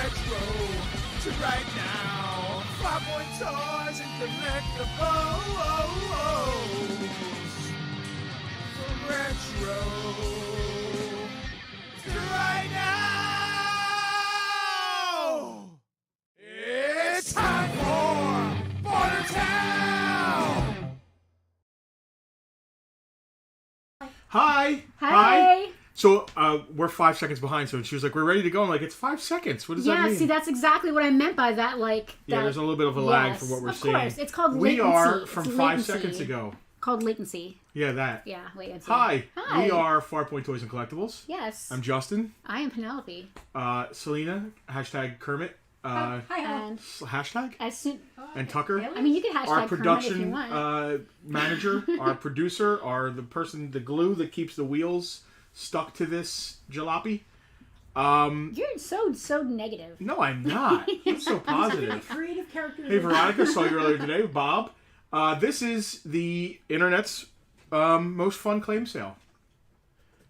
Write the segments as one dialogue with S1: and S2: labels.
S1: retro to right now. Farpoint toys and collectibles. From retro to right now. It's time for Bartertown.
S2: Hi.
S3: Hi.
S2: So we're 5 seconds behind. So she was like, "We're ready to go." I'm like, "It's 5 seconds. What does that mean?"
S3: Yeah, see, that's exactly what I meant by that.
S2: Yeah, there's a little bit of a lag for what we're seeing.
S3: Of course, it's called
S2: We
S3: latency.
S2: are from
S3: It's
S2: 5
S3: latency.
S2: seconds ago.
S3: Called latency.
S2: Yeah, that.
S3: Yeah, latency.
S2: Hi.
S3: Hi.
S2: We are Farpoint Toys and Collectibles.
S3: Yes.
S2: I'm Justin.
S3: I am Penelope.
S2: Selena. Hashtag Kermit.
S3: And
S2: Hashtag.
S3: as soon,
S2: And Tucker.
S3: I mean, you can hashtag
S2: Our
S3: Kermit if you
S2: production
S3: want.
S2: manager, our producer, the glue that keeps the wheels stuck to this jalopy.
S3: You're so negative.
S2: No, I'm not. I'm so positive.
S4: Creative character.
S2: Hey, Veronica, saw you earlier today. Bob. This is the internet's most fun claim sale.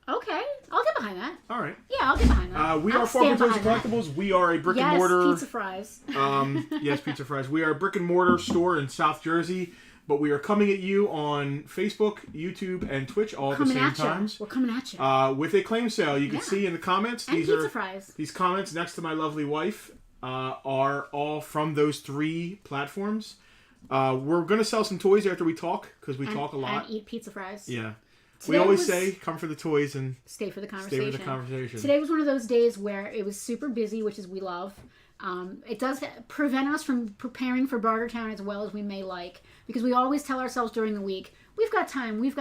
S3: Okay, I'll get behind that.
S2: All right.
S3: Yeah, I'll get behind that.
S2: We
S3: I'll
S2: are
S3: stand
S2: Farpoint Toys and
S3: behind that.
S2: Collectibles. We are a brick and
S3: Yes,
S2: mortar.
S3: pizza fries.
S2: Yes, pizza fries. We are a brick and mortar store in South Jersey, but we are coming at you on Facebook, YouTube, and Twitch all at the same times.
S3: We're coming at you.
S2: With a claim sale, you can see in the comments.
S3: And
S2: These
S3: pizza
S2: are
S3: fries.
S2: these comments next to my lovely wife are all from those 3 platforms. We're gonna sell some toys after we talk because we talk a lot.
S3: And eat pizza fries.
S2: Yeah.
S3: Today
S2: We always
S3: was-
S2: say, come for the toys and
S3: Stay for the conversation.
S2: stay with the conversation.
S3: Today was one of those days where it was super busy, which is we love. It does prevent us from preparing for Bartertown as well as we may like, because we always tell ourselves during the week, we've got time, and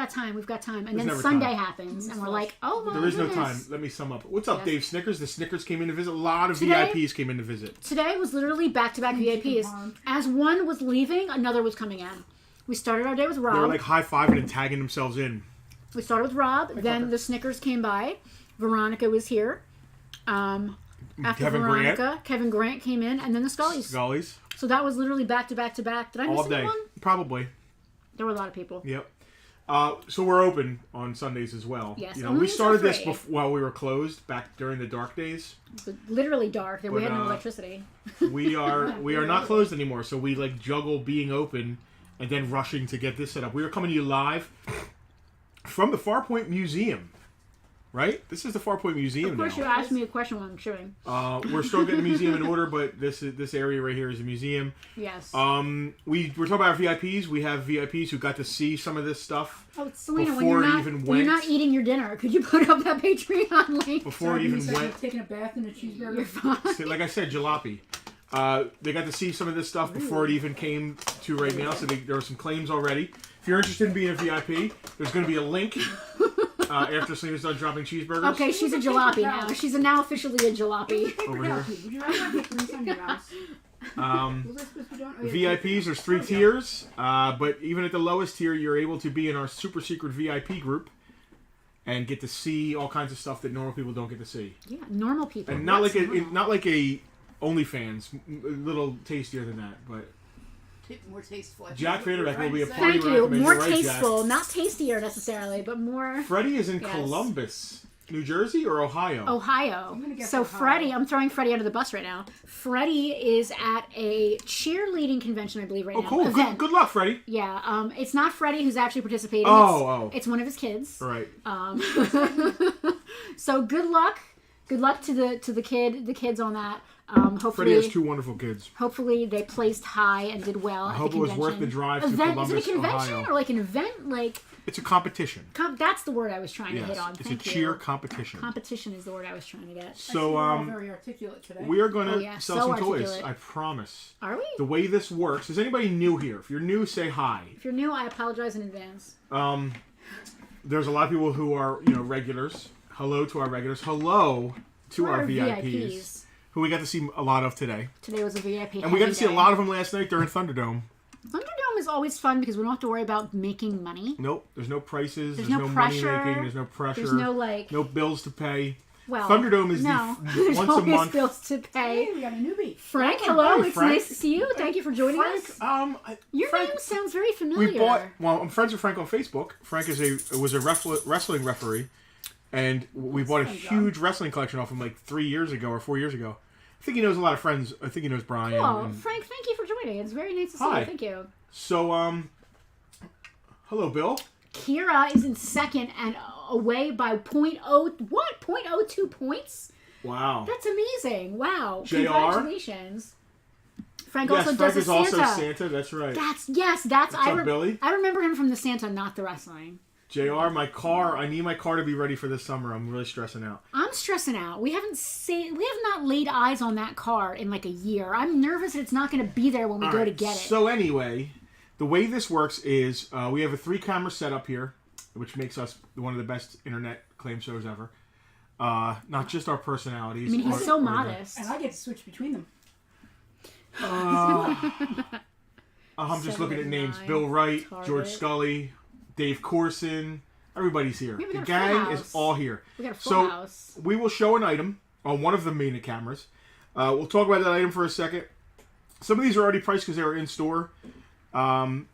S3: then
S2: never
S3: Sunday
S2: time.
S3: happens, and we're like, oh my
S2: There is no
S3: goodness.
S2: time. Let me sum up. What's up,
S3: Yes.
S2: Dave Snickers? The Snickers came in to visit. A lot of
S3: Today-
S2: VIPs came in to visit.
S3: Today was literally back-to-back VIPs. As one was leaving, another was coming in. We started our day with
S2: They were
S3: Rob.
S2: like high-fiving and tagging themselves in.
S3: We started with Rob, then the Snickers came by. Veronica was here. After
S2: Kevin
S3: Veronica, Kevin Grant came in, and then the Scullies.
S2: Scullies.
S3: So that was literally back to back to back. Did I miss
S2: All day.
S3: anyone?
S2: Probably.
S3: There were a lot of people.
S2: Yep. So we're open on Sundays as well.
S3: Yes,
S2: You know,
S3: only
S2: we started
S3: until
S2: this
S3: 3.
S2: while we were closed back during the dark days.
S3: It was literally dark. We
S2: But,
S3: had no electricity.
S2: We are not closed anymore, so we like juggle being open and then rushing to get this set up. We are coming to you live from the Farpoint Museum. Right? This is the Farpoint Museum
S3: Of course,
S2: now.
S3: you asked me a question while I'm chewing.
S2: We're still getting the museum in order, but this area right here is a museum.
S3: Yes.
S2: We're talking about our VIPs. We have VIPs who got to see some of this stuff
S3: Oh, Selena, when
S2: before
S3: you're
S2: it
S3: not
S2: even
S3: when you're
S2: went.
S3: not eating your dinner, could you put up that Patreon link?
S2: Before it even went.
S4: Taking a bath in a cheeseburger.
S3: You're fine.
S2: Like I said, jalopy. They got to see some of this stuff before it even came to right now, so there were some claims already. If you're interested in being a VIP, there's going to be a link after Selena's done dropping cheeseburgers.
S3: Okay, she's a jalopy now. She's now officially a jalopy.
S2: Over here.
S4: Would you rather have a police on your house? Was I supposed to be doing? Oh, yeah.
S2: VIPs, there's 3 tiers, but even at the lowest tier, you're able to be in our super secret VIP group and get to see all kinds of stuff that normal people don't get to see.
S3: Yeah, normal people.
S2: And not
S3: What's
S2: like
S3: normal?
S2: not like a OnlyFans, a little tastier than that, but
S4: More tasteful.
S2: Jack Vanderbeck will be a
S4: Right.
S2: party
S3: Thank you.
S2: recommender,
S3: More
S2: right, Jack?
S3: tasteful, not tastier necessarily, but more
S2: Freddie is in
S3: Yes.
S2: Columbus, New Jersey or Ohio?
S3: Ohio.
S4: I'm gonna guess
S3: So
S4: Ohio.
S3: Freddie, I'm throwing Freddie under the bus right now. Freddie is at a cheerleading convention, I believe, right
S2: Oh,
S3: now.
S2: cool.
S3: Event.
S2: Good luck, Freddie.
S3: Yeah, it's not Freddie who's actually participating.
S2: Oh.
S3: It's one of his kids.
S2: All right.
S3: So good luck. Good luck to the kids on that. Hopefully,
S2: Freddie has 2 wonderful kids.
S3: hopefully they placed high and did well.
S2: I
S3: at
S2: hope
S3: the
S2: it was
S3: convention.
S2: worth the drive to
S3: Event.
S2: Columbus,
S3: Is it a convention
S2: Ohio.
S3: or like an event? Like
S2: It's a competition.
S3: that's the word I was trying to
S2: Yes,
S3: hit on.
S2: it's
S3: Thank
S2: a
S3: you.
S2: cheer competition.
S3: Competition is the word I was trying to get.
S4: I see
S2: So
S4: you're all very articulate today.
S2: we are going to
S3: Oh, yeah,
S2: sell
S3: so
S2: some toys.
S3: articulate.
S2: I promise.
S3: Are we?
S2: The way this works is anybody new here. If you're new, say hi.
S3: If you're new, I apologize in advance.
S2: There's a lot of people who are regulars. Hello to our regulars. Hello to our VIPs, who we got to see a lot of today.
S3: Today was a VIP.
S2: And we got to see a lot of them last night during Thunderdome.
S3: Thunderdome is always fun because we don't have to worry about making money.
S2: Nope, there's no prices.
S3: There's
S2: There's
S3: no
S2: no money
S3: pressure.
S2: making. There's no pressure.
S3: There's no like.
S2: no bills to pay.
S3: Well,
S2: Thunderdome is
S3: no.
S2: the
S3: There's
S2: once a
S3: always
S2: month.
S3: bills to pay.
S4: Hey, we got a newbie.
S3: Frank, hello.
S2: Hi,
S3: It's
S2: Frank.
S3: nice to see you. Thank you for joining us.
S2: Frank,
S3: Your
S2: Frank,
S3: name sounds very familiar.
S2: we bought. Well, I'm friends with Frank on Facebook. Frank was a wrestling referee, and we bought a huge wrestling collection off him like 3 years ago or 4 years ago. I think he knows a lot of friends. I think he knows Brian.
S3: Cool.
S2: And...
S3: Frank, thank you for joining. It's very nice to see
S2: Hi.
S3: you. Thank you.
S2: So, hello, Bill.
S3: Kira is in second and away by 0.02 points.
S2: Wow.
S3: That's amazing. Wow.
S2: JR?
S3: Congratulations. Frank
S2: Yes,
S3: also
S2: Frank
S3: does
S2: is
S3: a
S2: also
S3: Santa.
S2: Santa. That's right.
S3: That's
S2: What's up, Billy?
S3: I remember him from the Santa, not the wrestling.
S2: JR, my car. I need my car to be ready for this summer. I'm really stressing out.
S3: I'm stressing out. We have not laid eyes on that car in like a year. I'm nervous that it's not going to be there when we go to get it.
S2: So anyway, the way this works is we have a 3-camera setup here, which makes us one of the best internet claim shows ever. Not just our personalities.
S3: I mean, he's so modest.
S4: And I get to switch between them.
S2: I'm just looking at names. Bill Wright,
S3: Target.
S2: George Scully, Dave Corson. Everybody's here.
S3: Yeah, we
S2: The
S3: got a full
S2: gang
S3: house.
S2: is all here.
S3: We got a full house.
S2: We will show an item on one of the main cameras. We'll talk about that item for a second. Some of these are already priced because they were in store.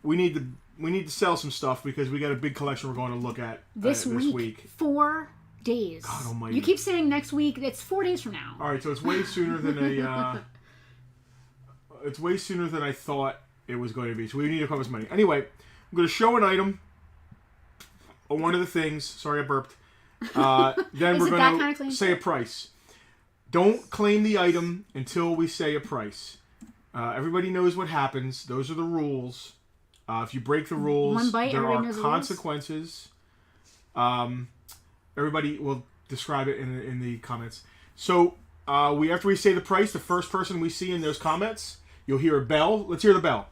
S2: We need to sell some stuff because we got a big collection we're going to look at
S3: This week. 4 days.
S2: God almighty.
S3: You keep saying next week. It's 4 days from now.
S2: All right, so it's way sooner than it's way sooner than I thought it was going to be. So we need to come up with some money. Anyway, I'm going to show an item on one of the things. Sorry, I burped. Then we're going to say a price. Don't claim the item until we say a price. Everybody knows what happens. Those are the rules. If you break the rules,
S3: One bite,
S2: there
S3: everybody
S2: are
S3: knows the
S2: consequences. Everybody will describe it in the comments. So after we say the price, the first person we see in those comments, you'll hear a bell. Let's hear the bell.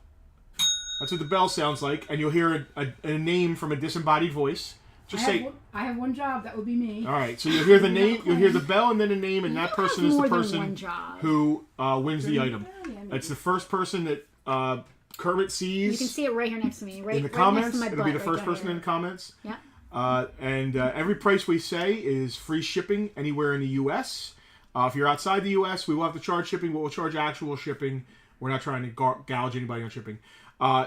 S2: That's what the bell sounds like, and you'll hear a name from a disembodied voice. Just say.
S4: I have one job. That would be me.
S2: All right. So you'll hear the name. You'll hear the bell and then a name, and that person is the
S3: more than
S2: person
S3: one job.
S2: who wins the item.
S4: Yeah, maybe.
S2: It's the first person that Kermit sees.
S3: You can see it right here next to me. Right
S2: in the
S3: right
S2: comments.
S3: next to my
S2: It'll
S3: butt,
S2: be the
S3: right
S2: first
S3: down
S2: person
S3: here.
S2: in the comments.
S3: Yeah.
S2: And every price we say is free shipping anywhere in the U.S. If you're outside the U.S., we will have to charge shipping, but we'll charge actual shipping. We're not trying to gouge anybody on shipping.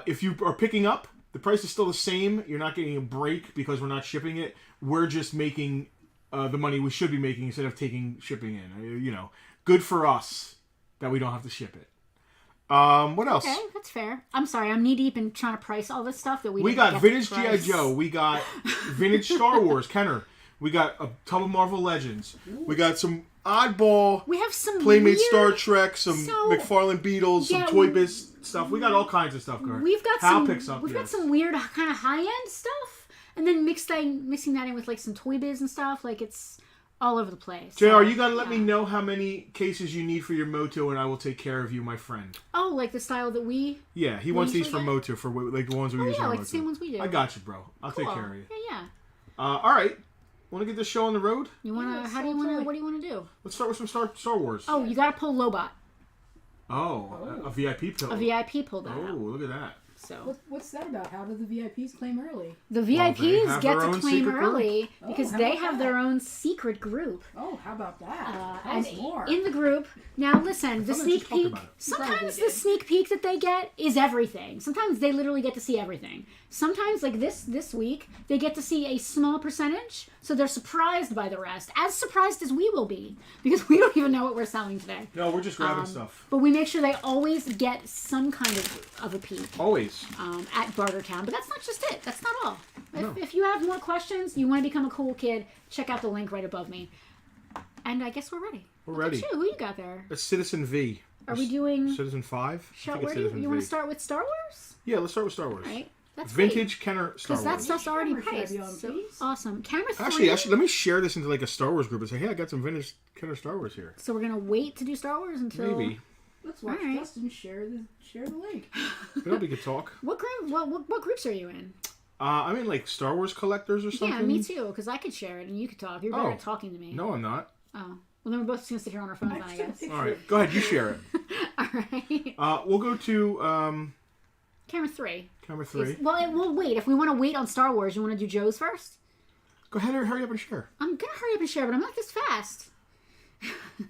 S2: If you are picking up, the price is still the same. You're not getting a break because we're not shipping it. We're just making the money we should be making instead of taking shipping in. Good for us that we don't have to ship it. What else?
S3: Okay, that's fair. I'm sorry, I'm knee deep in trying to price all this stuff that we didn't
S2: got
S3: get
S2: vintage
S3: to
S2: G.I.
S3: price.
S2: Joe. We got vintage Star Wars. Kenner. We got a ton of Marvel Legends. We got some oddball
S3: We have some
S2: Playmate
S3: weird,
S2: Star Trek, some
S3: So-
S2: McFarlane Beatles,
S3: Yeah,
S2: some Toy Biz stuff. We got all kinds of stuff, Gar.
S3: We've got
S2: Hal
S3: some.
S2: picks up,
S3: We've got
S2: yes.
S3: some weird kind of high end stuff, and then mixing that in with like some Toy Biz and stuff. Like it's all over the place.
S2: JR,
S3: So,
S2: you gotta let
S3: yeah.
S2: me know how many cases you need for your Moto, and I will take care of you, my friend.
S3: Oh, like the style that we.
S2: Yeah, he wants these
S3: usually
S2: for
S3: get?
S2: Moto, for like the ones we use
S3: Yeah,
S2: for
S3: like
S2: Moto.
S3: the same ones we do.
S2: I got you, bro. I'll take
S3: Cool.
S2: care of you.
S3: Yeah.
S2: All right. Want to get this show on the road?
S3: You wanna?
S4: Yeah,
S3: How do you
S4: so
S3: wanna?
S4: totally.
S3: What do you wanna do?
S2: Let's start with some Star Wars.
S3: Oh, you gotta pull Lobot.
S2: Oh, a VIP pill.
S3: A VIP pulled that
S2: Oh,
S3: out.
S2: look at that.
S3: So
S4: What's that about? How do the VIPs claim early?
S3: the
S2: they
S3: VIPs
S2: have
S3: get
S2: their
S3: to
S2: own
S3: claim
S2: secret
S3: early
S4: group.
S3: because
S4: Oh, how
S3: they
S4: about
S3: have
S4: that?
S3: their own secret group.
S4: Oh, how about that? Tell
S3: And
S4: us more.
S3: in the group, now listen, the
S2: thought I
S3: sneak
S2: just talked
S3: peek,
S2: about it.
S3: sometimes
S4: Probably
S3: the
S4: did.
S3: sneak peek that they get is everything. Sometimes they literally get to see everything. Sometimes, like this week, they get to see a small percentage, so they're surprised by the rest. As surprised as we will be, because we don't even know what we're selling today.
S2: No, we're just grabbing stuff.
S3: But we make sure they always get some kind of a peek
S2: Always.
S3: at Bartertown. But that's not just it. That's not all.
S2: No.
S3: If you have more questions, you want to become a cool kid, check out the link right above me. And I guess we're ready.
S2: We're
S3: Look at
S2: ready.
S3: you. Who you got there?
S2: It's Citizen V.
S3: Are we doing?
S2: Citizen 5?
S3: Shall,
S2: I think
S3: where
S2: it's
S3: do you
S2: Citizen
S3: want
S2: V.
S3: to start with Star Wars?
S2: Yeah, let's start with Star Wars.
S3: Right. That's
S2: Vintage Kenner Star
S3: because
S2: Wars.
S3: that stuff's already
S4: Camera should I
S3: priced.
S4: be on,
S3: So
S4: please?
S3: awesome. Camera 3.
S2: Actually, let me share this into like a Star Wars group and say, hey, I got some vintage Kenner Star Wars here.
S3: So we're gonna wait to do Star Wars until
S2: Maybe.
S4: Let's watch
S3: Alright.
S4: Justin share the link.
S2: Maybe we could talk.
S3: What group? What groups are you in?
S2: I'm in like Star Wars collectors or something.
S3: Yeah, me too. Because I could share it and you could talk. You're better
S2: Oh.
S3: at talking to me.
S2: No, I'm not.
S3: Oh. Well, then we're both just gonna sit here on our phones, then, I guess.
S2: All right, go ahead. You share it.
S3: All right.
S2: We'll go to
S3: Camera 3.
S2: camera 3.
S3: We'll wait. If we want to wait on Star Wars, you want to do Joe's first?
S2: Go ahead and hurry up and share.
S3: I'm gonna hurry up and share, but I'm not this fast.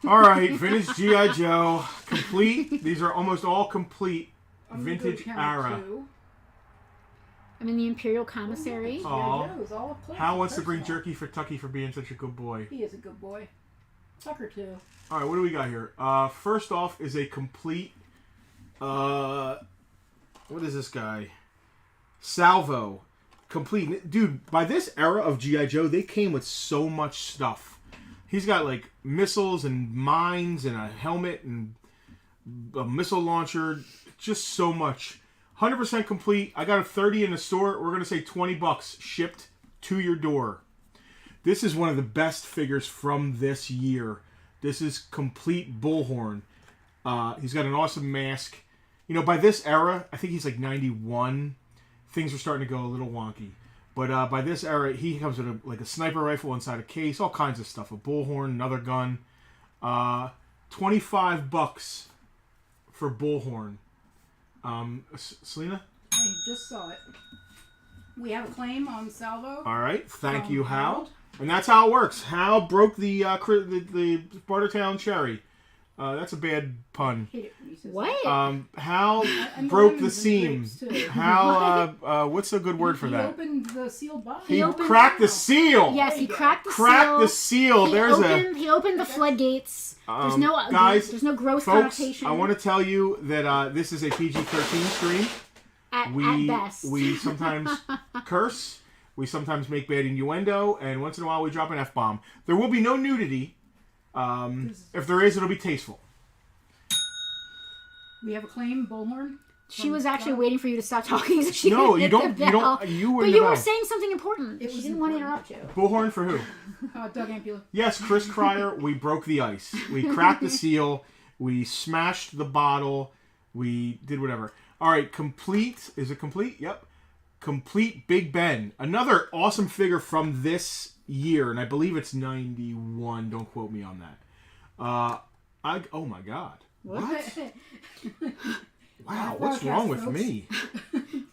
S2: All right, vintage G.I. Joe. Complete. These are almost all complete
S4: I'm gonna go
S2: vintage
S4: to camera
S2: era.
S4: 2.
S3: I'm in the Imperial Commissary.
S2: Oh. Aw.
S4: Joe's all up close
S2: Hal
S4: and
S2: wants to bring
S4: personal.
S2: jerky for Tucky for being such a good boy.
S4: He is a good boy. Tucker too.
S2: All right, what do we got here? First off is a complete. What is this guy? Salvo. Complete. Dude, by this era of G.I. Joe, they came with so much stuff. He's got like missiles and mines and a helmet and a missile launcher. Just so much. 100% complete. I got a 30 in the store. We're going to say $20 shipped to your door. This is one of the best figures from this year. This is complete Bullhorn. He's got an awesome mask. You know, by this era, I think he's like 91. Things are starting to go a little wonky. But by this era, he comes with a sniper rifle inside a case, all kinds of stuff. A Bullhorn, another gun. $25 for Bullhorn. Selena?
S4: I just saw it. We have a claim on Salvo.
S2: All right. Thank you, Hal. And that's how it works. Hal broke the Bartertown cherry. That's a bad pun.
S3: What?
S2: Hal broke the seam. Hal, what's a good word for that?
S4: He opened the sealed box.
S2: He cracked the seal.
S3: Yes, he cracked the seal.
S2: Cracked the seal.
S3: He opened the floodgates. There's no
S2: guys,
S3: there's no gross
S2: folks,
S3: connotation.
S2: I want to tell you that this is a PG-13 stream.
S3: At best.
S2: We sometimes curse. We sometimes make bad innuendo, and once in a while we drop an F-bomb. There will be no nudity. If there is, it'll be tasteful.
S4: We have a claim, Bullhorn.
S3: She was actually waiting for you to stop talking. So she
S2: No, you
S3: hit
S2: don't.
S3: the
S2: You
S3: bell.
S2: don't. You
S3: But you were saying something important. She didn't want to interrupt you.
S2: Bullhorn for who?
S4: Doug Ampula.
S2: Yes, Chris Cryer. We broke the ice. We cracked the seal. We smashed the bottle. We did whatever. All right, complete. Is it complete? Yep. Complete Big Ben. Another awesome figure from this year, and I believe it's 91. Don't quote me on that. Oh my God. What? Wow, what's wrong with me?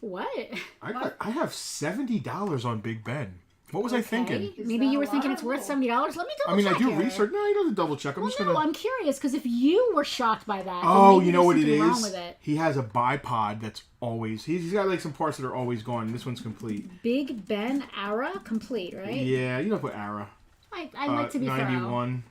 S3: What?
S2: I have $70 on Big Ben. What was I thinking?
S3: Maybe you were thinking it's worth $70. Let me double check.
S2: I mean, I do
S3: here.
S2: research. No, you don't have to double check.
S3: I'm curious because if you were shocked by that,
S2: oh,
S3: then
S2: you know what it
S3: wrong
S2: is?
S3: with it.
S2: He has a bipod that's always. He's got like some parts that are always gone. This one's complete.
S3: Big Ben Ara complete, right?
S2: Yeah, you don't put Ara.
S3: I like to be
S2: 91.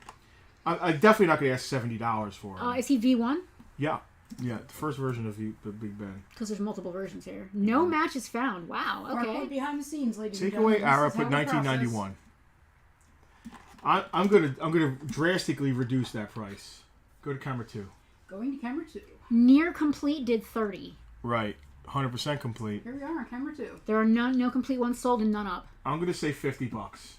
S2: I'm definitely not going to ask $70 for him.
S3: Is he V1?
S2: Yeah. Yeah, the first version of the Big Ben.
S3: Because there's multiple versions here. No match is found. Wow. Okay.
S4: Farpoint behind the scenes, ladies
S2: Take
S4: and gentlemen.
S2: away Ara, put 1991. I'm gonna drastically reduce that price. Go to camera 2.
S4: Going to camera 2.
S3: Near complete did 30.
S2: Right, 100% complete.
S4: Here we are on camera 2.
S3: There are no complete ones sold and none up.
S2: I'm gonna say $50.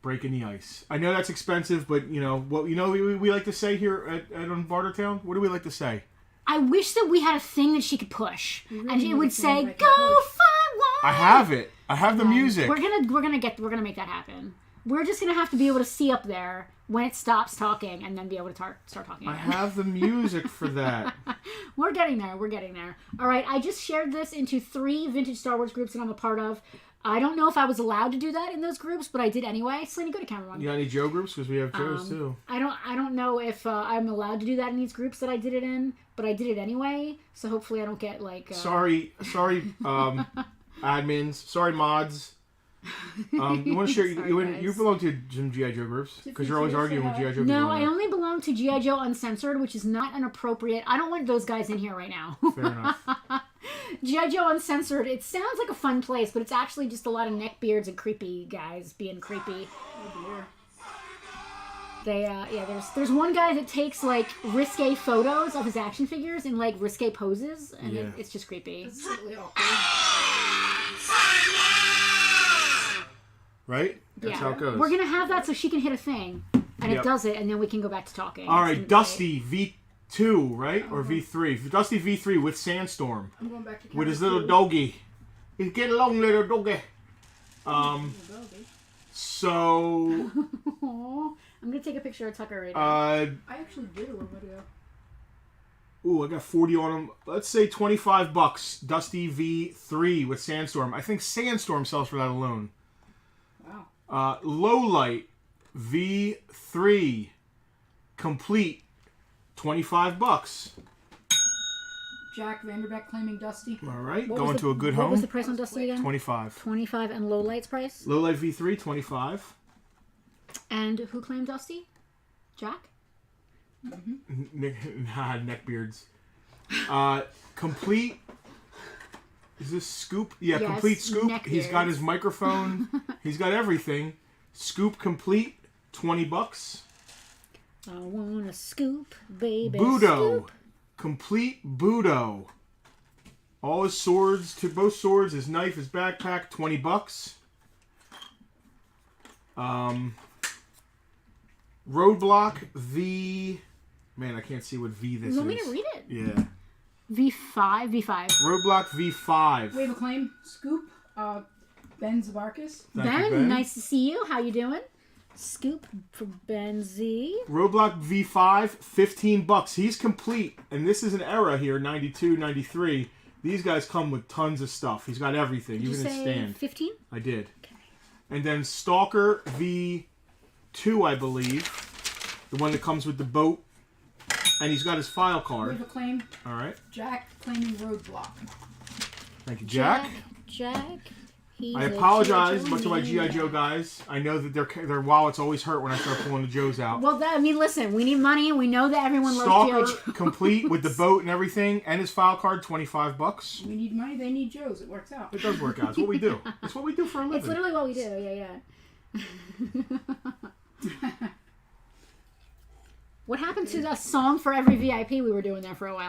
S2: Breaking the ice. I know that's expensive, but you know what? You know we like to say here at Bartertown. What do we like to say?
S3: I wish that we had a thing that she could push,
S4: really
S3: and it would say,
S4: push.
S3: "Go find one."
S2: I have it. I have the music.
S3: We're gonna make that happen. We're just gonna have to be able to see up there when it stops talking, and then be able to start talking.
S2: I
S3: again.
S2: have the music for that.
S3: We're getting there. All right, I just shared this into 3 vintage Star Wars groups that I'm a part of. I don't know if I was allowed to do that in those groups, but I did anyway. Selena, go to camera 1.
S2: You got any Joe groups? Because we have Joes too.
S3: I don't know if I'm allowed to do that in these groups that I did it in, but I did it anyway. So hopefully I don't get like.
S2: Sorry, admins. Sorry, mods. You want to share? You belong to some GI Joe groups because you're always arguing with GI Joe.
S3: No, I only belong to GI Joe Uncensored, which is not an appropriate. I don't want those guys in here right now.
S2: Fair enough.
S3: G.I. Joe Uncensored, it sounds like a fun place, but it's actually just a lot of neckbeards and creepy guys being creepy.
S4: Oh
S3: dear. There's one guy that takes like risque photos of his action figures in like risque poses, and it's just creepy.
S4: This is really awkward.
S2: Right? That's how it goes.
S3: We're gonna have that so she can hit a thing, and it does it, and then we can go back to talking.
S2: All right, Dusty V2, right? Or V3. Dusty V3 with Sandstorm.
S4: I'm going back to camera
S2: with his
S4: 2.
S2: little doggy. He's getting along, little doggy. So...
S3: I'm going to take a picture of Tucker right now.
S4: I actually did a little bit ago.
S2: Ooh, I got 40 on him. Let's say $25. Dusty V3 with Sandstorm. I think Sandstorm sells for that alone.
S4: Wow.
S2: Lowlight V3 complete. $25.
S4: Jack Vanderbeck claiming Dusty.
S2: All right, going to a good home.
S3: What was the price on Dusty again?
S2: 25.
S3: 25 and Lowlight's price?
S2: Lowlight V3, 25.
S3: And who claimed Dusty? Jack?
S2: Neckbeards. Complete. Is this Scoop? Yeah,
S3: Yes,
S2: Complete Scoop.
S3: neckbeards.
S2: He's got his microphone. He's got everything. Scoop Complete, $20.
S3: I want a scoop, baby.
S2: Budo.
S3: Scoop.
S2: Complete Budo. All his swords, to both swords, his knife, his backpack, $20. Roadblock V. Man, I can't see what V this is.
S3: You want me to read it?
S2: Yeah.
S3: V5.
S2: Roadblock V5.
S4: We have a claim. Scoop. Ben Zabarkis.
S2: Thank you,
S3: Ben, nice to see you. How you doing? Scoop for Ben Z.
S2: Roadblock V5, $15. He's complete. And this is an era here, 92, 93. These guys come with tons of stuff. He's got everything,
S3: Did
S2: even
S3: you
S2: his
S3: say
S2: stand.
S3: 15?
S2: I did.
S3: Okay.
S2: And then Stalker V2, I believe. The one that comes with the boat. And he's got his file
S4: We
S2: card.
S4: have a claim.
S2: All right.
S4: Jack claiming Roadblock.
S2: Thank you, Jack.
S3: Jack. He's
S2: I
S3: a
S2: apologize
S3: G.I.
S2: much to my G.I. Joe guys. I know that their wallets always hurt when I start pulling the Joes out.
S3: Well, listen, we need money, and we know that everyone loves
S2: Stalker,
S3: G.I. Joe.
S2: complete with the boat and everything, and his file card, $25.
S4: We need money. They need Joes. It works out.
S2: It does work out. It's what we do. It's what we do for a living.
S3: It's literally what we do. Yeah. What happened to the song for every VIP we were doing there for a while?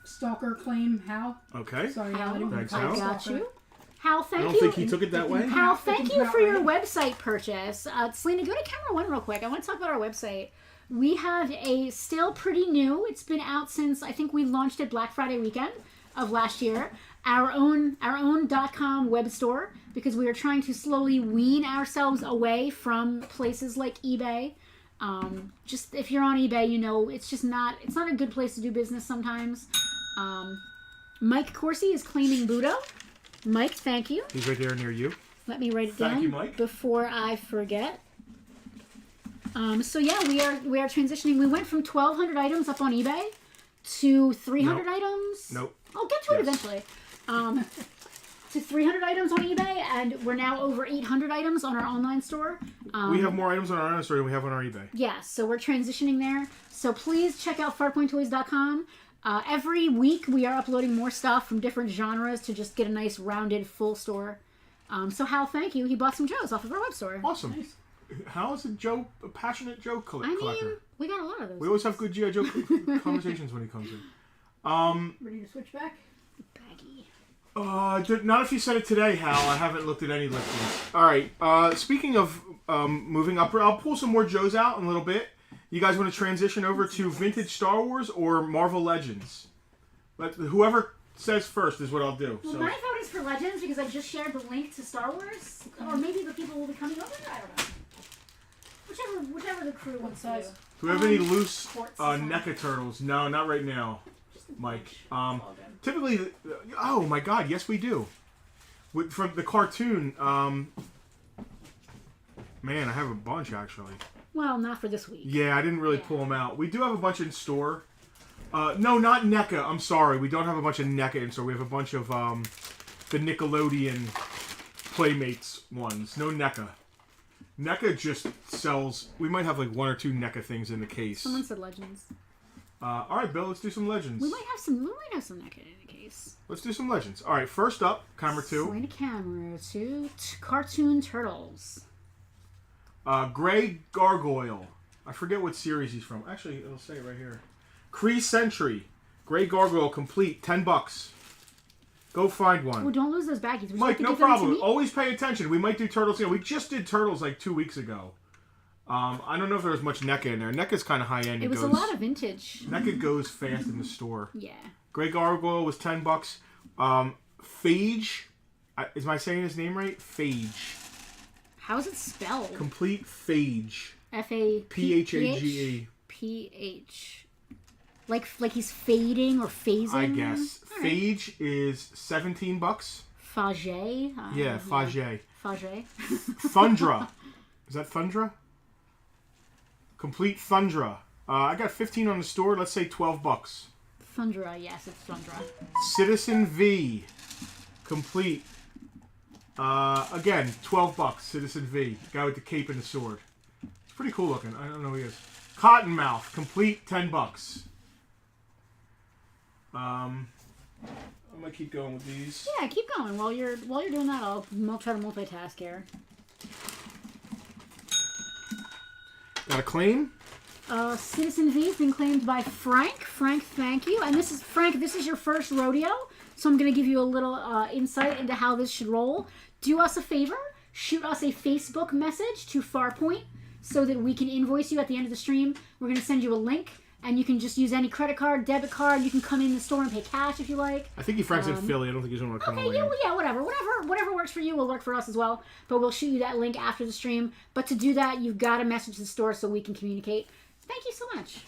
S4: Stalker claim Hal.
S2: Okay.
S4: Sorry, Hal. I didn't
S2: Thanks,
S4: call
S2: Hal.
S3: I got
S4: Stalker.
S3: you. Hal,
S2: I
S3: thank
S2: don't
S3: you.
S2: think he took it that way.
S3: Hal, thank you for your
S4: Right.
S3: website purchase. Selena, go to camera one real quick. I want to talk about our website. We have a still pretty new. It's been out since I think we launched it Black Friday weekend of last year. Our own .com web store, because we are trying to slowly wean ourselves away from places like eBay. Just if you're on eBay, you know it's not a good place to do business sometimes. Mike Corsi is claiming Budo. Mike, thank you.
S2: He's right there near you.
S3: Let me write it down
S2: Thank you, Mike.
S3: before I forget. So yeah, we are transitioning. We went from 1,200 items up on eBay to 300
S2: Nope.
S3: items.
S2: Nope.
S3: I'll get to it
S2: Yes.
S3: eventually. To 300 items on eBay, and we're now over 800 items on our online store.
S2: We have more items on our online store than we have on our eBay.
S3: Yeah, so we're transitioning there. So please check out farpointtoys.com. Every week we are uploading more stuff from different genres to just get a nice rounded full store. So Hal, thank you. He bought some Joes off of our web store.
S2: Awesome.
S4: Nice.
S2: How is a passionate Joe collector?
S3: I mean, we got a lot of those.
S2: We always have good G.I. Joe conversations when he comes in.
S4: Ready to switch back?
S3: Baggy.
S2: Not if you said it today, Hal. I haven't looked at any listings. All right. Speaking of moving up, I'll pull some more Joes out in a little bit. You guys want to transition over to vintage Star Wars or Marvel Legends? Whoever says first is what I'll do.
S3: Well,
S2: So
S3: my vote is for Legends because I just shared the link to Star Wars. Or maybe the people will be coming over. I don't know. Whichever the crew wants to do.
S4: size?
S2: do we have any loose
S3: Quartz size.
S2: NECA turtles? No, not right now, Mike.
S3: All good.
S2: Typically, oh my God, yes we do. From the cartoon, man, I have a bunch actually.
S3: Well, not for this week.
S2: Yeah, I didn't really pull them out. We do have a bunch in store. No, not NECA. I'm sorry, we don't have a bunch of NECA in store. We have a bunch of the Nickelodeon Playmates ones. No NECA. NECA just sells. We might have like one or two NECA things in the case.
S3: Someone said Legends.
S2: All right, Bill, let's do some Legends.
S3: We might have some NECA in the case.
S2: Let's do some Legends. All right, first up, camera two.
S3: Selena camera two. Cartoon Turtles.
S2: Gray Gargoyle. I forget what series he's from. Actually, it'll say it right here. Kree Sentry. Gray Gargoyle complete. $10. Go find one.
S3: Oh, don't lose those baggies. Would you like
S2: Mike,
S3: to
S2: no
S3: give them to
S2: problem.
S3: me?
S2: Always pay attention. We might do Turtles here. We just did Turtles like 2 weeks ago. I don't know if there was much NECA in there. NECA's kind of high end.
S3: It was a lot of vintage.
S2: NECA goes fast in the store.
S3: Yeah.
S2: Gray Gargoyle was $10. Phage. Is my saying his name right? Phage.
S3: How is it spelled?
S2: Complete Phage.
S3: Phage. PH. Like he's fading or phasing.
S2: I guess.
S3: All right.
S2: Phage is $17.
S3: Fage.
S2: Yeah, Fage.
S3: Fage.
S2: Thundra. Is that Thundra? Complete Thundra. I got 15 on the store. Let's say $12.
S3: Thundra. Yes, it's Thundra.
S2: Citizen V. Complete. Again, $12. Citizen V. Guy with the cape and the sword. pretty cool looking. I don't know who he is. Cottonmouth, complete, $10. I'm gonna keep going with these.
S3: Yeah, keep going. While you're doing that, I'll try to multitask here.
S2: Got a claim?
S3: Citizen V has been claimed by Frank. Frank, thank you. And this is your first rodeo, so I'm going to give you a little insight into how this should roll. Do us a favor. Shoot us a Facebook message to Farpoint so that we can invoice you at the end of the stream. We're going to send you a link, and you can just use any credit card, debit card. You can come in the store and pay cash if you like.
S2: I think Frank's in Philly. I don't think he's going to come
S3: Okay, yeah, whatever. Whatever works for you will work for us as well. But we'll shoot you that link after the stream. But to do that, you've got to message the store so we can communicate. Thank you so much.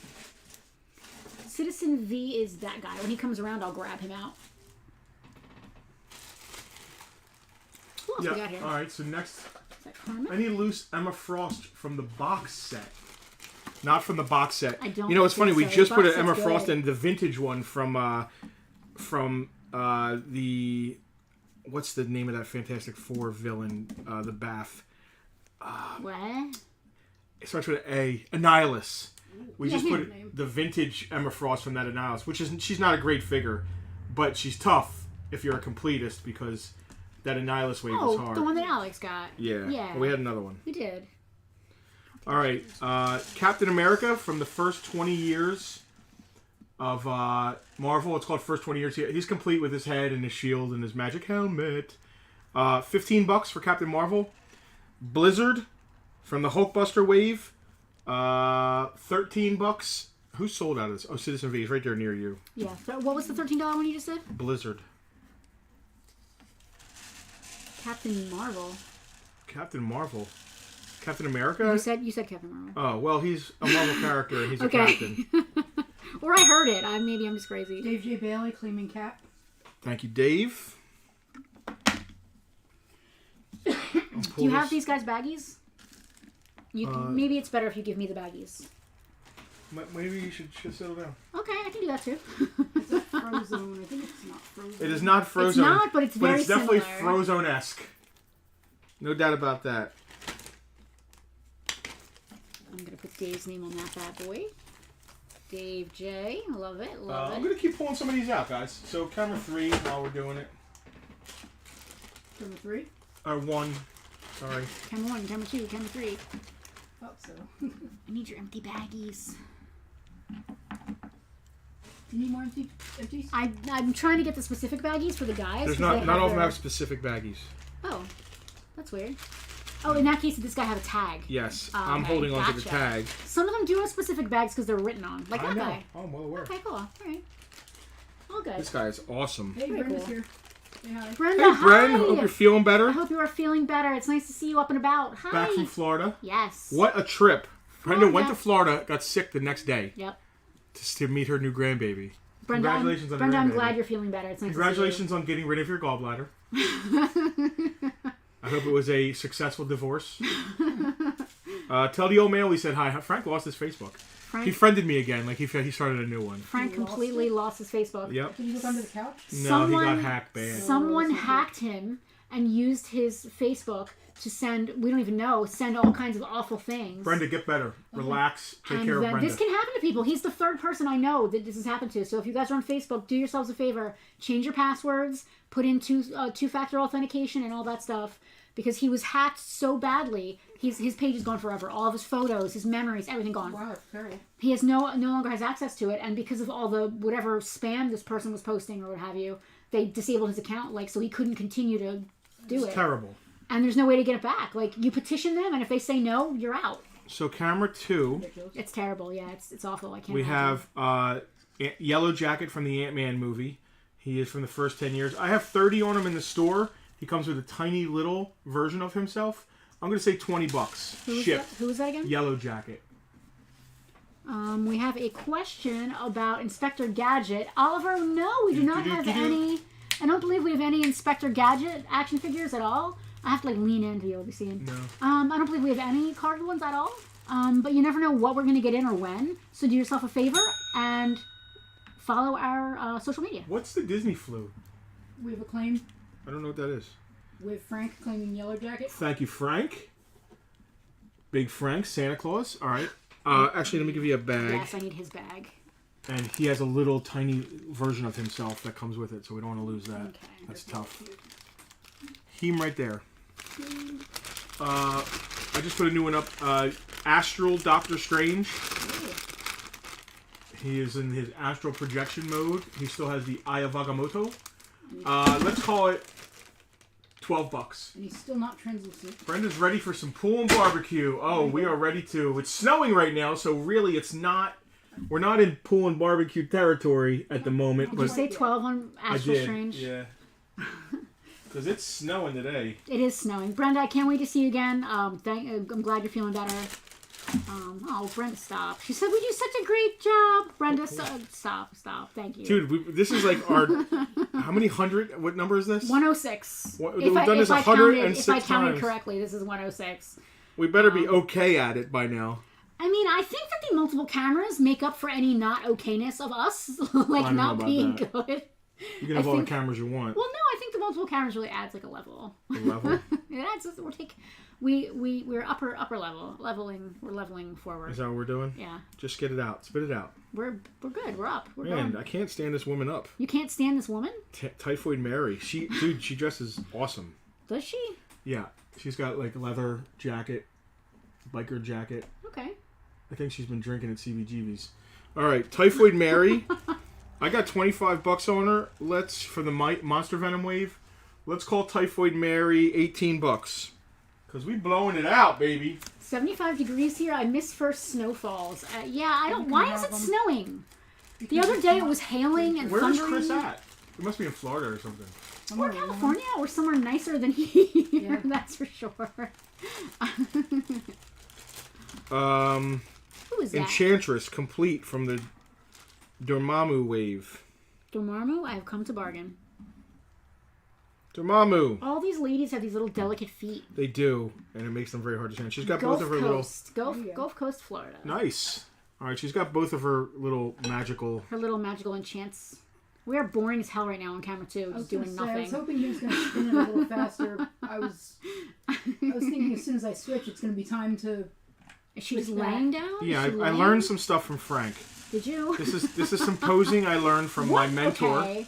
S3: Citizen V is that guy. When he comes around, I'll grab him out. Who else we got here?
S2: All right, so next,
S3: Is that Carmen?
S2: any loose Emma Frost from the box set. Not from the box set.
S3: I don't
S2: You know, it's funny.
S3: think
S2: We
S3: so.
S2: just
S3: The
S2: put
S3: box
S2: an Emma
S3: set's
S2: Frost
S3: good.
S2: in the vintage one from the what's the name of that Fantastic Four villain? The Bath.
S3: What?
S2: It starts with an A. Annihilus. We
S3: Yeah,
S2: just put
S3: name.
S2: the vintage Emma Frost from that Annihilus, which is she's not a great figure, but she's tough if you're a completist because that Annihilus wave is hard.
S3: The one that Alex got.
S2: Yeah.
S3: Yeah.
S2: Well, we had another one.
S3: We did.
S2: All right, Captain America from the first 20 years of Marvel. It's called First 20 Years. He's complete with his head and his shield and his magic helmet. $15 for Captain Marvel. Blizzard from the Hulkbuster wave. $13. Who sold out of this? Oh, Citizen V is right there near you.
S3: Yeah. So what was the $13 one you just said?
S2: Blizzard.
S3: Captain Marvel.
S2: Captain Marvel. Captain America?
S3: You said Captain Marvel.
S2: Oh, well, he's a Marvel character and he's a
S3: Okay.
S2: captain.
S3: Or I heard it. Maybe I'm just crazy.
S4: Dave J. Bailey claiming Cap.
S2: Thank you, Dave.
S3: Do you have these guys' baggies? Maybe it's better if you give me the baggies.
S2: Maybe you should settle down.
S3: Okay, I can do that too.
S4: Is that Frozone? I think it's not Frozone.
S2: It is not Frozone.
S3: It's not, but it's very
S2: But it's definitely
S3: similar.
S2: Frozone-esque. No doubt about that.
S3: I'm going to put Dave's name on that bad boy. Dave J. Love it. Love
S2: I'm
S3: it.
S2: going to keep pulling some of these out, guys. So camera 3 while we're doing it.
S4: Number 3?
S2: Or 1. Sorry.
S3: Camera 1, camera 2, camera 3.
S4: Thought so.
S3: I need your empty baggies.
S4: Do you need more empties?
S3: I'm trying to get the specific baggies for the guys.
S2: There's
S3: 'cause
S2: not
S3: they
S2: all of them
S3: their-
S2: have specific baggies.
S3: Oh, that's weird. Oh, in that case, did this guy have a tag?
S2: Yes.
S3: Oh,
S2: I'm
S3: okay,
S2: holding on to the
S3: gotcha.
S2: tag.
S3: Some of them do have specific bags because they're written on. Like
S2: I
S3: that
S2: know.
S3: guy.
S2: Oh, I'm well aware.
S3: Okay, cool. All right. All good.
S2: This guy is awesome.
S4: Hey,
S3: Very
S4: Brenda's
S3: cool.
S4: here. Say hi.
S3: Brenda,
S2: Hey, Bren.
S3: hi.
S2: Hope you're feeling
S3: I
S2: better.
S3: hope you are feeling better. It's nice to see you up and about. Hi.
S2: Back from Florida.
S3: Yes.
S2: What a trip. Brenda went to
S3: Florida.
S2: Florida, got sick the next day
S3: Yep.
S2: to meet her new grandbaby.
S3: Brenda,
S2: Congratulations on
S3: Brenda,
S2: your
S3: I'm
S2: grandbaby.
S3: glad you're feeling better. It's nice
S2: Congratulations on getting rid of your gallbladder. I hope it was a successful divorce. Tell the old man we said hi. Frank lost his Facebook.
S3: Frank,
S2: He friended me again. Like he started a new one.
S3: Frank
S4: He lost
S3: completely
S4: it?
S3: lost his Facebook.
S2: Yep.
S4: Can you look under the couch?
S2: No, he got hacked bad.
S3: Someone
S4: So
S3: hacked him and used his Facebook to send, we don't even know, send all kinds of awful things.
S2: Brenda, get better. Relax. Take
S3: And
S2: care of
S3: then
S2: Brenda.
S3: this can happen to people. He's the third person I know that this has happened to. So if you guys are on Facebook, do yourselves a favor. Change your passwords. Put in two-factor authentication and all that stuff. Because he was hacked so badly, his page is gone forever. All of his photos, his memories, everything gone.
S4: Wow, it's terrible.
S3: He has no longer has access to it. And because of all the whatever spam this person was posting or what have you, they disabled his account. So he couldn't continue to do it.
S2: Terrible.
S3: And there's no way to get it back. You petition them, and if they say no, you're out.
S2: So camera 2,
S4: Ridiculous.
S3: It's terrible. Yeah, it's awful. I can't.
S2: we
S3: imagine.
S2: have Yellow Jacket from the Ant-Man movie. He is from the first 10 years. I have 30 on him in the store. He comes with a tiny little version of himself. I'm going to say $20. Shipped.
S3: Who was that again?
S2: Yellow Jacket.
S3: We have a question about Inspector Gadget. Oliver, no, we do not have any. I don't believe we have any Inspector Gadget action figures at all. I have to lean in to be able to see him.
S2: No.
S3: I don't believe we have any carded ones at all. But you never know what we're going to get in or when. So do yourself a favor and follow our social media.
S2: What's the Disney flu?
S4: We have a claim
S2: I don't know what that is.
S4: with Frank claiming Yellow Jacket.
S2: Thank you, Frank. Big Frank, Santa Claus. All right. Actually, let me give you a bag.
S3: Yes, I need his bag.
S2: And he has a little tiny version of himself that comes with it, so we don't want to lose that.
S3: Okay.
S2: That's tough. Him right there. I just put a new one up. Astral Doctor Strange. He is in his astral projection mode. He still has the Eye of Agamotto. Let's call it $12.
S4: And he's still not translucent.
S2: Brenda's ready for some pool and barbecue. Oh, we are ready to. It's snowing right now, so really it's not. We're not in pool and barbecue territory at the moment.
S3: Did
S2: but
S3: you say 12 on Astral Strange?
S2: Yeah. Because it's snowing today.
S3: It is snowing. Brenda, I can't wait to see you again. I'm glad you're feeling better. Brenda, stop. She said we do such a great job. Brenda, stop. Thank you.
S2: Dude, this is like our... How many hundred? What number is this?
S3: 106.
S2: We've done this 106
S3: If I counted
S2: times.
S3: correctly, this is 106.
S2: We better be okay at it by now.
S3: I mean, I think that the multiple cameras make up for any not okayness of us, like not being good.
S2: You can have all the cameras you want.
S3: Well, no, I think the multiple cameras really adds like a level.
S2: A level?
S3: It adds. We're upper level, leveling. We're leveling forward.
S2: Is that what we're doing?
S3: Yeah.
S2: Just get it out. Spit it out.
S3: We're good. We're up. We're
S2: Man,
S3: going.
S2: I can't stand this woman up.
S3: You can't stand this woman?
S2: Typhoid Mary. She dresses awesome.
S3: Does she?
S2: Yeah. She's got like a leather jacket, biker jacket.
S3: Okay.
S2: I think she's been drinking at CBGB's. All right, Typhoid Mary. I got $25 on her. Let's for the Monster Venom wave. Let's call Typhoid Mary $18. Cause we blowing it out, baby.
S3: 75 degrees here. I miss first snowfalls. Yeah, I don't. Why is it snowing? The other day it was hailing and
S2: thundering.
S3: thundering.
S2: Where's Chris at? It must be in Florida or something.
S3: Or California, or somewhere nicer than here.
S4: Yeah.
S3: That's for sure. Who is that?
S2: Enchantress complete from the Dormammu wave.
S3: Dormammu, I have come to bargain.
S2: Dormammu.
S3: All these ladies have these little delicate feet.
S2: They do, and it makes them very hard to stand. She's got
S3: Gulf
S2: both of her
S3: Coast.
S2: little...
S3: Gulf Coast, Florida.
S2: Nice. All right, she's got both of her little magical...
S3: Her little magical enchants. We are boring as hell right now on camera too, just doing nothing.
S4: I was hoping he was going to spin it a little faster. I was thinking as soon as I switch, it's going to be time to...
S3: Is she just laying down?
S2: Yeah, I learned some stuff from Frank.
S3: Did you?
S2: This is some posing I learned from my mentor.
S3: Okay.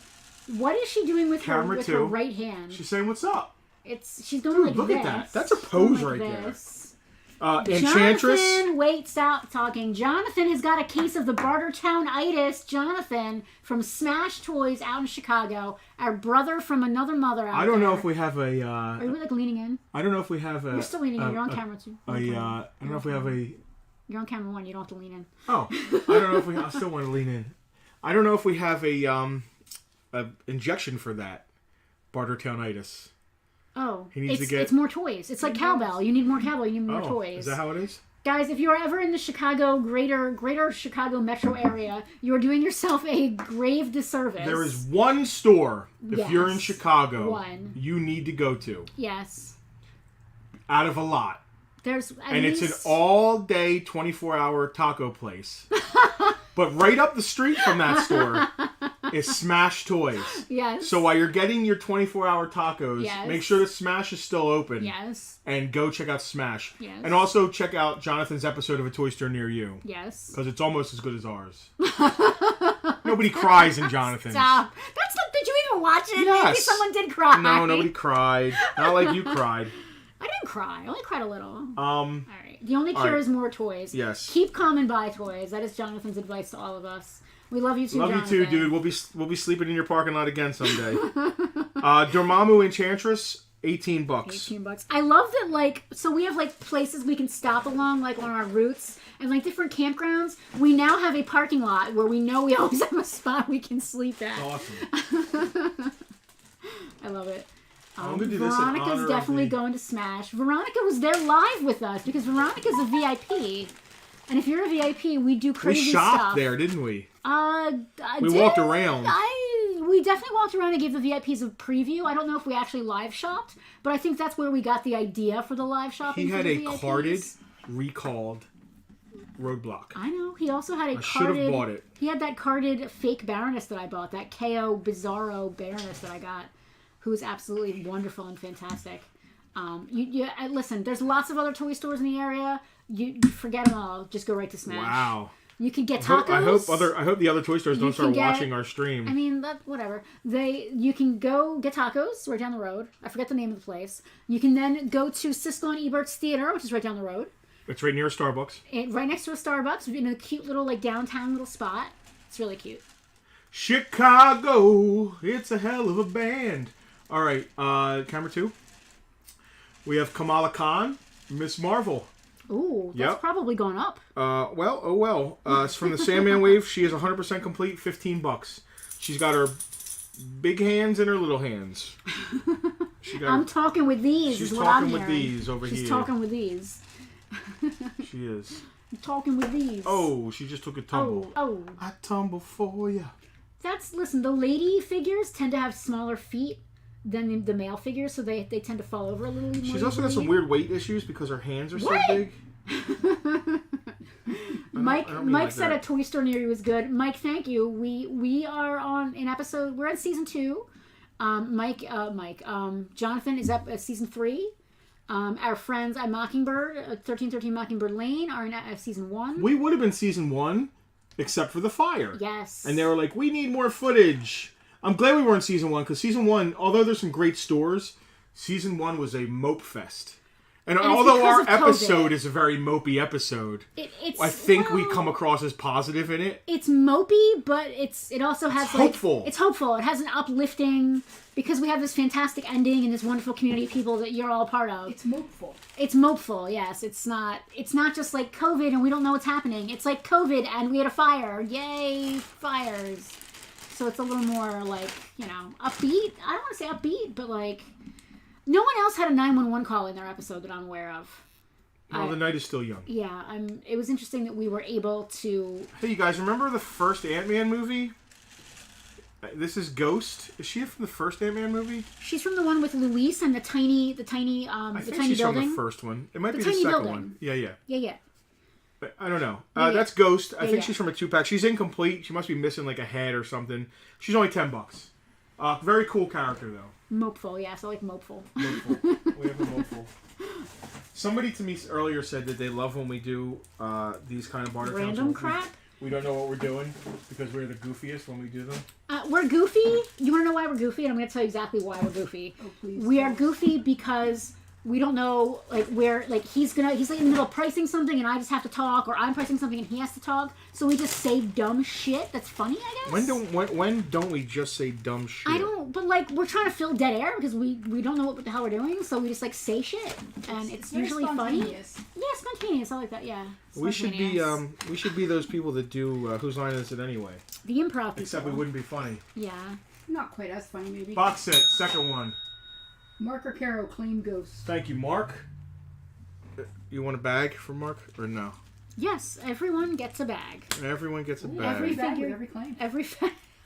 S3: What is she doing with her
S2: two.
S3: right hand?
S2: She's saying, "What's up?"
S3: She's going like
S2: look
S3: this.
S2: At that. That's a pose
S3: like
S2: right
S3: this.
S2: there. Enchantress.
S3: Jonathan, wait, stop talking. Jonathan has got a case of the Bartertown-itis. Jonathan from Smash Toys out in Chicago. Our brother from another mother out
S2: I don't
S3: there.
S2: know if we have a.
S3: Are you like leaning in?
S2: I don't know if we have a.
S3: You're still leaning in. You're on camera too.
S2: I don't know if we have a.
S3: You're on camera 1. You don't have to lean in.
S2: Oh, I don't know if we. I still want to lean in. I don't know if we have a injection for that Bartertownitis.
S3: Oh,
S2: he needs to get.
S3: It's more toys. It's like cowbell. You need more cowbell. You need more toys.
S2: Is that how it is?
S3: Guys, if you are ever in the Chicago greater Chicago metro area, you are doing yourself a grave disservice.
S2: There is one store if you're in Chicago.
S3: One.
S2: You need to go to.
S3: Yes.
S2: Out of a lot.
S3: There's
S2: it's an all-day, 24-hour taco place. But right up the street from that store is Smash Toys.
S3: Yes.
S2: So while you're getting your 24-hour tacos,
S3: yes.
S2: make sure that Smash is still open.
S3: Yes.
S2: And go check out Smash.
S3: Yes.
S2: And also check out Jonathan's episode of A Toy Store Near You.
S3: Yes.
S2: Because it's almost as good as ours. Nobody cries in Jonathan's.
S3: Stop. Did you even watch it?
S2: Yes.
S3: Maybe someone did cry.
S2: No, nobody cried. Not like you cried.
S3: I didn't cry. I only cried a little.
S2: All
S3: right. The only cure is more toys.
S2: Yes.
S3: Keep calm and buy toys. That is Jonathan's advice to all of us. We love you too,
S2: Jonathan.
S3: Jonathan.
S2: You too, dude. We'll be sleeping in your parking lot again someday. Dormammu Enchantress, $18.
S3: $18. I love that, so we have, places we can stop along, on our routes, and, different campgrounds. We now have a parking lot where we know we always have a spot we can sleep at.
S2: Awesome.
S3: I love it.
S2: I'm gonna do this in
S3: Veronica's
S2: honor
S3: definitely
S2: of the...
S3: going to Smash. Veronica was there live with us because Veronica's a VIP. And if you're a VIP, we do crazy stuff.
S2: We shopped there, didn't we?
S3: We
S2: walked around.
S3: We definitely walked around and gave the VIPs a preview. I don't know if we actually live shopped, but I think that's where we got the idea for the live shopping.
S2: He had
S3: a
S2: carded, recalled Roadblock.
S3: I know. He also had a carded...
S2: should have bought it.
S3: He had that carded fake Baroness that I bought, that KO Bizarro Baroness that I got, who's absolutely wonderful and fantastic. Listen, there's lots of other toy stores in the area. You forget them all. Just go right to Smash.
S2: Wow.
S3: You can get tacos.
S2: I hope the other toy stores don't start watching our stream.
S3: I mean, whatever. You can go get tacos right down the road. I forget the name of the place. You can then go to Siskel and Ebert's Theater, which is right down the road.
S2: It's right near a Starbucks.
S3: Right next to a Starbucks, in a cute little downtown little spot. It's really cute.
S2: Chicago, it's a hell of a band. All right, camera 2. We have Kamala Khan, Miss Marvel.
S3: Ooh, that's probably going up.
S2: It's from the Sandman wave. She is 100% complete, $15. She's got her big hands and her little hands.
S3: I'm talking with these.
S2: She's
S3: is what I'm
S2: talking with
S3: hearing.
S2: these over here.
S3: She's talking with these.
S2: She is.
S3: I'm talking with these.
S2: Oh, she just took a tumble.
S3: Oh.
S2: I tumble for you.
S3: Listen, the lady figures tend to have smaller feet than the male figures, so they tend to fall over a little more.
S2: She's also got some weird weight issues because her hands are so big.
S3: Mike said a toy store near you was good. Mike, thank you. We are on an episode. We're on season 2. Jonathan is up at season 3. Our friends at Mockingbird, 1313 Mockingbird Lane, are in season 1.
S2: We would have been season 1, except for the fire.
S3: Yes.
S2: And they were like, we need more footage. I'm glad we were in season 1, because season 1, although there's some great stores, season 1 was a mope fest. And although our episode is a very mopey episode, I think we come across as positive in it.
S3: It's mopey, but it also has
S2: hopeful.
S3: It's hopeful. It has an uplifting, because we have this fantastic ending and this wonderful community of people that you're all part of.
S4: It's mopeful.
S3: It's mopeful, yes. It's not just like COVID and we don't know what's happening. It's like COVID and we had a fire. Yay, fires. So it's a little more upbeat. I don't want to say upbeat, but no one else had a 911 call in their episode that I'm aware of.
S2: Well, the night is still young.
S3: Yeah, it was interesting that we were able to...
S2: Hey, you guys, remember the first Ant-Man movie? This is Ghost. Is she from the first Ant-Man movie?
S3: She's from the one with Luis and the tiny building.
S2: I think she's from the first one. It might be the second one. Yeah.
S3: Yeah.
S2: But I don't know. That's Ghost. I think she's from a 2-pack. She's incomplete. She must be missing a head or something. She's only $10. Very cool character, though.
S3: Mopeful, yes. I like mopeful.
S2: Mopeful. We have a mopeful. Somebody to me earlier said that they love when we do these kind of Bartertown.
S3: Random crap?
S2: We don't know what we're doing because we're the goofiest when we do them.
S3: We're goofy. You want to know why we're goofy? And I'm going to tell you exactly why we're goofy.
S4: Oh, please.
S3: We are goofy because we don't know where he's in the middle of pricing something and I just have to talk, or I'm pricing something and he has to talk. So we just say dumb shit that's funny, I guess.
S2: When don't we just say dumb shit?
S3: I don't, but we're trying to fill dead air because we don't know what the hell we're doing, so we just say shit, and it's usually funny. Yeah, spontaneous. I like that. Yeah.
S2: We should be those people that do Whose Line Is It Anyway?
S3: The improv people.
S2: Except we wouldn't be funny.
S3: Yeah.
S4: Not quite as funny, maybe.
S2: Box set, second one.
S4: Mark Arcaro, claim Ghost.
S2: Thank you, Mark. You want a bag for Mark or no?
S3: Yes, everyone gets a bag.
S2: Everyone gets a bag.
S3: Every figure,
S4: every claim.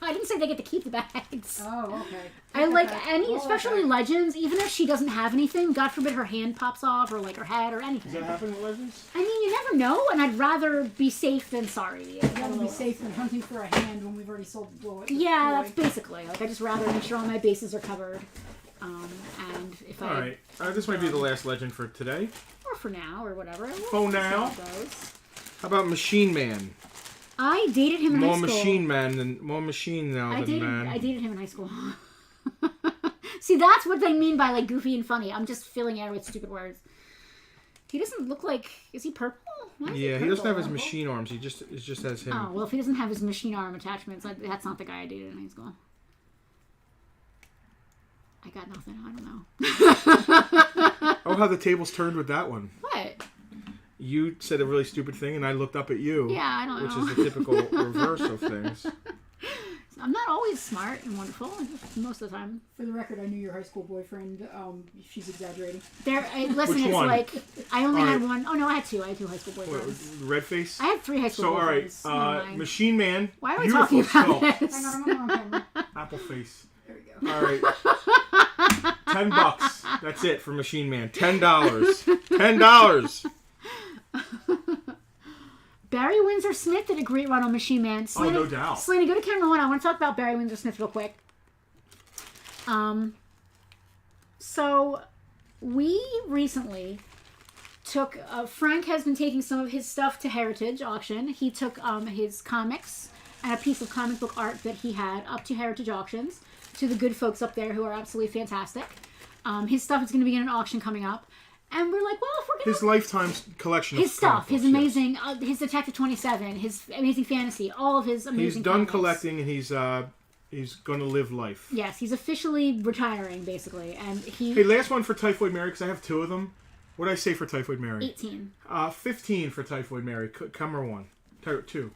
S3: I didn't say they get to keep the bags.
S4: Oh, okay.
S3: I like any, especially Legends, even if she doesn't have anything, God forbid her hand pops off, or her head, or anything.
S2: Does that happen with Legends?
S3: I mean, you never know, and I'd rather be safe than sorry.
S4: I'd rather be safe than hunting for a hand when we've already sold the boy.
S3: Yeah, that's basically. I just rather make sure all my bases are covered. And if
S2: Alright, this might be the last Legend for today.
S3: Or for now, or whatever.
S2: For now. How about Machine Man?
S3: I dated him in high school.
S2: More machine now than man.
S3: I dated him in high school. See, that's what they mean by goofy and funny. I'm just filling air with stupid words. He doesn't look like... Is he purple?
S2: He doesn't have his machine arms. It just has him.
S3: Oh, well, if he doesn't have his machine arm attachments, that's not the guy I dated in high school. I got nothing. I don't know.
S2: Oh, how the tables turned with that one.
S3: What?
S2: You said a really stupid thing, and I looked up at you.
S3: Yeah, I don't know.
S2: Which is the typical reverse of things.
S3: I'm not always smart and wonderful, most of the time.
S4: For the record, I knew your high school boyfriend. She's exaggerating.
S3: Listen,
S2: Which
S3: it's
S2: one?
S3: I only had one. Oh, no, I had two. I had two high school boyfriends.
S2: Red face?
S3: I had 3 high school boyfriends.
S2: So, alright, Machine Man.
S3: Why are we talking about this?
S4: Hang on.
S2: Apple face.
S4: There we go.
S2: Alright. $10. That's it for Machine Man. $10. $10.
S3: Barry Windsor Smith did a great run on Machine Man.
S2: Oh, no doubt.
S3: Selena, go to camera 1. I want to talk about Barry Windsor Smith real quick. So we recently took Frank has been taking some of his stuff to Heritage Auction. He took his comics and a piece of comic book art that he had up to Heritage Auctions, to the good folks up there who are absolutely fantastic. His stuff is going to be in an auction coming up. And we're like, well, if we're going to...
S2: His lifetime collection of
S3: his stuff,
S2: comic
S3: his
S2: books,
S3: amazing, his Detective 27, his Amazing Fantasy, all of his amazing
S2: He's done
S3: comics.
S2: collecting, and he's going to live life.
S3: Yes, he's officially retiring, basically. And he...
S2: Hey, last one for Typhoid Mary, because I have 2 of them. What did I say for Typhoid Mary?
S3: 18.
S2: 15 for Typhoid Mary. Camera 1. 2.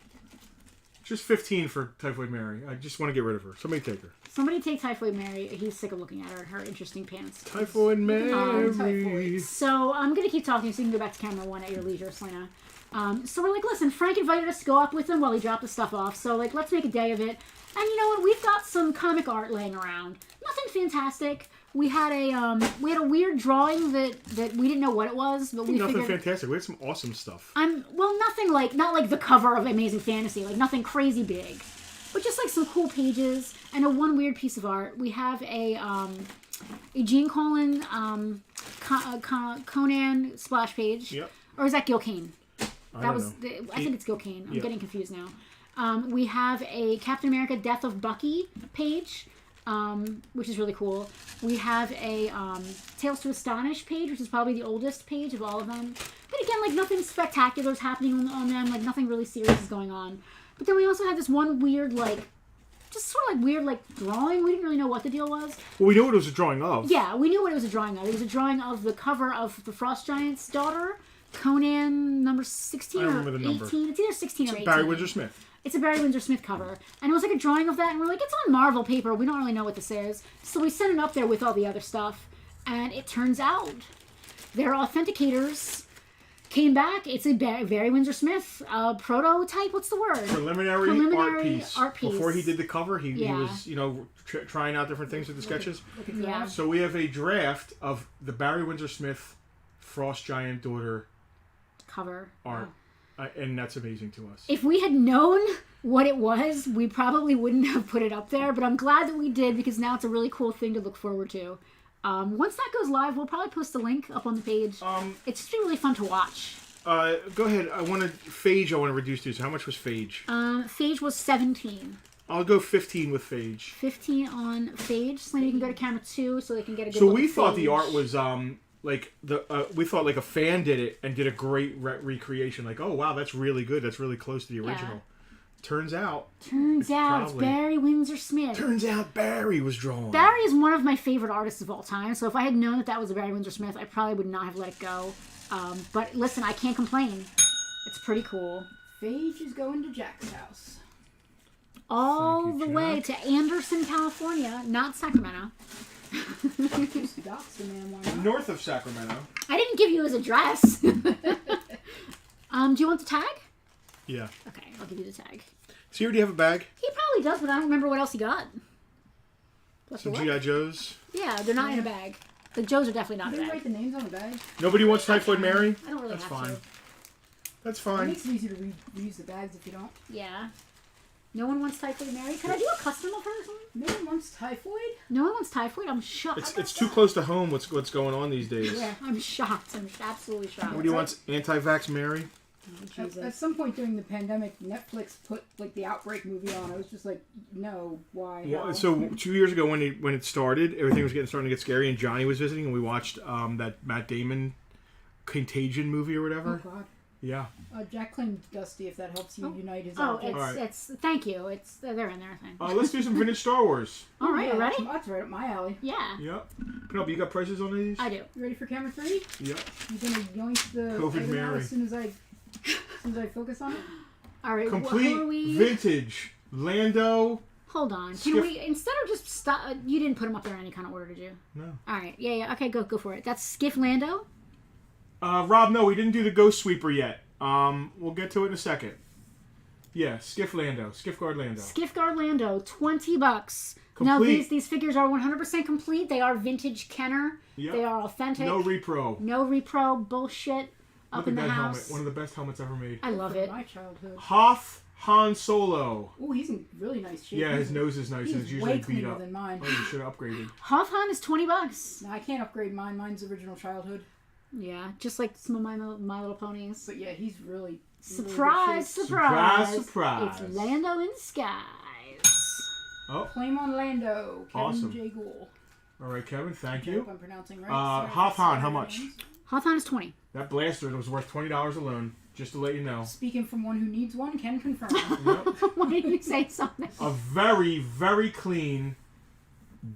S2: Just 15 for Typhoid Mary. I just want to get rid of her. Somebody take her.
S3: Somebody take Typhoid Mary. He's sick of looking at her and her interesting pants.
S2: Typhoid Mary.
S4: Typhoid.
S3: So I'm going to keep talking so you can go back to camera 1 at your leisure, Selena. So we're like, listen, Frank invited us to go up with him while he dropped the stuff off. So, like, let's make a day of it. And you know what? We've got some comic art laying around. Nothing fantastic. We had a weird drawing that we didn't know what it was, but we
S2: Nothing
S3: figured...
S2: fantastic. We had some awesome stuff.
S3: Nothing like, not like the cover of Amazing Fantasy, like nothing crazy big. But just like some cool pages and one weird piece of art. We have a Gene Colan Conan splash page.
S2: Yep.
S3: Or is that Gil Kane?
S2: I
S3: think it's Gil Kane. I'm
S2: Yeah.
S3: getting confused now. We have a Captain America Death of Bucky page, which is really cool. We have a Tales to Astonish page, which is probably the oldest page of all of them. But again, like nothing spectacular is happening on them. Like nothing really serious is going on. But then we also had this one weird, like, just sort of like weird, like, drawing. We didn't really know what the deal was.
S2: Well, we knew what it was a drawing of.
S3: Yeah, we knew what it was a drawing of. It was a drawing of the cover of the Frost Giant's daughter, Conan number 16
S2: I
S3: or
S2: remember the
S3: 18.
S2: number.
S3: It's either 16 or 18.
S2: Barry Windsor Smith.
S3: It's a Barry Windsor Smith cover. And it was like a drawing of that, and we're like, it's on Marvel paper. We don't really know what this is. So we sent it up there with all the other stuff. And it turns out their authenticators came back. It's a Barry Windsor Smith prototype. What's the word?
S2: Preliminary
S3: art piece.
S2: Before he did the cover, he
S3: Yeah.
S2: was, trying out different things with the sketches.
S3: Yeah.
S2: So we have a draft of the Barry Windsor Smith Frost Giant daughter
S3: Cover.
S2: art. And that's amazing to us.
S3: If we had known what it was, we probably wouldn't have put it up there. But I'm glad that we did, because now it's a really cool thing to look forward to. Once that goes live, we'll probably post a link up on the page. It's just really fun to watch.
S2: Go ahead. Phage I want to reduce to. So how much was Phage?
S3: Phage was 17.
S2: I'll go 15 with Phage.
S3: 15 on Phage. Selena, you can go to camera 2 so they can get a good
S2: So
S3: look
S2: we
S3: at
S2: thought the
S3: Phage.
S2: art was we thought like a fan did it and did a great recreation. Like, oh wow, that's really good. That's really close to the original. Turns out
S3: it's
S2: probably
S3: Barry Windsor Smith.
S2: Turns out Barry was drawn.
S3: Barry is one of my favorite artists of all time. So if I had known that was a Barry Windsor Smith, I probably would not have let it go. But listen, I can't complain. It's pretty cool.
S4: Phage is going to Jack's house.
S3: All
S2: Thank you,
S3: the way
S2: Jack.
S3: to Anderson, California, not Sacramento.
S4: Just dox the man, why not?
S2: North of Sacramento.
S3: I didn't give you his address. Do you want the tag?
S2: Yeah.
S3: Okay, I'll give you the tag.
S2: So you already have a bag?
S3: He probably does, but I don't remember what else he got.
S2: Some G.I. Joes?
S3: Yeah, they're not in a bag. The Joes are definitely not
S4: Did
S3: in a
S4: they write
S3: bag.
S4: the names on the bag?
S2: Nobody wants Typhoid Mary?
S3: I don't really
S2: That's
S3: have
S2: fine.
S3: to.
S2: That's
S4: It
S2: fine.
S4: makes it easy to reuse the bags if you don't.
S3: Yeah. No one wants Typhoid Mary. Could I do a custom of her or something?
S4: No one wants typhoid?
S3: No one wants Typhoid? I'm shocked.
S2: It's too close to home what's going on these days.
S3: Yeah, I'm shocked. I'm absolutely shocked.
S2: Nobody wants anti-vax Mary?
S3: Oh,
S4: At
S3: Jesus.
S4: some point during the pandemic, Netflix put like the Outbreak movie on. I was just like, no, why?
S2: Well,
S4: how?
S2: so 2 years ago when it started, everything was starting to get scary, and Johnny was visiting, and we watched that Matt Damon Contagion movie or
S4: Oh
S2: whatever.
S4: God.
S2: Yeah.
S4: Jack claimed Dusty if that helps you unite his
S3: Oh,
S4: outfits.
S2: Alright.
S3: it's thank you. They're in there, I think.
S2: Let's do some vintage Star Wars.
S3: All right,
S4: Yeah,
S3: you ready?
S4: That's right up my alley.
S3: Yeah,
S2: Yep. Penelope, you got prices on these?
S3: I do.
S4: You ready for camera 3?
S2: Yep.
S4: You gonna yoink the
S2: COVID
S4: item out
S2: Mary.
S4: as soon as I focus on it?
S3: All right,
S2: Complete
S3: who are we?
S2: vintage Lando.
S3: Hold on. Can
S2: Skiff-
S3: we, instead of just stop, you didn't put them up there in any kind of order, did you?
S2: No.
S3: All right, yeah. Okay, go for it. That's Skiff Lando.
S2: Rob, no, we didn't do the Ghost Sweeper yet. We'll get to it in a second. Yeah, Skiff Lando. Skiff Guard Lando.
S3: Skiff Guard Lando, $20. Now
S2: Complete.
S3: these figures are 100% complete. They are vintage Kenner.
S2: Yep.
S3: They are authentic.
S2: No repro.
S3: No repro bullshit up
S2: Look
S3: in
S2: at
S3: the
S2: that
S3: house.
S2: helmet. One of the best helmets ever made.
S3: I love it.
S4: My childhood.
S2: Hoth Han Solo.
S4: Oh, he's in really nice shape.
S2: Yeah, his nose is nice
S4: He's
S2: and it's
S4: way
S2: usually beat
S4: cleaner
S2: up.
S4: than mine.
S2: Oh, you should have upgraded.
S3: Hawthorne is $20.
S4: No, I can't upgrade mine. Mine's original childhood.
S3: Yeah, just like some of my Little Ponies.
S4: But yeah, he's really
S3: Surprise,
S2: Surprise,
S3: surprise.
S2: surprise.
S3: It's Lando in disguise.
S2: Oh,
S4: Claim on Lando. Kevin
S2: Awesome.
S4: J. Gould.
S2: all right, Kevin. Thank
S4: I hope
S2: you.
S4: I'm pronouncing right.
S2: Hawthorne, how much?
S3: Hawthorne is 20.
S2: That blaster was worth $20 alone. Just to let you know.
S4: Speaking from one who needs one, can confirm.
S2: Yep.
S3: Why did you say something?
S2: A very, very clean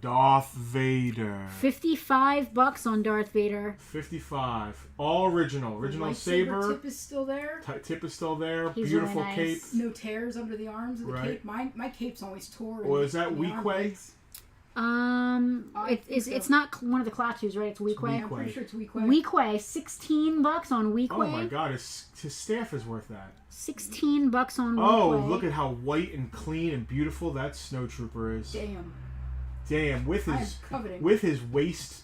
S2: Darth Vader.
S3: $55 on Darth Vader.
S2: 55. All original. Original
S4: Lightsaber
S2: saber.
S4: tip is still there.
S2: Tip is still there.
S3: He's
S2: Beautiful
S3: really
S2: cape.
S3: nice.
S4: No tears under the arms of the
S2: Right.
S4: cape. My cape's always tore.
S2: Well, is that
S4: in the arm
S2: Weequay?
S4: legs.
S3: It's
S4: so.
S3: not one of the Klatus, right? It's Weequay.
S4: I'm pretty sure it's Weequay.
S3: Weequay, $16 on Weequay.
S2: Oh my god, his staff is worth that.
S3: $16 on Weequay.
S2: Oh, look at how white and clean and beautiful that snowtrooper is.
S4: Damn.
S2: With
S4: I'm
S2: his
S4: coveting.
S2: with his waist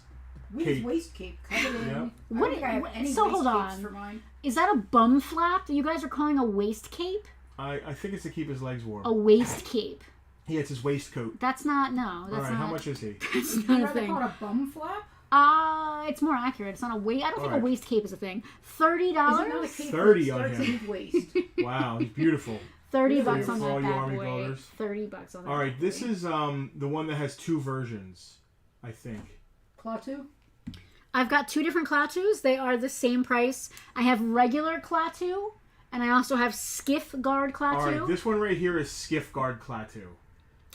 S4: With
S2: cape.
S4: his waist cape covered in.
S2: Yep.
S4: I
S3: What-
S4: don't think I have any
S3: so
S4: waist
S3: hold
S4: capes
S3: on.
S4: for mine.
S3: Is that a bum flap that you guys are calling a waist cape?
S2: I think it's to keep his legs warm.
S3: A waist cape.
S2: Yeah, it's his waistcoat.
S3: That's not, no. That's
S2: All right,
S3: not.
S2: how much is he?
S3: That's
S4: I'd
S3: not a
S4: rather
S3: thing.
S4: call it a bum flap.
S3: It's more accurate. It's not a waist. I don't think
S2: Alright.
S3: a waist cape is a thing. $30.
S4: Is it not a cape
S2: 30
S4: that
S2: on
S4: starts
S2: him.
S4: at his waist?
S2: Wow, he's beautiful.
S3: $30
S2: For
S3: on
S2: all
S3: that
S2: you
S3: bad
S2: army
S3: boy.
S2: builders.
S3: $30 on that.
S2: All right,
S3: bad
S2: this
S3: boy.
S2: is the one that has two versions, I think.
S4: Klaatu?
S3: I've got two different Klatus. They are the same price. I have regular Klaatu, and I also have Skiff Guard Klaatu.
S2: All right, this one right here is Skiff Guard Klaatu.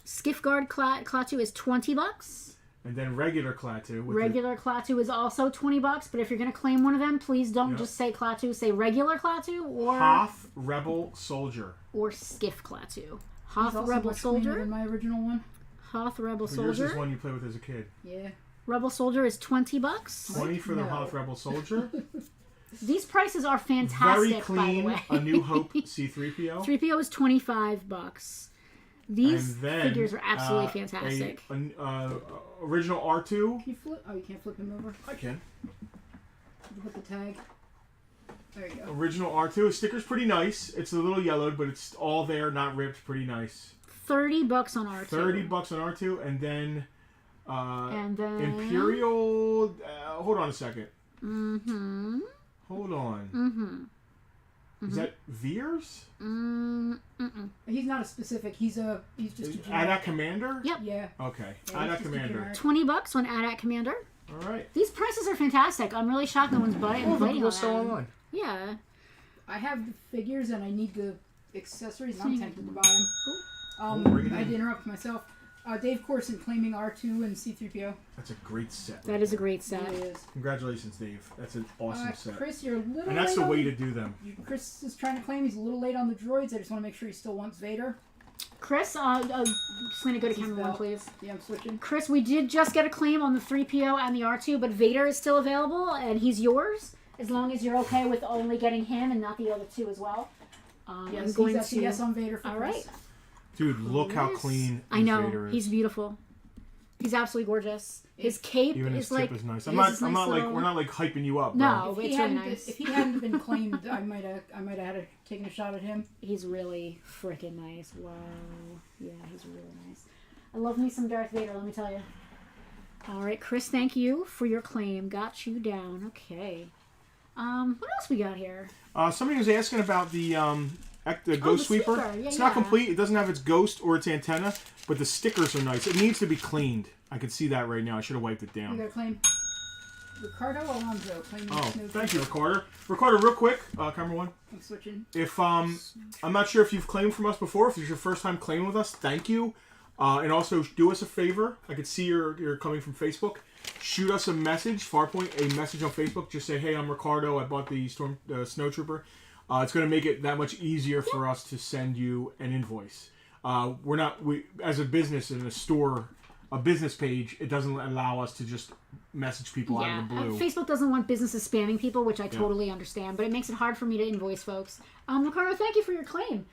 S3: Skiff Guard Klaatu is $20.
S2: And then regular Klaatu. With
S3: Regular Klaatu is also $20. But if you're gonna claim one of them, please don't
S2: Yep.
S3: just say Klaatu. Say regular Klaatu
S2: the
S3: or
S2: Hoth Rebel Soldier.
S3: Skiff Klaatu.
S4: He's
S3: Hoth
S4: also
S3: Rebel
S4: much cleaner
S3: Soldier.
S4: than my original one.
S3: Hoth Rebel
S2: Well, yours is
S3: Soldier.
S2: one you played with as a kid.
S4: Yeah.
S3: Rebel Soldier is $20.
S2: 20 for the
S4: No.
S2: Hoth Rebel Soldier.
S3: These prices are fantastic.
S2: Very
S3: by the
S2: clean.
S3: way.
S2: A New Hope C-3PO.
S3: 3PO is $25. These
S2: And then,
S3: figures are absolutely fantastic.
S2: Original R2.
S4: Can you flip? Oh, you can't flip him over.
S2: I can.
S4: You put the tag. There you go.
S2: Original R2. His sticker's pretty nice. It's a little yellowed, but it's all there, not ripped. Pretty nice.
S3: $30 on R2.
S2: $30 on R2, and then
S3: Imperial.
S2: Imperial. Hold on a second.
S3: Mm-hmm.
S2: Hold on.
S3: Mm-hmm.
S2: Is that Veers?
S4: He's not a specific. He's just a generic.
S2: AT-AT Commander?
S3: Yep.
S4: Yeah.
S2: Okay.
S4: Yeah,
S2: AT-AT
S4: he's just a
S2: Commander.
S4: generic.
S3: $20 on AT-AT Commander.
S2: All right.
S3: These prices are fantastic. I'm really shocked no one's biting on
S2: What's
S3: them.
S2: going on?
S3: Yeah.
S4: I have the figures and I need the accessories. And I'm tempted to buy them.
S2: bring it
S4: I
S2: in.
S4: had to interrupt myself. Dave Corson claiming R2 and C-3PO.
S2: That's a great set.
S3: That is a great set.
S4: Really is.
S2: Congratulations, Dave. That's an awesome set.
S4: Chris, you're a little
S2: And that's
S4: late
S2: the way
S4: on-
S2: to do them.
S4: Chris is trying to claim he's a little late on the droids. I just want to make sure he still wants Vader.
S3: Chris, just going to go to
S4: His
S3: camera one,
S4: belt.
S3: please.
S4: Yeah, I'm switching.
S3: Chris, we did just get a claim on the 3PO and the R2, but Vader is still available, and he's yours, as long as you're okay with only getting him and not the other two as well.
S4: Yes,
S3: I'm going
S4: that's a
S3: to...
S4: yes on Vader for
S3: All
S4: Chris.
S3: right.
S2: Dude, look how
S3: Chris.
S2: clean
S3: I
S2: his
S3: know.
S2: Vader is.
S3: He's beautiful. He's absolutely gorgeous. His cape
S2: Even his
S3: is
S2: tip
S3: like...
S2: is nice.
S3: his
S2: I'm not
S3: nice
S2: like
S3: little-
S2: we're not like hyping you up.
S3: No.
S2: Bro.
S4: If
S3: It's
S4: he,
S3: really
S4: hadn't,
S3: nice.
S4: if he hadn't been claimed, I might have had taken a shot at him.
S3: He's really freaking nice. Wow. Yeah, he's really nice. I love me some Darth Vader, let me tell you. All right, Chris, thank you for your claim. Got you down. Okay. What else we got here?
S2: Somebody was asking about the Ghost
S3: the
S2: Sweeper.
S3: sweeper. Yeah,
S2: It's not
S3: yeah.
S2: complete. It doesn't have its ghost or its antenna, but the stickers are nice. It needs to be cleaned. I can see that right now. I should have wiped it
S4: You
S2: down.
S4: got to claim Ricardo Alonso. Claiming
S2: Oh,
S4: no
S2: thank you, Recorder. Recorder, real quick, camera one.
S4: I'm switching.
S2: If I'm not sure if you've claimed from us before. If it's your first time claiming with us, thank you. And also do us a favor. I could see you're coming from Facebook. Shoot us a message, Farpoint, a message on Facebook. Just say, hey, I'm Ricardo. I bought the Snowtrooper. It's going to make it that much easier for us to send you an invoice. We as a business in a store, a business page, it doesn't allow us to just message people out of the blue.
S3: Facebook doesn't want businesses spamming people, which I totally understand, but it makes it hard for me to invoice folks. Ricardo, thank you for your claim.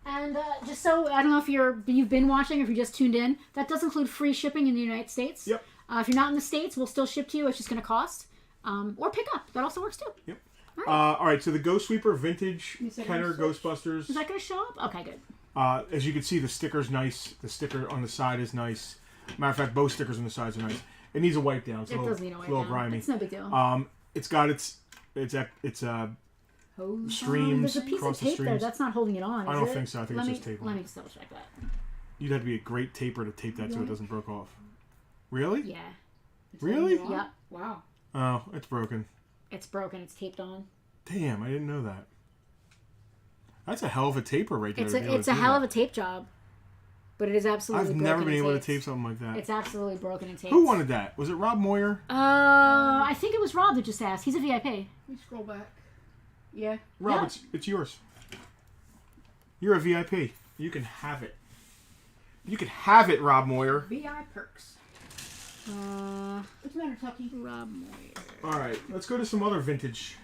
S3: And just so, I don't know if you've been watching or if you just tuned in, that does include free shipping in the United States.
S2: Yep.
S3: If you're not in the States, we'll still ship to you. It's just going to cost. Or pick up. That also works too.
S2: Yep. All right, so the Ghost Sweeper Vintage
S4: You said
S2: Kenner
S4: you switched?
S2: Ghostbusters.
S3: Is that going to show up? Okay, good.
S2: As you can see, the sticker's nice. The sticker on the side is nice. Matter of fact, both stickers on the sides are nice. It needs a wipe down. It's
S3: It
S2: a little,
S3: does need a wipe
S2: little
S3: down.
S2: grimy.
S3: It's no big deal.
S2: It's got it's
S4: Hose.
S2: streams
S3: There's a piece of
S2: across the
S3: tape there.
S2: streams.
S3: That's not holding it on.
S2: I
S3: is
S2: don't
S3: it?
S2: think so. I think
S3: let
S2: it's
S3: me,
S2: just tape on.
S3: Let me double check that.
S2: You'd have to be a great taper to tape that so it doesn't broke off. Really?
S3: Yeah.
S2: Really?
S3: Yep.
S4: Wow.
S2: Oh, it's broken.
S3: It's broken. It's taped on.
S2: Damn, I didn't know that. That's a hell of a taper right there.
S3: It's a hell of a tape job. But it is absolutely
S2: I've
S3: broken
S2: never been
S3: and
S2: able to
S3: taped.
S2: tape something like that.
S3: It's absolutely broken and taped.
S2: Who wanted that? Was it Rob Moyer?
S3: I think it was Rob that just asked. He's a VIP.
S4: Let me scroll back. Yeah.
S2: Rob,
S3: Yeah.
S2: it's yours. You're a VIP. You can have it. You can have it, Rob Moyer.
S4: VI perks. What's the matter, Tucky?
S3: Rob Moyer.
S2: All right, let's go to some other vintage.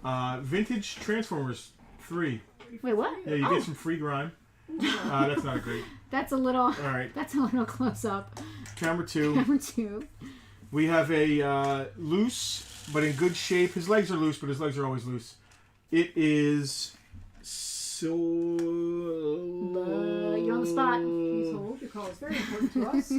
S2: Vintage Transformers 3.
S3: Wait, what?
S2: Yeah, you get some free grime. That's not great.
S3: That's a little.
S2: All right,
S3: That's a little close up.
S2: camera 2.
S3: Number 2.
S2: We have a loose but in good shape. His legs are loose, but his legs are always loose. It is
S3: You're on the spot.
S4: Please hold. Your call is very important to us.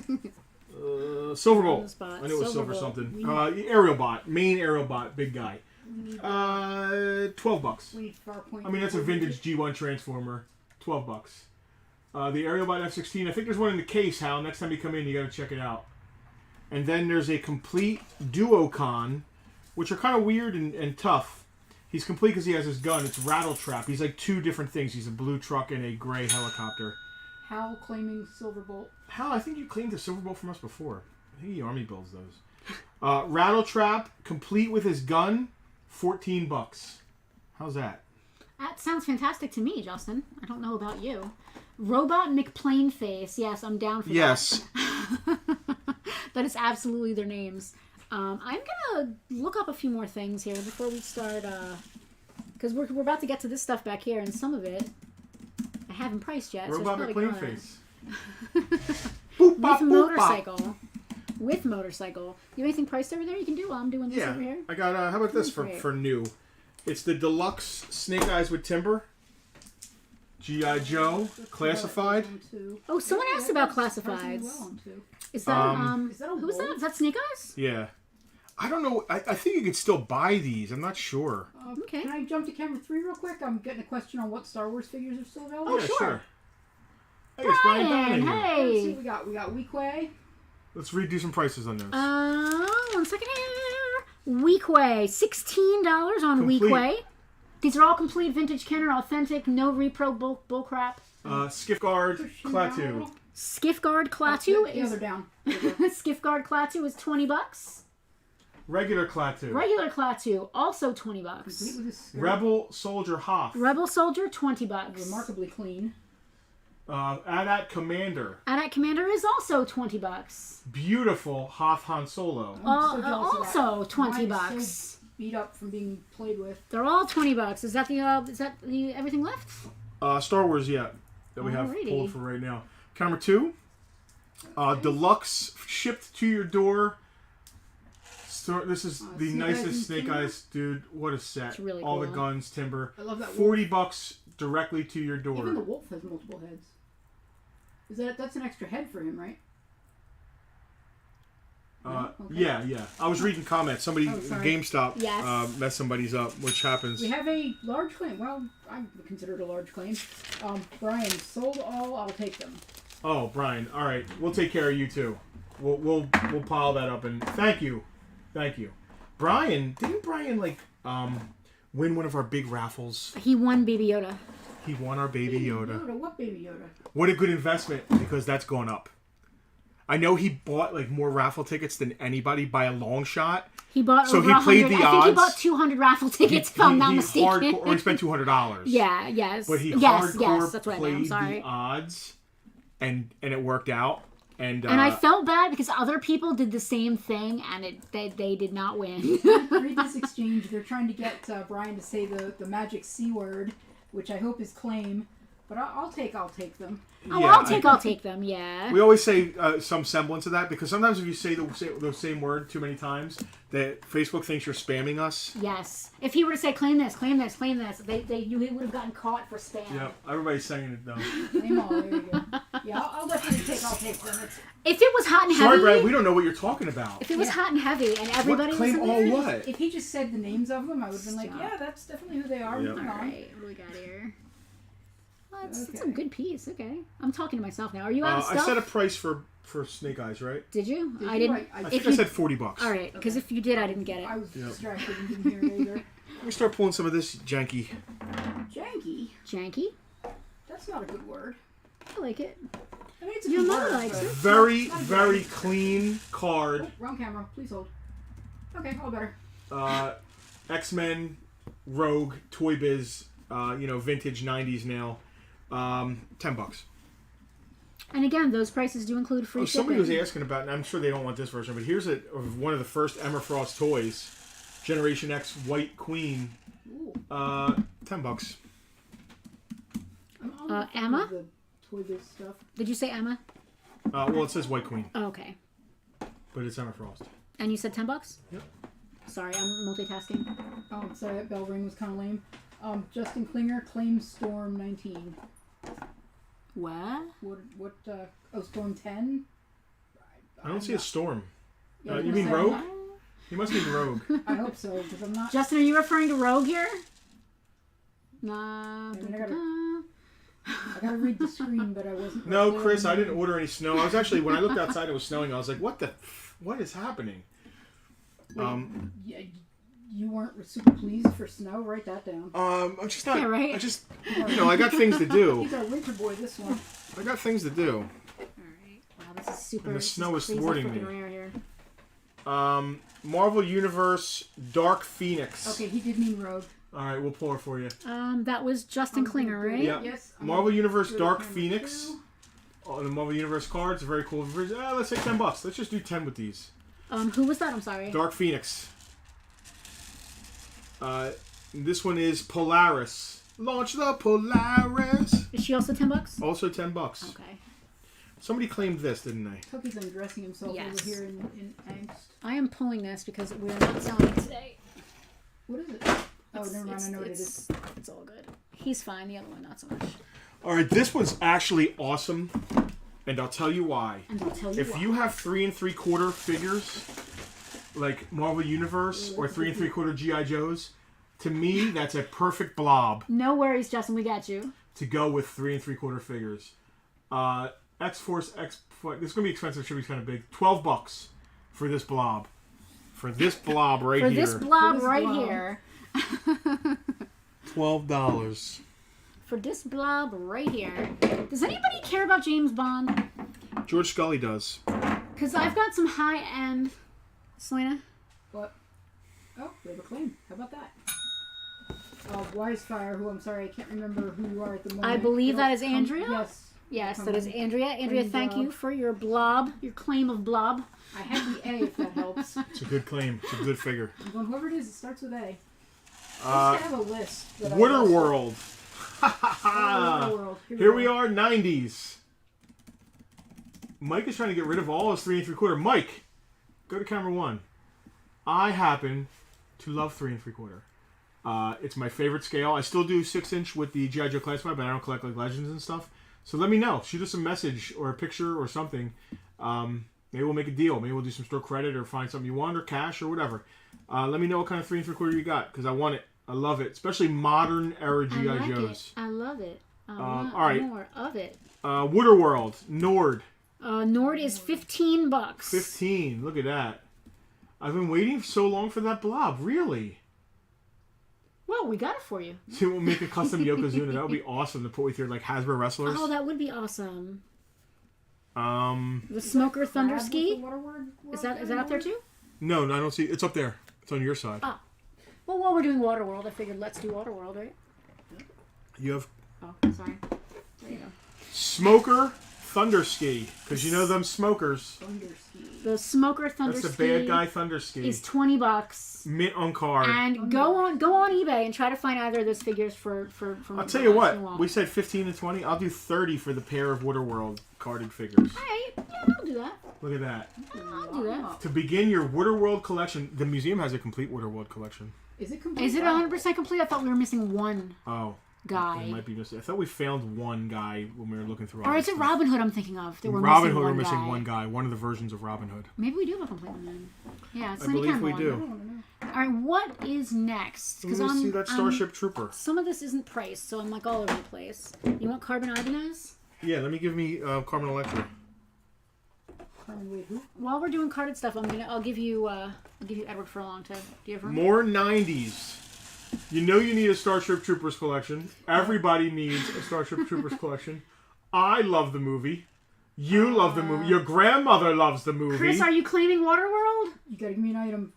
S2: Silverbolt.
S3: On the spot.
S2: I knew it was Silver
S3: Silverbolt.
S2: something. Aerialbot, main Aerialbot, big guy. $12.
S4: We need Farpoint.
S2: I mean, that's a vintage G1 Transformer. $12. The Aerialbot F-16. I think there's one in the case, Hal. Next time you come in, you got to check it out. And then there's a complete Duocon, which are kind of weird and tough. He's complete because he has his gun. It's Rattletrap. He's like two different things. He's a blue truck and a gray helicopter.
S4: Hal claiming Silverbolt.
S2: Hal, I think you claimed the Silverbolt from us before. I think the Army builds those. Rattletrap, complete with his gun, $14. How's that?
S3: That sounds fantastic to me, Justin. I don't know about you. Robot McPlaneface. Yes, I'm down for
S2: Yes.
S3: that. That is absolutely their names. I'm gonna look up a few more things here before we start, because we're about to get to this stuff back here, and some of it I haven't priced yet.
S2: Robot
S3: so
S2: McPlaneface.
S3: With motorcycle. With motorcycle. You have anything priced over there you can do while I'm doing this
S2: Yeah.
S3: over here?
S2: I got, how about this
S3: Great.
S2: for new? It's the deluxe Snake Eyes with Timber. G.I. Joe, classified.
S3: Oh, someone asked about classifieds. Is that
S4: Is that a
S3: who is that?
S4: wolf?
S3: Is that Snake Eyes?
S2: Yeah. I don't know. I think you could still buy these. I'm not sure.
S3: Okay.
S4: Can I jump to camera 3 real quick? I'm getting a question on what Star Wars figures are still available.
S3: Oh,
S2: Yeah,
S3: sure.
S2: Hey, it's Brian
S3: Brian,
S2: Donahue.
S4: Let's see
S3: hey.
S4: what we got. We got Weequay.
S2: Let's redo some prices on those.
S3: 1 second here. Weequay. $16 on
S2: Complete.
S3: Weequay. These are all complete vintage Kenner, authentic, no repro bull crap.
S2: Skiff Guard, Klaatu.
S3: Skiffguard Klaatu
S4: The other
S3: is
S4: down.
S3: Skiffguard Klaatu is $20.
S2: Regular Klaatu.
S3: Regular Klaatu also $20.
S4: Complete with his skirt.
S2: Rebel Soldier Hoth.
S3: Rebel Soldier $20.
S4: Remarkably clean.
S2: Adat Commander.
S3: Adat Commander is also $20.
S2: Beautiful Hoth Han Solo.
S4: I'm so jealous of that.
S3: Also $20.
S4: Mine is so beat up from being played with.
S3: They're all $20. Is that the everything left?
S2: Star Wars, yeah. That we have
S3: Alrighty.
S2: pulled for right now. Camera 2. Deluxe shipped to your door. This is the
S4: Snake
S2: nicest
S4: Eyes and
S2: Snake
S4: Timber?
S2: Eyes, dude. What a set!
S3: It's really
S2: all the
S3: cool.
S2: guns, timber.
S4: I love that
S2: $40 directly to your door.
S4: Even the wolf has multiple heads. That's an extra head for him, right? Okay.
S2: Yeah. I was reading comments. Somebody,
S4: sorry.
S2: GameStop,
S3: Yes.
S2: messed somebody's up, which happens.
S4: We have a large claim. Well, I consider it a large claim. Brian, sold all. I'll take them.
S2: Oh, Brian. All right, we'll take care of you too. We'll pile that up and thank you. Brian, didn't Brian win one of our big raffles?
S3: He won Baby Yoda.
S2: He won our Baby Yoda.
S4: What Baby Yoda?
S2: What a good investment because that's gone up. I know he bought more raffle tickets than anybody by a long shot.
S3: He bought
S2: So
S3: over
S2: he
S3: 100.
S2: played the
S3: I think he
S2: odds.
S3: bought 200 raffle tickets, if I'm not mistaken.
S2: Hardcore, or he spent $200.
S3: Yeah, yes.
S2: But he
S3: yes,
S2: hardcore
S3: that's what I meant.
S2: played
S3: I'm sorry.
S2: the odds, and it worked out. And
S3: And I felt bad because other people did the same thing, and they did not win.
S4: Read this exchange. They're trying to get Brian to say the magic C word, which I hope is claim. But I'll take them.
S3: Oh,
S2: Yeah,
S3: I'll take them. Yeah.
S2: we always say some semblance of that because sometimes if you say the same word too many times, that Facebook thinks you're spamming us.
S3: Yes. If he were to say claim this, claim this, claim this, you would have gotten caught for spam.
S2: Yep, everybody's saying it though.
S4: Claim all. There you go. Yeah, I'll definitely take I'll take them.
S3: If it was hot and
S2: Sorry,
S3: heavy,
S2: Brad, we don't know what you're talking about.
S3: if it was hot and heavy and everybody
S2: What claim
S3: was in
S2: all
S3: there,
S2: what?
S4: If he just said the names of them, I would have been like,
S3: Stop.
S4: yeah, that's definitely who they are.
S2: Yep.
S4: Moving
S3: All
S4: on.
S3: right, what do we got here? Well, that's
S4: Okay.
S3: a good piece. Okay, I'm talking to myself now. Are you out of
S2: I
S3: stuff?
S2: set a price for Snake Eyes, right?
S3: Did you?
S4: Did
S3: I
S4: you?
S3: didn't.
S2: I
S4: I
S2: think
S3: If
S2: I
S3: you-
S2: said $40.
S3: All right, because if you did, I didn't get it.
S4: I was
S2: Yep.
S4: distracted and didn't hear it either.
S2: Let me start pulling some of this janky.
S4: Janky?
S3: Janky.
S4: That's not a good word.
S3: I like it.
S4: I mean, it's a
S3: Your
S4: good
S3: mother
S4: word,
S3: likes
S4: but-
S3: it.
S2: Very,
S4: Not a
S2: very
S4: good-
S2: clean card.
S4: Oh, wrong camera. Please hold. Okay, all better.
S2: X-Men, Rogue, Toy Biz, vintage 90s now. $10.
S3: And again, those prices do include free
S2: Oh,
S3: shipping.
S2: somebody was asking about, and I'm sure they don't want this version, but here's one of the first Emma Frost toys, Generation X White Queen,
S4: Ooh.
S2: $10.
S4: I'm all about
S3: Emma?
S4: the Toy Biz stuff.
S3: Did you say Emma?
S2: Well, it says White Queen,
S3: Oh, okay.
S2: but it's Emma Frost.
S3: And you said $10?
S2: Yep.
S3: Sorry, I'm multitasking.
S4: Oh, sorry, that bell ring was kind of lame. Justin Klinger, Claim Storm 19.
S3: What?
S4: What, oh, Storm 10?
S2: I don't see a storm.
S4: Yeah,
S2: You mean
S4: so-
S2: Rogue? You must mean Rogue.
S4: I hope so, because I'm not.
S3: Justin, are you referring to Rogue here? Nah.
S4: I mean, I gotta read the screen, but I wasn't.
S2: No,
S4: clear
S2: Chris,
S4: on
S2: I
S4: the-
S2: didn't order any snow. I was actually, when I looked outside, it was snowing. I was like, what is happening?
S4: Wait, yeah, you weren't super pleased for snow? Write that down.
S2: I'm just not.
S3: Yeah, right.
S2: I just, I got things to do.
S4: He's our winter boy, this one.
S2: I got things to do.
S3: Alright. Wow, this is super.
S2: And the
S3: this
S2: snow is
S3: crazy
S2: thwarting
S3: freaking
S2: me.
S3: rare here.
S2: Marvel Universe Dark Phoenix.
S4: Okay, he did mean Rogue.
S2: All right, we'll pull it for you.
S3: That was Justin Klinger, right?
S2: Yeah.
S4: Yes. I'm
S2: Marvel
S4: gonna
S2: Universe
S4: do
S2: Dark
S4: the camera
S2: Phoenix.
S4: too.
S2: Oh, the Marvel Universe cards are very cool. Let's say $10. Let's just do 10 with these.
S3: Who was that? I'm sorry.
S2: Dark Phoenix. This one is Polaris. Launch the Polaris.
S3: Is she also $10?
S2: Also $10.
S3: Okay.
S2: Somebody claimed this, didn't they?
S4: Toki's undressing himself
S3: Yes.
S4: over here in angst.
S3: I am pulling this because we're not selling it today.
S4: What is it? Oh, never mind. I know what it is.
S3: It's all good. He's fine. The other one, not so much.
S2: All right, this one's actually awesome, and I'll tell you why.
S3: And I'll tell you
S2: If
S3: why.
S2: you have 3 3/4 figures, like Marvel Universe or 3 3/4 GI Joes, to me that's a perfect blob
S3: No worries, Justin. We got you.
S2: to go with 3 3/4 figures. X-Force X. This is gonna be expensive. Should be kind of big. $12 for this blob. For this blob right
S3: For
S2: here.
S3: this blob
S4: For this
S3: right
S4: blob.
S3: here.
S2: $12.
S3: For this blob right here. Does anybody care about James Bond?
S2: George Scully does.
S3: Because I've got some high-end... Selena?
S4: What? Oh, we have a claim. How about that? Wisefire, who I'm sorry, I can't remember who you are at the moment.
S3: I believe that is
S4: It'll come-
S3: Andrea?
S4: Yes.
S3: Yes,
S4: Come
S3: that is
S4: on.
S3: Andrea. Andrea,
S4: Claim
S3: thank you
S4: blob.
S3: for your blob. Your claim of blob.
S4: I had the A, if that helps.
S2: It's a good claim. It's a good figure.
S4: Well, whoever it is, it starts with A. I used to have a list. That I lost.
S2: Waterworld.
S4: Waterworld.
S2: Here we are, 90s. Mike is trying to get rid of all his 3 3/4. Mike, go to camera 1. I happen to love 3 3/4. It's my favorite scale. I still do 6-inch with the G.I. Joe Classified, but I don't collect like Legends and stuff. So let me know. Shoot us a message or a picture or something. Maybe we'll make a deal. Maybe we'll do some store credit or find something you want or cash or whatever. Let me know what kind of 3 3/4 you got because I want it. I love it, especially modern era
S3: I
S2: G.I.
S3: like
S2: Joes.
S3: it. I love it. I want
S2: all right.
S3: more of it.
S2: Waterworld, Nord,
S3: Nord is $15.
S2: 15. Look at that. I've been waiting so long for that blob. Really?
S3: Well, we got it for you.
S2: So we'll make a custom Yokozuna. That would be awesome to put with your like Hasbro wrestlers.
S3: Oh, that would be awesome.
S2: Um,
S3: The Smoker Thunder
S4: Crab with
S3: Ski.
S4: the Waterworld
S3: Is that up there too?
S2: no, I don't see. It's up there. It's on your side.
S3: Oh. Well, while we're doing Waterworld, I figured let's do Waterworld, right?
S2: You have
S3: Oh, sorry. There you go.
S2: Smoker Thunder Ski because you know them smokers.
S4: Thunder Ski.
S3: The Smoker Thunder
S2: That's the
S3: Ski
S2: bad guy Thunder Ski.
S3: is $20.
S2: Mint on card.
S3: And go on eBay and try to find either of those figures for
S2: I'll tell you what. We said 15 and 20. I'll do 30 for the pair of Waterworld carded figures.
S3: Alright, yeah, I'll do that.
S2: Look at that.
S3: I'll do that.
S2: To begin your Waterworld collection, the museum has a complete Waterworld collection.
S4: Is it complete?
S3: Is it 100% complete? I thought we were missing one.
S2: Oh.
S3: guy.
S2: It might be missing. I thought we found one guy when we were looking through all
S3: Or
S2: this
S3: is it
S2: stuff.
S3: Robin Hood I'm thinking of? That we're
S2: Robin
S3: missing
S2: Hood, we're
S3: one
S2: missing
S3: guy.
S2: one guy. One of the versions of Robin Hood.
S3: Maybe we do have a complete one then. Yeah, it's
S2: I believe we
S3: one.
S2: do.
S4: Oh,
S3: All right, what is next?
S2: Let me see that Starship Trooper.
S3: Some of this isn't priced, so I'm like all over the place. You want Carbon Ibanez?
S2: Yeah, let me give me Carmen Electra.
S4: wait, who?
S3: While we're doing carded stuff, I'll give you Edward Furlong to. Do you have room?
S2: More 90s. You know you need a Starship Troopers collection. Everybody needs a Starship Troopers collection. I love the movie. You love the movie. Your grandmother loves the movie.
S3: Chris, are you claiming Waterworld?
S4: You gotta give me an item.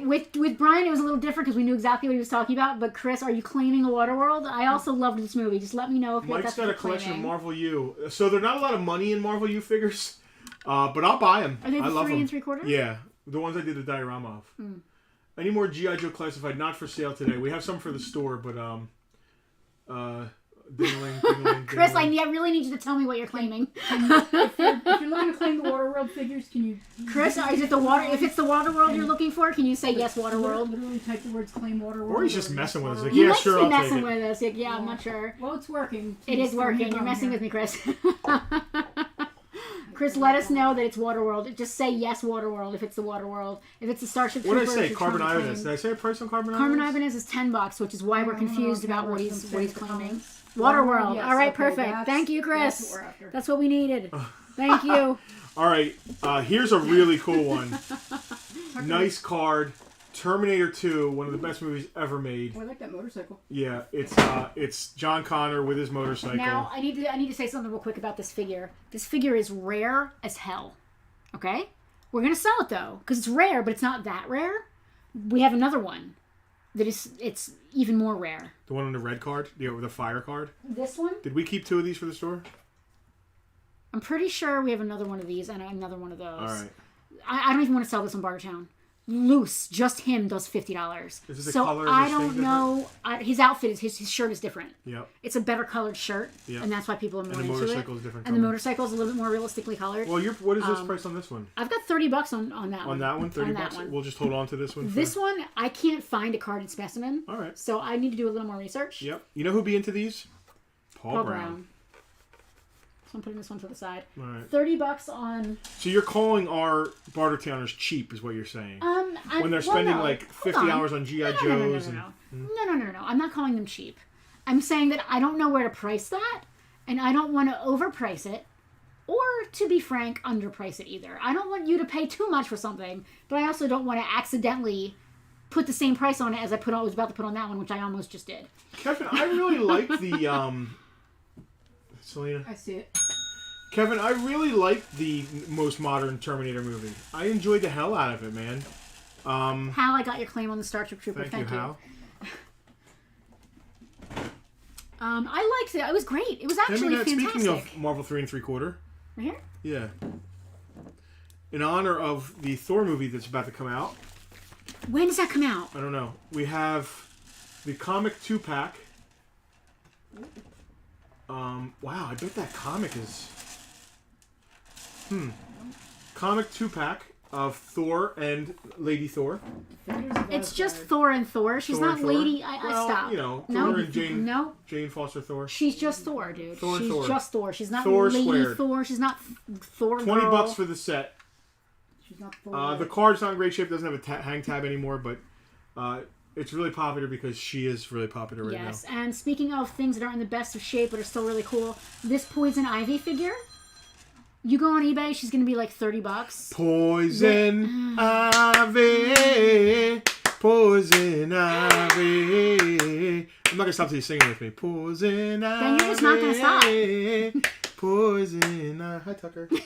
S3: With Brian, it was a little different because we knew exactly what he was talking about. But Chris, are you claiming a Waterworld? I also loved this movie. Just let me know if
S2: Mike's
S3: that's
S2: got
S3: what
S2: a
S3: you're
S2: collection
S3: claiming.
S2: of Marvel U. So there's not a lot of money in Marvel U figures, but I'll buy them.
S3: Are they
S2: I
S3: the
S2: love
S3: 3
S2: them.
S3: 3/4?
S2: Yeah, the ones I did the diorama of. Any more G.I. Joe Classified? Not for sale today. We have some for the store, but ding-a-ling.
S3: Chris, I really need you to tell me what you're claiming.
S4: If you're looking to claim the Waterworld figures, can you...
S3: Chris, is it the water? If it's the Waterworld you're looking for, can you say yes, Waterworld?
S4: Literally type the words claim Waterworld.
S2: Or he's just messing with us. Like,
S3: He
S2: yeah,
S3: might
S2: sure,
S3: be
S2: I'll take
S3: messing
S2: it.
S3: with us. Yeah, I'm not sure.
S4: Well, it's working.
S3: It is working. You're messing with me, Chris. Chris, let us know that it's Waterworld. Just say yes, Waterworld, if it's the Waterworld. If it's the Starship
S2: What did
S3: Troopers.
S2: I say?
S3: you're
S2: Carbon
S3: trying to
S2: Ibanez.
S3: claim.
S2: Did I say a price on Carbon Ibanez?
S3: Carbon Ibanez is $10, which is why we're
S4: I'm gonna
S3: confused
S4: look
S3: about
S4: at
S3: what
S4: some
S3: he's
S4: sense
S3: claiming.
S4: comments.
S3: Waterworld.
S4: Yes,
S3: All right,
S4: okay,
S3: perfect. Thank you, Chris.
S4: That's what we're after.
S3: That's what we needed. Thank you.
S2: All right, here's a really cool one. Nice card. Terminator 2, one of the best movies ever made.
S4: Oh, I like that motorcycle.
S2: Yeah, it's John Connor with his motorcycle.
S3: Now, I need to say something real quick about this figure. This figure is rare as hell. Okay? We're going to sell it, though, because it's rare, but it's not that rare. We have another one that it's even more rare.
S2: The one on the red card? The fire card?
S3: This one?
S2: Did we keep 2 of these for the store?
S3: I'm pretty sure we have another one of these and another one of those.
S2: All right.
S3: I don't even want to sell this on Bartertown. Loose, just him does $50.
S2: Is it the
S3: so
S2: color of
S3: I
S2: his
S3: don't
S2: thing
S3: know. His outfit is his shirt is different.
S2: Yep.
S3: It's a better colored shirt,
S2: Yep.
S3: and that's why people are more
S2: And the
S3: into it.
S2: motorcycle is different
S3: And the
S2: color.
S3: motorcycle is a little bit more realistically colored.
S2: Well, what is this price on this one?
S3: I've got $30 on that one.
S2: On that one, 30
S3: on that
S2: bucks.
S3: one.
S2: We'll just hold on to this one.
S3: This one, I can't find a carded specimen.
S2: All right.
S3: So I need to do a little more research.
S2: Yep. You know who'd be into these? Paul
S3: Brown.
S2: Brown.
S3: So I'm putting this one to the side.
S2: All right.
S3: $30 on.
S2: So you're calling our Bartertowners cheap, is what you're saying? When they're spending like $50 on GI Joes
S3: No. I'm not calling them cheap. I'm saying that I don't know where to price that, and I don't want to overprice it, or to be frank, underprice it either. I don't want you to pay too much for something, but I also don't want to accidentally put the same price on it as I was about to put on that one, which I almost just did.
S2: Kevin, I really like the Selena.
S4: I see it.
S2: Kevin, I really like the most modern Terminator movie. I enjoyed the hell out of it, man.
S3: Hal, I got your claim on the Starship Trooper.
S2: Thank you, Hal.
S3: I liked it. It was great. It was actually fantastic.
S2: Speaking of Marvel 3 3/4,
S3: Right here?
S2: yeah. In honor of the Thor movie that's about to come out,
S3: When does that come out?
S2: I don't know. We have the comic 2-pack. Wow, I bet that comic is... Comic 2-pack of Thor and Lady Thor.
S3: It's just Thor and Thor. She's
S2: Thor
S3: not
S2: and Thor.
S3: Lady. I
S2: Well,
S3: stop.
S2: you know,
S3: No,
S2: Thor and Jane.
S3: No,
S2: Jane Foster Thor.
S3: she's just Thor, dude.
S2: Thor and
S3: She's
S2: Thor.
S3: just Thor. She's not
S2: Thor
S3: Lady
S2: squared.
S3: Thor. She's not Thor.
S2: $20
S3: girl.
S2: for the set.
S4: She's not Thor.
S2: The card's not in great shape. Doesn't have a hang tab anymore, but it's really popular because she is really popular right
S3: Yes,
S2: now.
S3: and speaking of things that aren't in the best of shape but are still really cool, this Poison Ivy figure. You go on eBay, she's gonna be like $30.
S2: Poison Ivy, Poison Ivy. I'm not gonna stop till you singing with me. Poison Ivy.
S3: Then you're just not gonna stop.
S2: Poison Ivy. Hi, Tucker. No,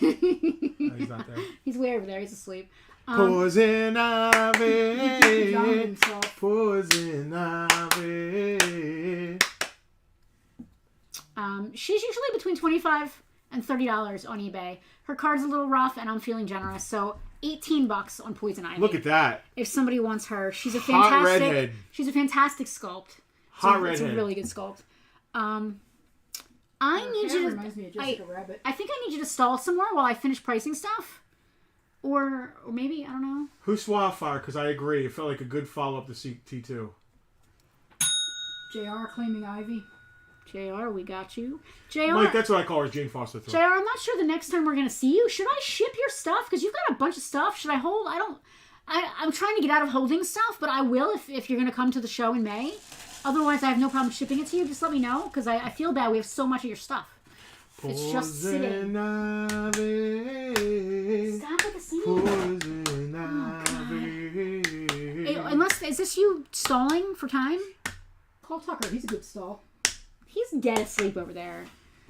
S2: he's not there.
S3: He's way over there. He's asleep.
S2: Poison Ivy.
S4: John himself.
S2: Poison Ivy.
S3: She's usually between $25 and $30 on eBay. Her card's a little rough, and I'm feeling generous, so $18 on Poison Ivy.
S2: Look at that.
S3: If somebody wants her, she's a
S2: Hot
S3: fantastic.
S2: redhead.
S3: She's a fantastic sculpt.
S2: Hot
S3: It's a
S2: redhead.
S3: really good sculpt. I need
S4: Hair
S3: you
S4: reminds me of Jessica Rabbit.
S3: I think I need you to stall some more while I finish pricing stuff. Or maybe, I don't know.
S2: Who's Wildfire? Because I agree. It felt like a good follow-up to T2.
S4: JR claiming Ivy.
S3: JR, we got you. JR,
S2: Mike, that's what I call her, Jane Foster.
S3: JR, I'm not sure the next time we're going to see you. Should I ship your stuff? Because you've got a bunch of stuff. Should I hold? I'm trying to get out of holding stuff, but I will if you're going to come to the show in May. Otherwise, I have no problem shipping it to you. Just let me know, because I feel bad. We have so much of your stuff. It's just sitting. Stop with the scene. Unless, is this you stalling for time?
S4: Call Tucker. He's a good stall.
S3: He's dead asleep over there.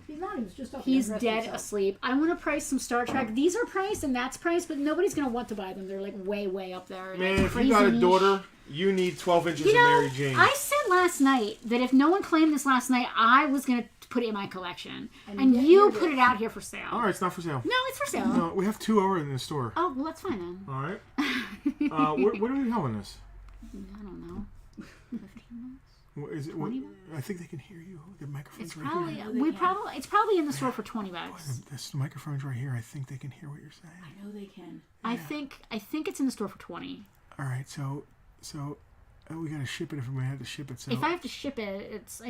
S4: He's not. He was just up.
S3: He's dead asleep. I want to price some Star Trek. These are priced and that's priced, but nobody's going to want to buy them. They're like way up there.
S2: Man, if you got a daughter, you need 12 inches of Mary Jane.
S3: I said last night that if no one claimed this last night, I was going to put it in my collection. And you put it out here for sale.
S2: All right, it's not for sale.
S3: No, it's for sale.
S2: No, we have 2 over in the store.
S3: Oh, well, that's fine then.
S2: All right. What are we having this?
S3: I don't know. 15 bucks?
S2: Is it,
S3: 20 bucks?
S2: I think they can hear you. The microphone's
S3: It's
S2: right
S3: probably
S2: here.
S3: it's probably in the store for 20 bucks.
S2: This microphone's right here. I think they can hear what you're saying.
S4: I know they can.
S3: I think it's in the store for 20.
S2: All right, so we gotta ship it if we had to ship it. So
S3: If I have to ship it, it's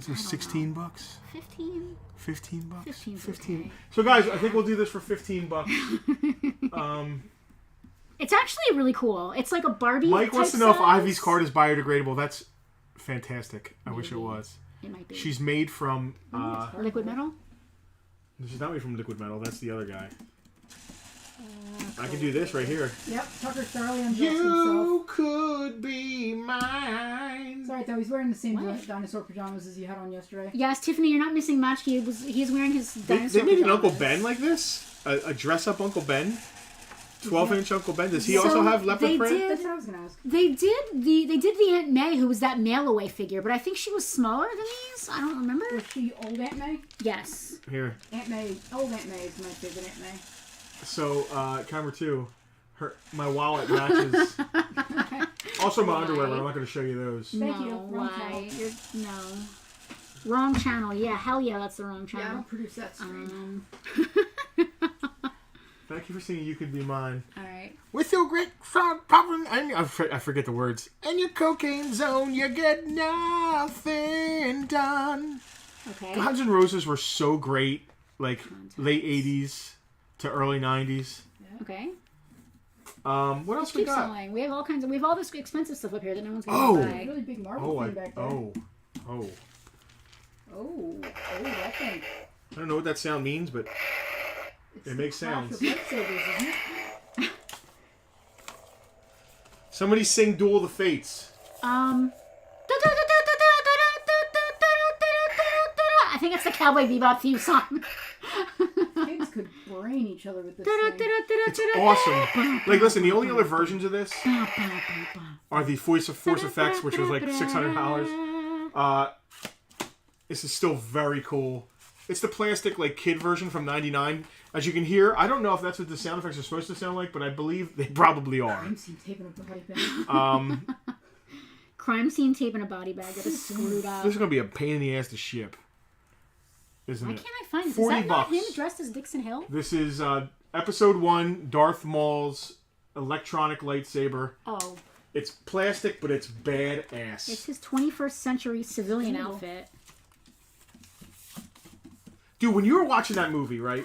S2: so 16 bucks.
S3: 15.
S2: 15 bucks.
S3: 15. Okay.
S2: So guys, I think we'll do this for 15 bucks.
S3: It's actually really cool. It's like a Barbie.
S2: Mike wants to know if Ivy's card is biodegradable. That's fantastic. I wish it was.
S3: It might be.
S2: She's made from
S3: liquid metal.
S2: She's not made from liquid metal. That's the other guy. I can do this right here.
S4: Yep, Tucker thoroughly undressed
S2: You
S4: himself.
S2: could be mine.
S4: Sorry, though, he's wearing the same dinosaur pajamas as you had on yesterday.
S3: Yes, Tiffany, you're not missing much. He's wearing his dinosaur
S2: They made an
S3: pajamas.
S2: Uncle Ben like this? A dress-up Uncle Ben? 12-inch Uncle Ben. Does he also have leopard print?
S4: That's what I was going to ask.
S3: They did the Aunt May, who was that mail-away figure, but I think she was smaller than these. I don't remember.
S4: Was she old Aunt May?
S3: Yes.
S2: Here.
S4: Old Aunt May is my favorite Aunt May.
S2: So, camera 2. My wallet matches. Also my underwear, but I'm not going to show you those.
S4: Thank you.
S3: Wrong channel. Wrong channel. Yeah, hell yeah, that's the wrong channel.
S4: Yeah, I don't produce that stream.
S2: Thank you for singing You Could Be Mine.
S3: All right.
S2: With your great front popping, I forget the words. And your cocaine zone, you get nothing done.
S3: Okay.
S2: Guns N' Roses were so great, like late 80s to early 90s.
S3: Okay.
S2: What else we got?
S3: Selling. We have all this expensive stuff up here that no one's going to buy.
S4: Really big Marvel thing back there. Oh, that thing.
S2: I don't know what that sound means, but it makes sounds.
S4: Lightsabers, isn't it?
S2: Somebody sing Duel of the Fates.
S3: I think it's the Cowboy Bebop theme song.
S4: Kids could brain each other with this thing.
S2: It's awesome. Like, listen, the only other versions of this are the Force Effects, which was like $600. This is still very cool. It's the plastic, like, kid version from '99. As you can hear, I don't know if that's what the sound effects are supposed to sound like, but I believe they probably are.
S4: Crime scene tape in a body bag.
S3: Crime scene tape in a body bag that is screwed up.
S2: This is going to be a pain in the ass to ship. Isn't
S3: Why
S2: it?
S3: can't I find this? Is
S2: 40
S3: that not
S2: bucks.
S3: him dressed as Dixon Hill?
S2: This is episode 1, Darth Maul's electronic lightsaber.
S3: Oh.
S2: It's plastic, but it's badass.
S3: It's his 21st century civilian outfit.
S2: Dude, when you were watching that movie, right?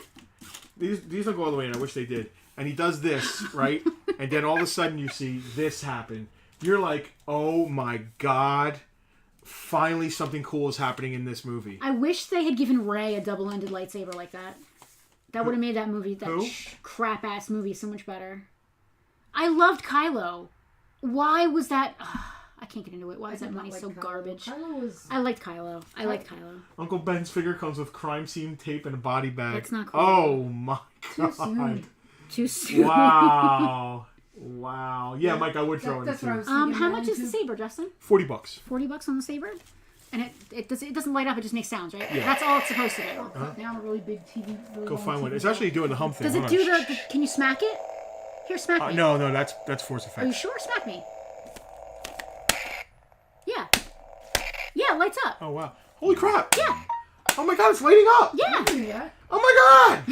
S2: These don't go all the way in. I wish they did. And he does this, right? And then all of a sudden you see this happen. You're like, oh my god. Finally something cool is happening in this movie.
S3: I wish they had given Rey a double-ended lightsaber like that. That would have made that movie, that crap-ass movie, so much better. I loved Kylo. Why was that... I can't get into it. Why is that money so garbage?
S4: Kylo was...
S3: I liked Kylo.
S2: Uncle Ben's figure comes with crime scene tape and a body bag.
S3: That's not cool.
S2: Oh my god.
S3: Too soon.
S2: Wow. Wow. Yeah, Mike, I would throw in
S4: That's
S2: too.
S4: what I was thinking.
S3: How much is the saber, Justin?
S2: $40.
S3: $40 on the saber? And it doesn't light up, it just makes sounds, right?
S2: Yeah.
S3: That's all it's supposed to do.
S4: Cut down a really big TV. Really
S2: Go
S4: long
S2: find one.
S4: TV
S2: It's actually doing the hump thing.
S3: Does it
S2: Hold
S3: do
S2: on.
S3: the... Can you smack it? Here, smack me.
S2: No, that's Force Effects.
S3: Are you sure? Smack me. Yeah. Yeah, it lights up.
S2: Oh, wow. Holy crap.
S3: Yeah.
S2: Oh my god, it's lighting up.
S3: Yeah.
S4: Yeah.
S2: Oh my god.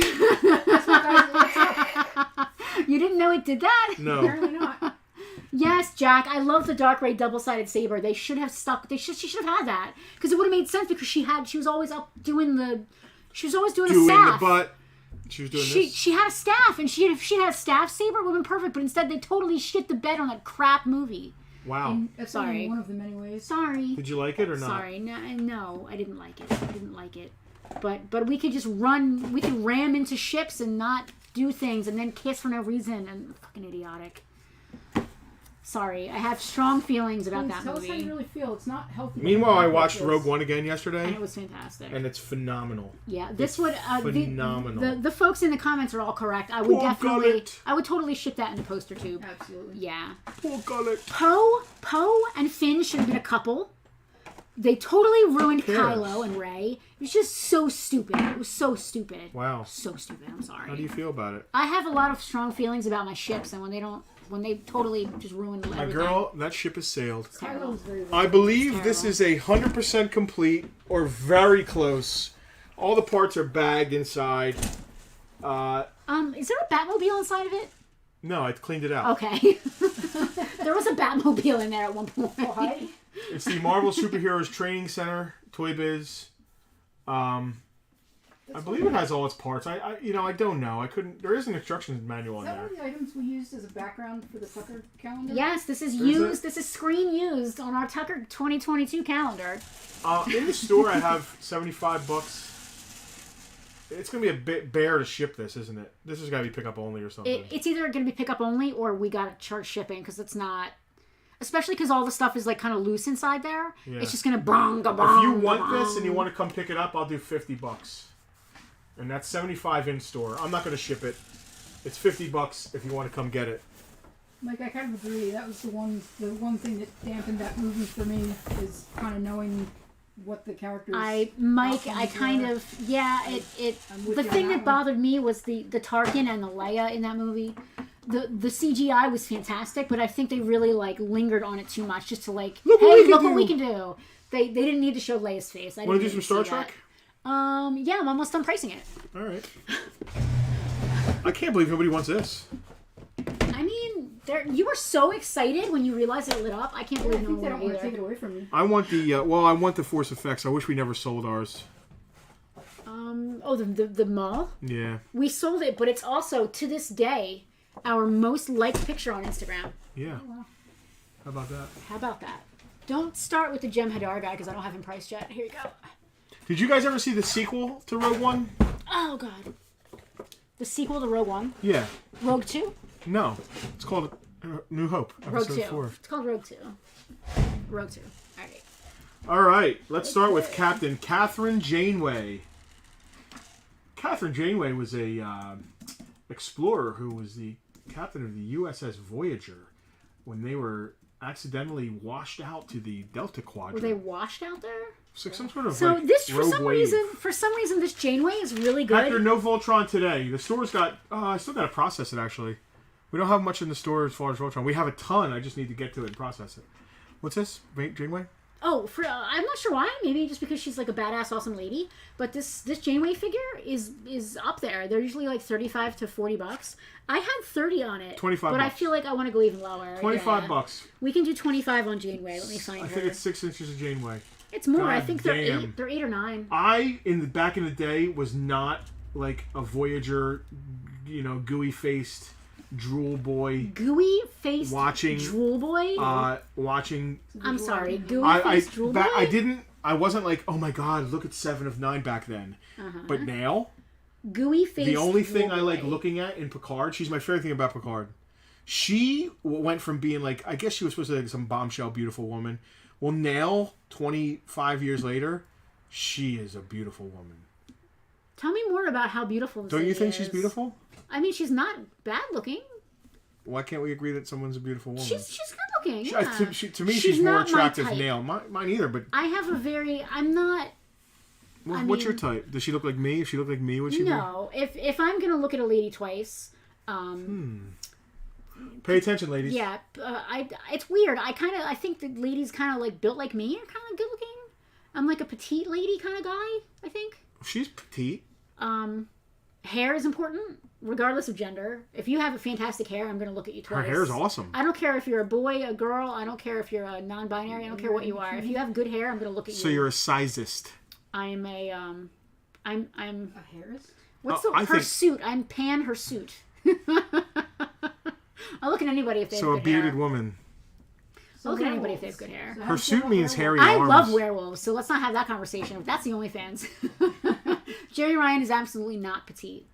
S3: You didn't know it did that?
S2: No.
S4: Apparently not.
S3: Yes, Jack. I love the dark ray double-sided saber. They should have stuck. She should have had that because it would have made sense because she was always up doing the. She was always doing a staff.
S2: The butt. She was doing this.
S3: She had a staff, and if she had a staff saber, it would have been perfect. But instead, they totally shit the bed on that crap movie.
S2: Wow.
S4: And that's
S3: Sorry.
S4: only one of the many ways.
S3: Sorry.
S2: Did you like it or not?
S3: Sorry. No, I didn't like it. But we could just run. We could ram into ships and not do things, and then kiss for no reason. And fucking idiotic. Sorry, I have strong feelings about that
S4: Tell
S3: movie.
S4: us how you really feel. It's not healthy.
S2: Meanwhile, I watched Rogue One again yesterday.
S3: And it was fantastic.
S2: And it's phenomenal.
S3: Yeah, this
S2: It's
S3: would
S2: phenomenal.
S3: the folks in the comments are all correct. I would I would totally ship that in the poster tube.
S4: Absolutely.
S3: Yeah.
S2: Poor Gullet.
S3: Poe and Finn should have been a couple. They totally ruined
S2: Who cares?
S3: Kylo and Rey. It was just so stupid. It was so stupid.
S2: Wow.
S3: So stupid. I'm sorry.
S2: How do you feel about it?
S3: I have a lot of strong feelings about my ships, and when they totally just ruin everything.
S2: My girl, that ship has sailed.
S4: Kylo was very
S2: I believe this is 100% complete or very close. All the parts are bagged inside.
S3: Is there a Batmobile inside of it?
S2: No, I cleaned it out.
S3: Okay. There was a Batmobile in there at one point.
S4: Oh, hi.
S2: It's the Marvel Superheroes Training Center, Toy Biz. I believe it has all its parts. I don't know. I couldn't. There is an instructions manual in
S4: Is that one
S2: there.
S4: of the items we used as a background for the Tucker calendar?
S3: Yes, this is
S2: There's
S3: used. This is screen used on our Tucker 2022 calendar.
S2: In the store, I have $75. It's gonna be a bit bare to ship this, isn't it? This has got to be pickup only or something.
S3: It's either going to be pickup only or we got to charge shipping because it's not. Especially because all the stuff is like kind of loose inside there.
S2: Yeah.
S3: It's just going to bong.
S2: If you want this and you want to come pick it up, I'll do $50. And that's $75 in store. I'm not going to ship it. It's $50 if you want to come get it.
S4: Like, I kind of agree. That was the one thing that dampened that movie for me is kind of knowing what the characters.
S3: The thing that bothered me was the Tarkin and the Leia in that movie. The CGI was fantastic, but I think they really like lingered on it too much, just to like, look what we can do. They didn't need to show Leia's face.
S2: Want to do some Star Trek?
S3: Yeah, I'm almost done pricing it.
S2: All right. I can't believe nobody wants this.
S3: I mean, you were so excited when you realized it lit up. I can't
S4: I
S3: believe no
S4: think they
S3: one
S4: don't want to
S3: either.
S4: take it away from me.
S2: I want the I want the Force Effects. I wish we never sold ours.
S3: The mall.
S2: Yeah.
S3: We sold it, but it's also to this day our most liked picture on Instagram.
S2: Yeah.
S3: Oh, wow.
S2: How about that?
S3: How about that? Don't start with the Jem Hadar guy because I don't have him priced yet. Here you go.
S2: Did you guys ever see the sequel to Rogue One?
S3: Oh God. The sequel to Rogue One.
S2: Yeah.
S3: Rogue 2.
S2: No. It's called New Hope.
S3: Rogue
S2: Episode
S3: 2.
S2: 4.
S3: It's called Rogue 2. Rogue 2. All right.
S2: All right. Let's start with Captain Catherine Janeway. Catherine Janeway was a explorer who was the captain of the USS Voyager when they were accidentally washed out to the Delta Quadrant.
S3: Were they washed out there?
S2: So some sort of
S3: So
S2: like
S3: this, for
S2: rogue
S3: some
S2: wave.
S3: reason, this Janeway is really good.
S2: Hector, no Voltron today. The store's got. I still got to process it. Actually, we don't have much in the store as far as Voltron. We have a ton. I just need to get to it and process it. What's this? Janeway?
S3: Oh, I'm not sure why. Maybe just because she's like a badass, awesome lady. But this Janeway figure is up there. They're usually like $35 to $40. I had 30 on it.
S2: 25.
S3: But I feel like I want to go even lower.
S2: $25.
S3: Yeah. We can do 25 on Janeway. Let me find her.
S2: I think it's 6 inches of Janeway.
S3: It's more.
S2: God
S3: I think they're
S2: damn.
S3: 8. They're 8 or 9.
S2: Back in the day was not like a Voyager, gooey faced drool boy.
S3: Gooey faced
S2: watching
S3: drool boy.
S2: Watching.
S3: I'm sorry, gooey faced drool boy.
S2: I wasn't like, oh my god, look at 7 of 9 back then. But now,
S3: gooey faced.
S2: the only thing I
S3: drool
S2: like
S3: boy.
S2: looking at in Picard, she's my favorite thing about Picard. She went from being like, I guess she was supposed to be like some bombshell beautiful woman. Well, now 25 years later, she is a beautiful woman.
S3: Tell me more about how beautiful this
S2: Don't you
S3: lady
S2: think
S3: is.
S2: she's beautiful?
S3: I mean, she's not bad looking.
S2: Why can't we agree that someone's a beautiful woman?
S3: She's good looking.
S2: She-
S3: Yeah.
S2: to me,
S3: She's
S2: she's more
S3: not my
S2: attractive
S3: type.
S2: now. Mine either, but
S3: I have a very. I'm not.
S2: what's your type? Does she look like me? If she looked like me, would she
S3: No. If I'm gonna look at a lady twice,
S2: Pay attention, ladies.
S3: yeah, it's weird. I think the ladies kind of like built like me are kind of good looking. I'm like a petite lady kind of guy. I think.
S2: She's petite.
S3: hair is important, regardless of gender. If you have a fantastic hair, I'm going to look at you twice.
S2: Her hair is awesome.
S3: I don't care if you're a boy, a girl. I don't care if you're a non-binary. I don't care what you are. If you have good hair, I'm going to look at you.
S2: So you're a sizist.
S3: I'm a I'm
S4: A hairist?
S3: what's the hirsute? I'm pan hirsute. I'll look at anybody if they have
S2: So
S3: good
S2: a bearded
S3: hair.
S2: woman.
S3: I'll look at anybody if they have good hair.
S2: Hirsute means hairy
S3: I
S2: arms.
S3: love werewolves, so let's not have that conversation. That's the only fans. Jerry Ryan is absolutely not petite.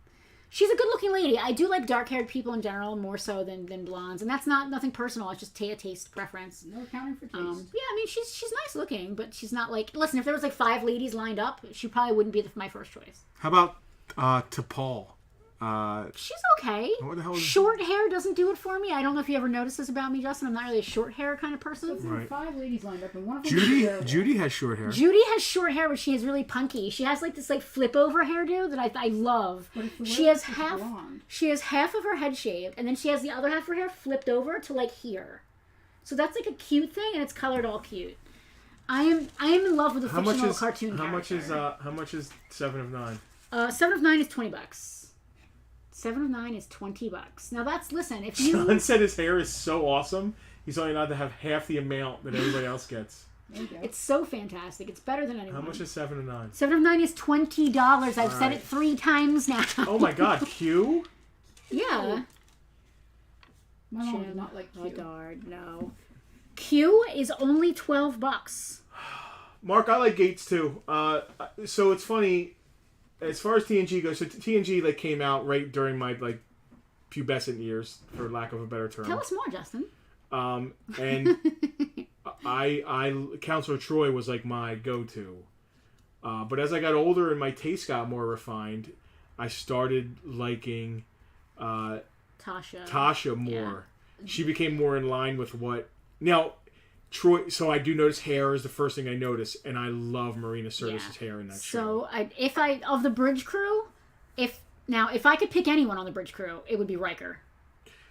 S3: She's a good-looking lady. I do like dark-haired people in general more so than blondes, and that's nothing personal. It's just a taste preference.
S4: No accounting for taste.
S3: Yeah, I mean she's nice looking, but she's not like. Listen, if there was like 5 ladies lined up, she probably wouldn't be my first choice.
S2: How about T'Pol?
S3: She's okay.
S2: What the hell is
S3: Short hair doesn't do it for me. I don't know if you ever noticed this about me, Justin. I'm not really a short hair kind of person.
S4: There were
S2: Right.
S4: 5 ladies lined up, and one of them
S2: Judy?
S4: was
S2: Judy has short hair.
S3: Judy has short hair, but she is really punky. She has like this like flip over hairdo that I love.
S4: But if the
S3: She
S4: werewolf
S3: has
S4: is
S3: half.
S4: blonde.
S3: She has half of her head shaved, and then she has the other half of her hair flipped over to like here. So that's like a cute thing, and it's colored all cute. I am in love with a fictional cartoon character.
S2: How much is 7 of 9?
S3: 7 of 9 is $20. 7 of 9 is $20. Now that's if you
S2: John said his hair is so awesome, he's only allowed to have half the amount that everybody else gets.
S4: There you go.
S3: it's so fantastic. It's better than anyone.
S2: How much is 7 of 9?
S3: 7 of 9 is $20. I've said it 3 times now.
S2: Oh my god, Q?
S3: Yeah.
S4: My mom did not like Q.
S3: Regard, no. Q is only $12.
S2: Mark, I like Gates too. So it's funny, as far as TNG goes, so TNG like came out right during my like pubescent years, for lack of a better term.
S3: Tell us more, Justin.
S2: And I Counselor Troy was like my go-to. But as I got older and my taste got more refined, I started liking Tasha more. Yeah. She became more in line with what... Now, Troy... So I do notice hair is the first thing I notice, and I love Marina Sirtis' hair in that show.
S3: So, of the bridge crew, if I could pick anyone on the bridge crew, it would be Riker.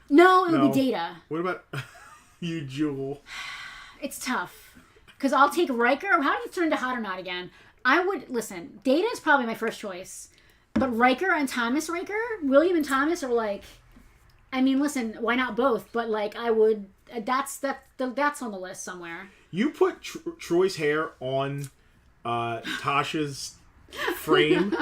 S3: No, it would be Data.
S2: What about you, Jewel?
S3: It's tough. Because I'll take Riker. How did it turn into Hot or Not again? Listen, Data is probably my first choice. But Riker and Thomas Riker, William and Thomas are like... I mean, listen, why not both? But like, I would... That's on the list somewhere.
S2: You put Troy's hair on Tasha's frame...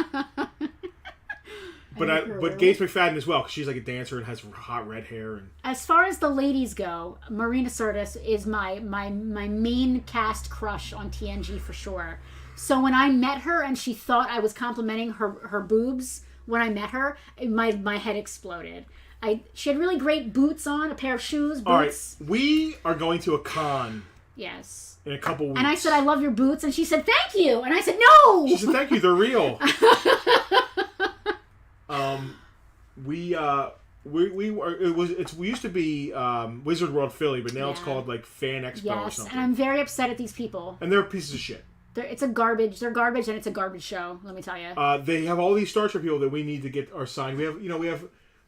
S2: But Gates McFadden as well, because she's like a dancer and has hot red hair. And
S3: as far as the ladies go, Marina Sirtis is my main cast crush on TNG for sure. So when I met her and she thought I was complimenting her boobs when I met her, my head exploded. She had really great boots on, a pair of shoes, boots.
S2: All right, we are going to a con. Yes. In a couple weeks.
S3: And I said, I love your boots, and she said, thank you. And I said, no.
S2: She said, thank you, they're real. We used to be Wizard World Philly, but now it's called like Fan Expo or something.
S3: And I'm very upset at these people.
S2: And they're pieces of shit.
S3: They're garbage, and it's a garbage show. Let me tell you.
S2: They have all these Star Trek people that we need to get our signed.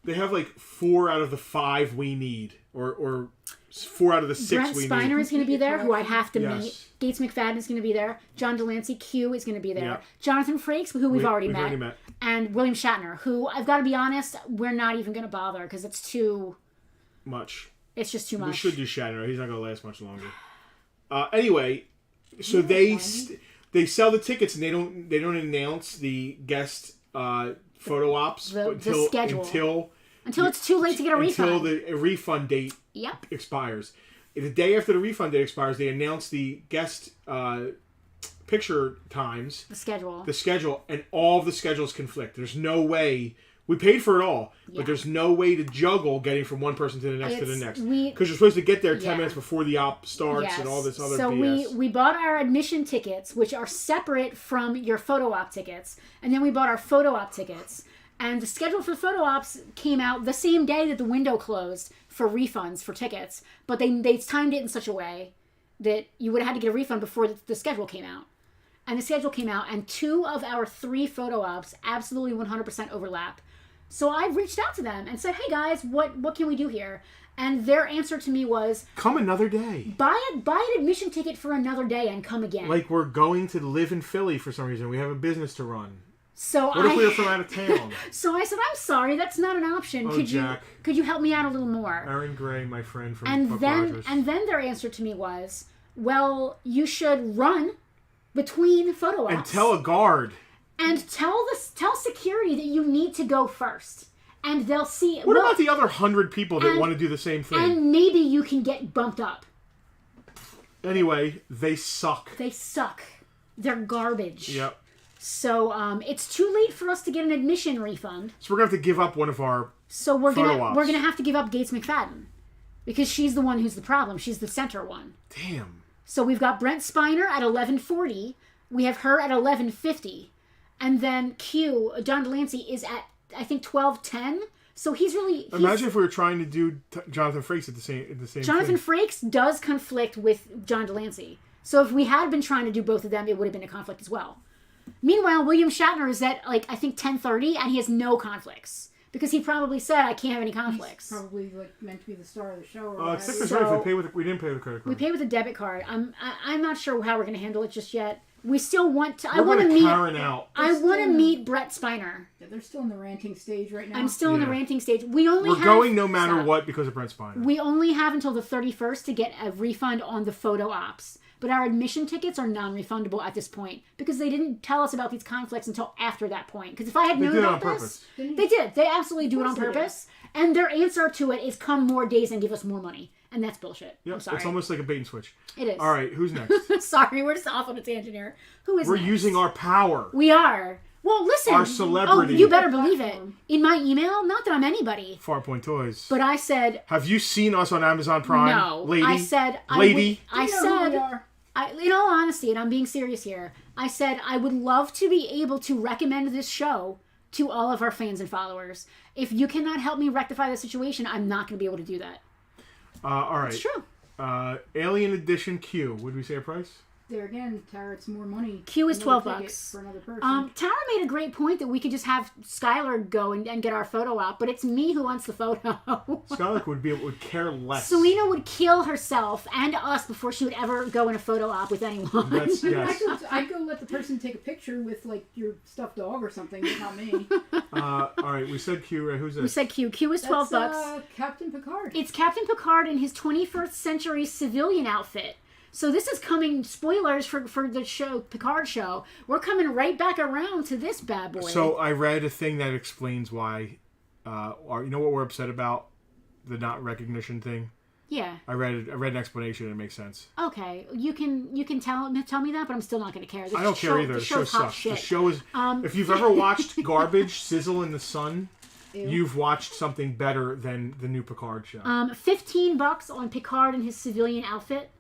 S2: They have like 4 out of the 5 we need, or 4 out of the 6
S3: Brent
S2: we need.
S3: Spiner is going to be there, who I have to meet. Gates McFadden is going to be there. John Delancey, Q, is going to be there.
S2: Yep.
S3: Jonathan Frakes, who we've already met. And William Shatner, who, I've got to be honest, we're not even going to bother because it's too...
S2: much.
S3: It's just too much.
S2: We should do Shatner. He's not going to last much longer. Anyway, so they sell the tickets and they don't announce the guest photo ops
S3: the schedule. Until it's too late to get a refund.
S2: Until the refund date expires. The day after the refund date expires, they announce the guest picture times.
S3: The schedule. And all of the schedules conflict. There's no way... We paid for it all, but there's no way to juggle getting from one person to the next to the next. Because you're supposed to get there 10 minutes before the op starts and all this other BS. So we bought our admission tickets, which are separate from your photo op tickets. And then we bought our photo op tickets. And the schedule for the photo ops came out the same day that the window closed for refunds for tickets. But they timed it in such a way that you would have had to get a refund before the schedule came out. And the schedule came out, and 2 of our 3 photo ops absolutely 100% overlap. So I reached out to them and said, hey guys, what can we do here? And their answer to me was...
S2: Come another day.
S3: Buy an admission ticket for another day and come again.
S2: Like we're going to live in Philly for some reason. We have a business to run.
S3: So
S2: What if we were from out of town?
S3: So I said, I'm sorry, that's not an option.
S2: Oh, Jack.
S3: Could you help me out a little more?
S2: Aaron Gray, my friend from
S3: And
S2: Buck
S3: then
S2: Rogers.
S3: and then their answer to me was, well, you should run between photo ops
S2: And tell a guard.
S3: and tell security that you need to go first, and they'll see.
S2: What about the other 100 people that want to do the same thing?
S3: And maybe you can get bumped up.
S2: Anyway, they suck.
S3: They suck. They're garbage.
S2: Yep.
S3: So it's too late for us to get an admission refund.
S2: So we're going to have to give up one of our
S3: So we're
S2: photo
S3: gonna
S2: ops.
S3: have to give up Gates McFadden because she's the one who's the problem. She's the center one.
S2: Damn.
S3: So we've got Brent Spiner at 11:40. We have her at 11:50, and then John Delancey is at I think 12:10. So he's
S2: Imagine if we were trying to do Jonathan Frakes at the same.
S3: Jonathan
S2: thing.
S3: Frakes does conflict with John Delancey. So if we had been trying to do both of them, it would have been a conflict as well. Meanwhile, William Shatner is at I think 10:30, and he has no conflicts because he probably said, "I can't have any conflicts."
S4: He's probably meant to be the star of the show. Or
S2: Except for
S3: So-
S2: we didn't pay with a credit card.
S3: We pay with a debit card. I'm not sure how we're going to handle it just yet. We still want to. I
S2: We're
S3: want to
S2: gonna
S3: meet.
S2: Karen out.
S3: I want to meet Brett Spiner.
S4: Yeah, they're still in the ranting stage right now.
S3: I'm still in the
S2: Yeah.
S3: ranting stage. We only
S2: We're
S3: have,
S2: going no matter
S3: stop.
S2: what because of Brent Spiner.
S3: We only have until the 31st to get a refund on the photo ops. But our admission tickets are non-refundable at this point because they didn't tell us about these conflicts until after that point. Because if I had
S2: They
S3: known
S2: did it
S3: about
S2: on
S3: this,
S2: purpose.
S3: they did. They absolutely do it on
S4: course they did.
S3: purpose. And their answer to it is come more days and give us more money. And that's bullshit.
S2: Yep,
S3: I'm sorry.
S2: it's almost like a bait and switch.
S3: It is.
S2: All right, who's next?
S3: Sorry, we're just off on a tangent here. Who is
S2: We're
S3: next?
S2: using our power.
S3: We are. Well, listen.
S2: Our celebrity.
S3: Oh, you better believe it. In my email, not that I'm anybody,
S2: Farpoint Toys.
S3: but I said
S2: Have you seen us on Amazon Prime?
S3: no.
S2: Lady?
S3: I said
S2: Lady?
S3: I
S4: You know who we
S3: said
S4: are.
S3: in all honesty, and I'm being serious here, I said I would love to be able to recommend this show to all of our fans and followers. If you cannot help me rectify the situation, I'm not going to be able to do that.
S2: All right.
S3: It's true.
S2: Alien Edition Q. Would we say a price?
S4: There again, Tara, it's more money.
S3: Q is
S4: Another
S3: $12
S4: ticket for another person.
S3: Tara made a great point that we could just have Skylar go and get our photo op, but it's me who wants the photo.
S2: Skylar would care less.
S3: Selena would kill herself and us before she would ever go in a photo op with anyone.
S2: That's, yes.
S4: I'd go let the person take a picture with your stuffed dog or something, but not me.
S2: All right, we said Q. Right? Who's this?
S3: We said Q. Q is $12.
S4: That's, Captain Picard.
S3: It's Captain Picard in his 21st century civilian outfit. So this is coming, spoilers for the show, Picard show. We're coming right back around to this bad boy.
S2: So I read a thing that explains why. You know what we're upset about? The not recognition thing.
S3: yeah.
S2: I read an explanation and it makes sense.
S3: Okay. You can tell me that, but I'm still not going to care.
S2: I don't care either. The show
S3: show's hot
S2: sucks.
S3: shit.
S2: The show is. If you've ever watched garbage sizzle in the sun, you've watched something better than the new Picard show.
S3: $15 on Picard in his civilian outfit.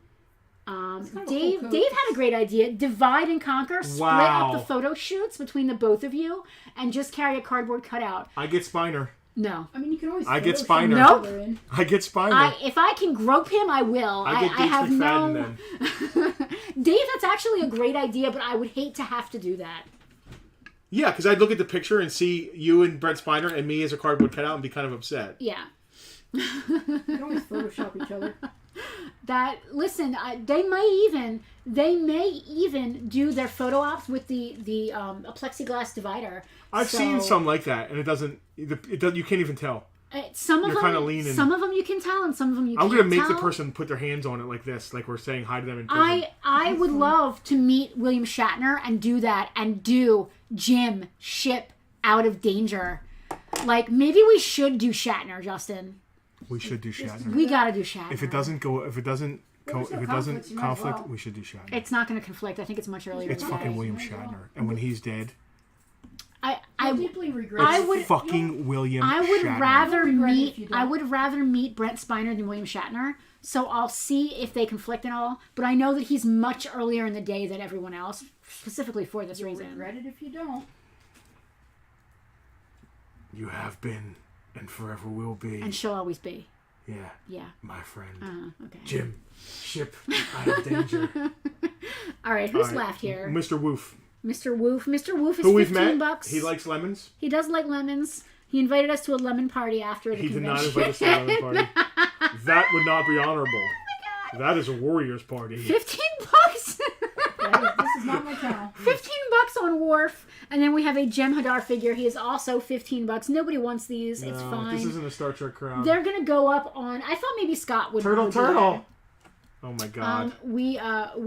S4: kind of a
S3: Dave
S4: cool
S3: Dave
S4: coat.
S3: had a great idea. Divide and conquer. Split
S2: Wow.
S3: up the photo shoots between the both of you, and just carry a cardboard cutout.
S2: I get Spiner.
S3: No.
S4: I mean, you can always.
S2: I get
S4: throw
S2: Spiner.
S4: some
S3: Nope.
S4: color in.
S2: I get Spiner.
S3: If I can grope him, I will.
S2: I get
S3: I
S2: Gates
S3: have
S2: McFadden
S3: no.
S2: then.
S3: Dave, that's actually a great idea, but I would hate to have to do that.
S2: Yeah, because I'd look at the picture and see you and Brent Spiner and me as a cardboard cutout and be kind of upset.
S3: Yeah.
S4: You can always Photoshop each other.
S3: Listen, they may even do their photo ops with a plexiglass divider.
S2: I've seen some like that, and it doesn't. You can't even tell.
S3: Some of
S2: You're kinda
S3: them,
S2: leaning.
S3: some of them you can tell, and some of them you
S2: I'm
S3: can't
S2: gonna make
S3: tell.
S2: the person put their hands on it like this, like we're saying hi to them in prison.
S3: I would love to meet William Shatner and do that, and do Jim ship out of danger. Like, maybe we should do Shatner, Justin.
S2: We should do Shatner.
S3: We gotta do Shatner.
S2: If it doesn't
S4: conflicts, you might as
S2: conflict,
S4: well.
S2: we should do Shatner.
S3: It's not gonna conflict. I think it's much earlier.
S2: It's
S3: than
S2: fucking
S3: that.
S2: William
S4: might as well.
S2: Shatner, and when he's dead,
S4: I deeply regret.
S3: I
S4: it.
S3: would-
S2: fucking William.
S3: I would
S2: Shatner.
S3: rather
S4: regret it if you
S3: meet.
S4: don't.
S3: I would rather meet Brent Spiner than William Shatner. So I'll see if they conflict and all. But I know that he's much earlier in the day than everyone else, specifically for this
S4: You'll
S3: reason.
S4: regret it if you don't.
S2: You have been, and forever will be.
S3: And she'll always be.
S2: Yeah,
S3: Yeah.
S2: my friend.
S3: Okay.
S2: Jim, ship out of danger.
S3: All right. Who's
S2: All right.
S3: left here?
S2: Mr. Woof,
S3: Mr. Woof. Mr. Woof is
S2: who we've met.
S3: $15.
S2: He likes lemons.
S3: He does like lemons. He invited us to a lemon party after the
S2: He did
S3: convention.
S2: not invite us to a lemon party. That would not be honorable. That is a warrior's party.
S3: $15.
S4: This is is not my channel.
S3: $15 on Worf, and then we have a Jem'Hadar figure. He is also $15. Nobody wants these. It's fine.
S2: This isn't a Star Trek crowd.
S3: They're gonna go up on. I thought maybe Scott would.
S2: Turtle.
S3: do that.
S2: Oh my god.
S3: We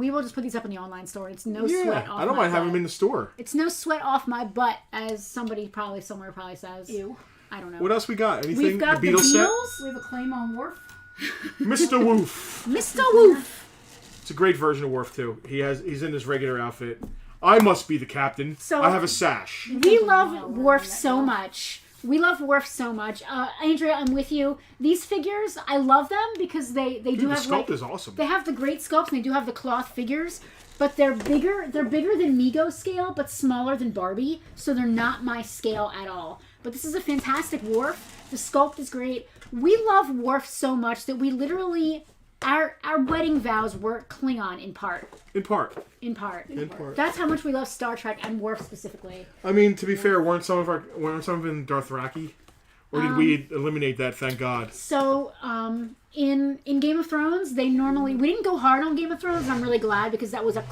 S3: will just put these up in the online store. It's no sweat off.
S2: I don't
S3: my
S2: mind having
S3: butt.
S2: them in the store.
S3: It's no sweat off my butt, as somebody probably somewhere probably says.
S4: Ew.
S3: I don't know.
S2: What else we got? Anything?
S3: We've got the
S2: Beatles set?
S3: Beatles.
S4: We have a claim on Worf.
S2: Mr. Woof.
S3: Mr. Woof.
S2: It's a great version of Worf too. He's in his regular outfit. I must be the captain.
S3: So-
S2: I have a sash.
S3: We love Worf so much. Andrea, I'm with you. These figures, I love them because they do
S2: The
S3: have
S2: sculpt is awesome.
S3: They have the great sculpt and they do have the cloth figures, but they're bigger. They're bigger than Mego scale, but smaller than Barbie, so they're not my scale at all. But this is a fantastic Worf. The sculpt is great. We love Worf so much that we literally our wedding vows were Klingon in part.
S2: In part.
S3: That's how much we love Star Trek and Worf specifically.
S2: I mean, to be fair, weren't some of them Dothraki? Or did we eliminate that, thank God?
S3: So, in Game of Thrones, we didn't go hard on Game of Thrones, and I'm really glad because that was it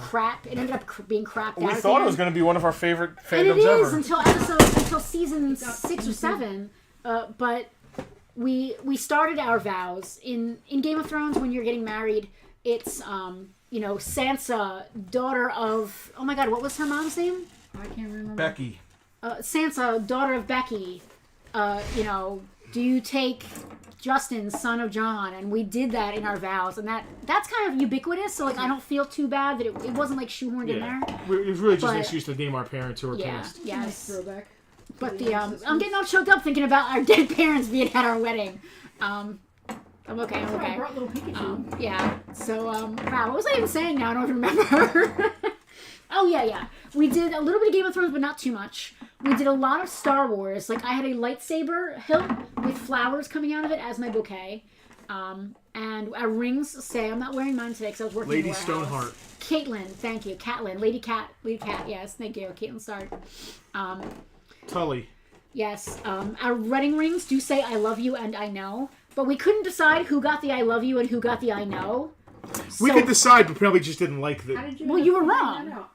S3: ended up being crapped out.
S2: We thought it was going to be one of our favorite
S3: and it
S2: fandoms
S3: is
S2: ever.
S3: until season 6 or 7. But we started our vows in Game of Thrones. When you're getting married, it's Sansa, daughter of, oh my god, what was her mom's name?
S4: I can't remember.
S2: Becky.
S3: Sansa, daughter of Becky. Do you take Justin, son of John? And we did that in our vows, and that's kind of ubiquitous. So I don't feel too bad that it wasn't shoehorned in there.
S2: It was really just an
S3: But-
S2: excuse to name our parents who were
S3: Yeah,
S2: passed.
S3: yes.
S4: Nice throwback.
S3: But I'm getting all choked up thinking about our dead parents being at our wedding. I'm okay.
S4: I brought little Pikachu.
S3: Yeah. So wow, what was I even saying now? I don't even remember. Oh yeah. We did a little bit of Game of Thrones, but not too much. We did a lot of Star Wars. I had a lightsaber hilt with flowers coming out of it as my bouquet. And our rings say, I'm not wearing mine today because I was working
S2: Lady
S3: in the warehouse.
S2: Stoneheart.
S3: Caitlin, thank you. Catlin, Lady Cat, yes, thank you. Caitlin Stark.
S2: Tully.
S3: Yes, our wedding rings do say I love you and I know, but we couldn't decide who got the I love you and who got the I know.
S2: We
S3: So-
S2: could decide, but probably just didn't like
S4: How
S2: the...
S4: did you?
S3: Well,
S4: end
S3: you
S4: up
S3: were
S4: figuring
S3: wrong.
S4: that out?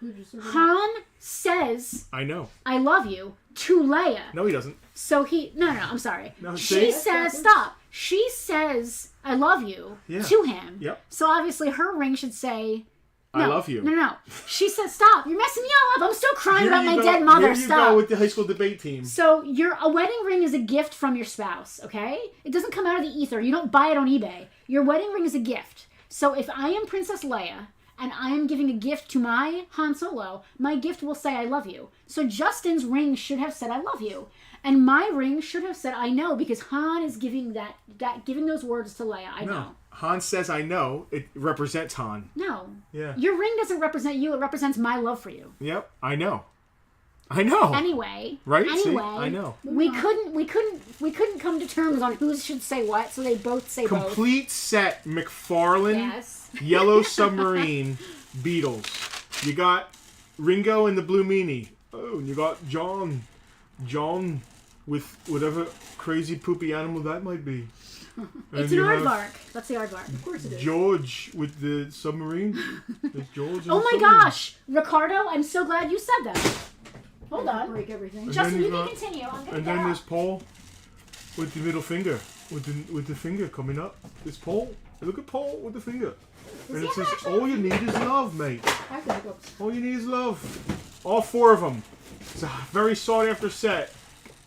S3: Who'd
S4: you sort of-
S3: Han says
S2: I know.
S3: I love you to Leia.
S2: No, he doesn't.
S3: So no, I'm sorry.
S2: No,
S3: She
S2: see?
S3: says, stop. She says I love you
S2: Yeah.
S3: to him.
S2: Yep.
S3: So obviously her ring should say,
S2: I
S3: no,
S2: love you.
S3: No. She says, stop. You're messing me all up. I'm still crying
S2: Here
S3: about
S2: you
S3: my
S2: go-
S3: dead mother.
S2: Here you
S3: Stop.
S2: go with the high school debate team.
S3: So a wedding ring is a gift from your spouse, okay? It doesn't come out of the ether. You don't buy it on eBay. Your wedding ring is a gift. So if I am Princess Leia and I am giving a gift to my Han Solo, my gift will say I love you. So Justin's ring should have said I love you. And my ring should have said I know because Han is giving giving those words to Leia. I know.
S2: No. Han says I know. It represents Han.
S3: No.
S2: Yeah.
S3: Your ring doesn't represent you. It represents my love for you.
S2: Yep. I know. I know.
S3: Anyway.
S2: Right? See?
S3: Anyway.
S2: I know.
S3: We couldn't come to terms on who should say what, so they both say both.
S2: Complete set McFarlane,
S3: Yes.
S2: Yellow Submarine, Beatles. You got Ringo and the Blue Meanie. Oh, and you got John with whatever crazy poopy animal that might be.
S3: It's
S2: And
S3: an
S2: you have
S3: aardvark. That's the aardvark.
S4: Of course it is.
S2: George with the submarine. There's George and
S3: Oh
S2: the
S3: my
S2: submarine.
S3: gosh, Ricardo! I'm so glad you said that. Hold on,
S4: Break everything.
S2: And
S3: Justin,
S2: then
S3: you
S2: you
S3: can
S2: got-
S3: continue. I'm gonna
S2: And
S3: get
S2: then
S3: up.
S2: there's Paul with the middle finger, with the finger coming up. There's Paul. Look at Paul with the finger. And
S3: he
S2: it says,
S3: actually-
S2: all you need is love, mate.
S4: I have the hiccups.
S2: All you need is love. All four of them. It's a very sought after set.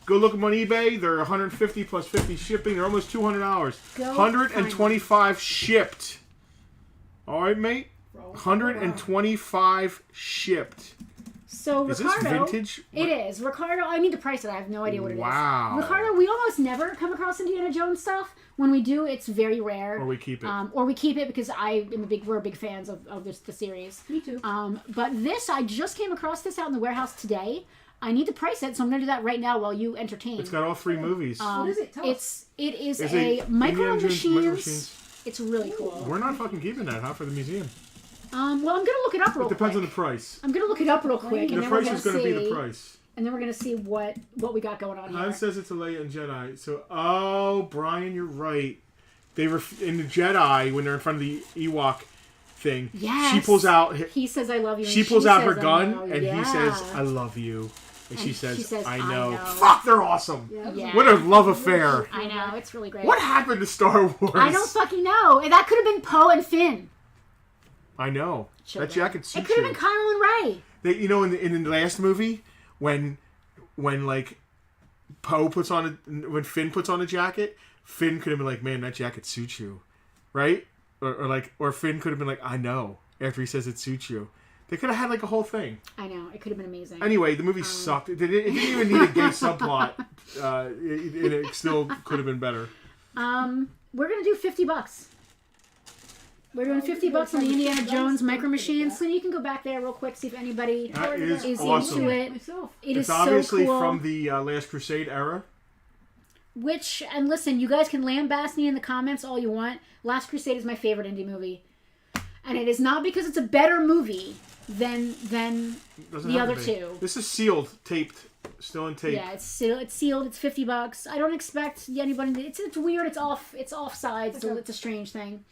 S2: Go look them on eBay. They're 150 plus 50 shipping. They're almost $200.
S3: Go
S2: 125 shipped. All right, mate. 125 shipped.
S3: So
S2: Is this
S3: Ricardo,
S2: vintage?
S3: it is Ricardo. I need to price it. I have no idea what it is.
S2: Wow.
S3: Ricardo, we almost never come across Indiana Jones stuff. When we do, it's very rare.
S2: Or we keep it.
S3: Or we keep it because we're big fans of the series.
S4: Me too.
S3: But I just came across this out in the warehouse today. I need to price it, so I'm going to do that right now while you entertain.
S2: It's got all three movies.
S4: What is it? Tell us.
S3: It is
S2: Is
S3: a
S2: it
S3: Micro
S2: Indiana Jones
S3: Machines. It's really cool.
S2: We're not fucking keeping that, huh, for the museum.
S3: Well, I'm going to look it up real
S2: It depends
S3: quick.
S2: on the price.
S3: I'm going to look it up real quick, and
S2: The
S3: then we're
S2: price
S3: going
S2: is
S3: to
S2: going to be
S3: see.
S2: the price.
S3: And then we're going to see what we got going on
S2: Han
S3: here.
S2: says it's a Leia and Jedi. So, Brian, you're right. They in the Jedi, when they're in front of the Ewok, thing.
S3: Yes.
S2: She pulls out.
S3: He says, "I love you."
S2: She
S3: and
S2: pulls out her
S3: says, "I
S2: gun,
S3: know."
S2: and he says, "I love you," and she says, "I know."
S3: "I know."
S2: Fuck, they're awesome.
S3: Yeah.
S2: What a love affair.
S3: I know, it's really great.
S2: What happened to Star Wars?
S3: I don't fucking know. And that could have been Poe and Finn.
S2: I know. That jacket suits
S3: It could have been Kyle and Ray.
S2: They, in the last movie, when like Poe puts on when Finn puts on a jacket, Finn could have been like, "Man, that jacket suits you," right? Or Finn could have been like, "I know," after he says it suits you. They could have had like a whole thing.
S3: I know, it could have been amazing.
S2: Anyway, the movie sucked. It didn't even need a gay subplot. It still could have been better.
S3: We're gonna do $50. We're doing $50 on the Indiana Jones Micro Machines. So you can go back there real quick, see if anybody
S2: That is
S3: is
S2: awesome.
S3: into it.
S4: Myself.
S3: It's
S2: It's obviously
S3: so cool.
S2: from the Last Crusade era.
S3: Which, and listen, you guys can lambast me in the comments all you want. Last Crusade is my favorite indie movie. And it is not because it's a better movie than
S2: Doesn't
S3: the
S2: have to
S3: other
S2: be.
S3: two.
S2: This is sealed, taped, still in tape.
S3: Yeah, it's sealed. It's $50. I don't expect anybody. It's weird. It's off sides. So it's a strange thing.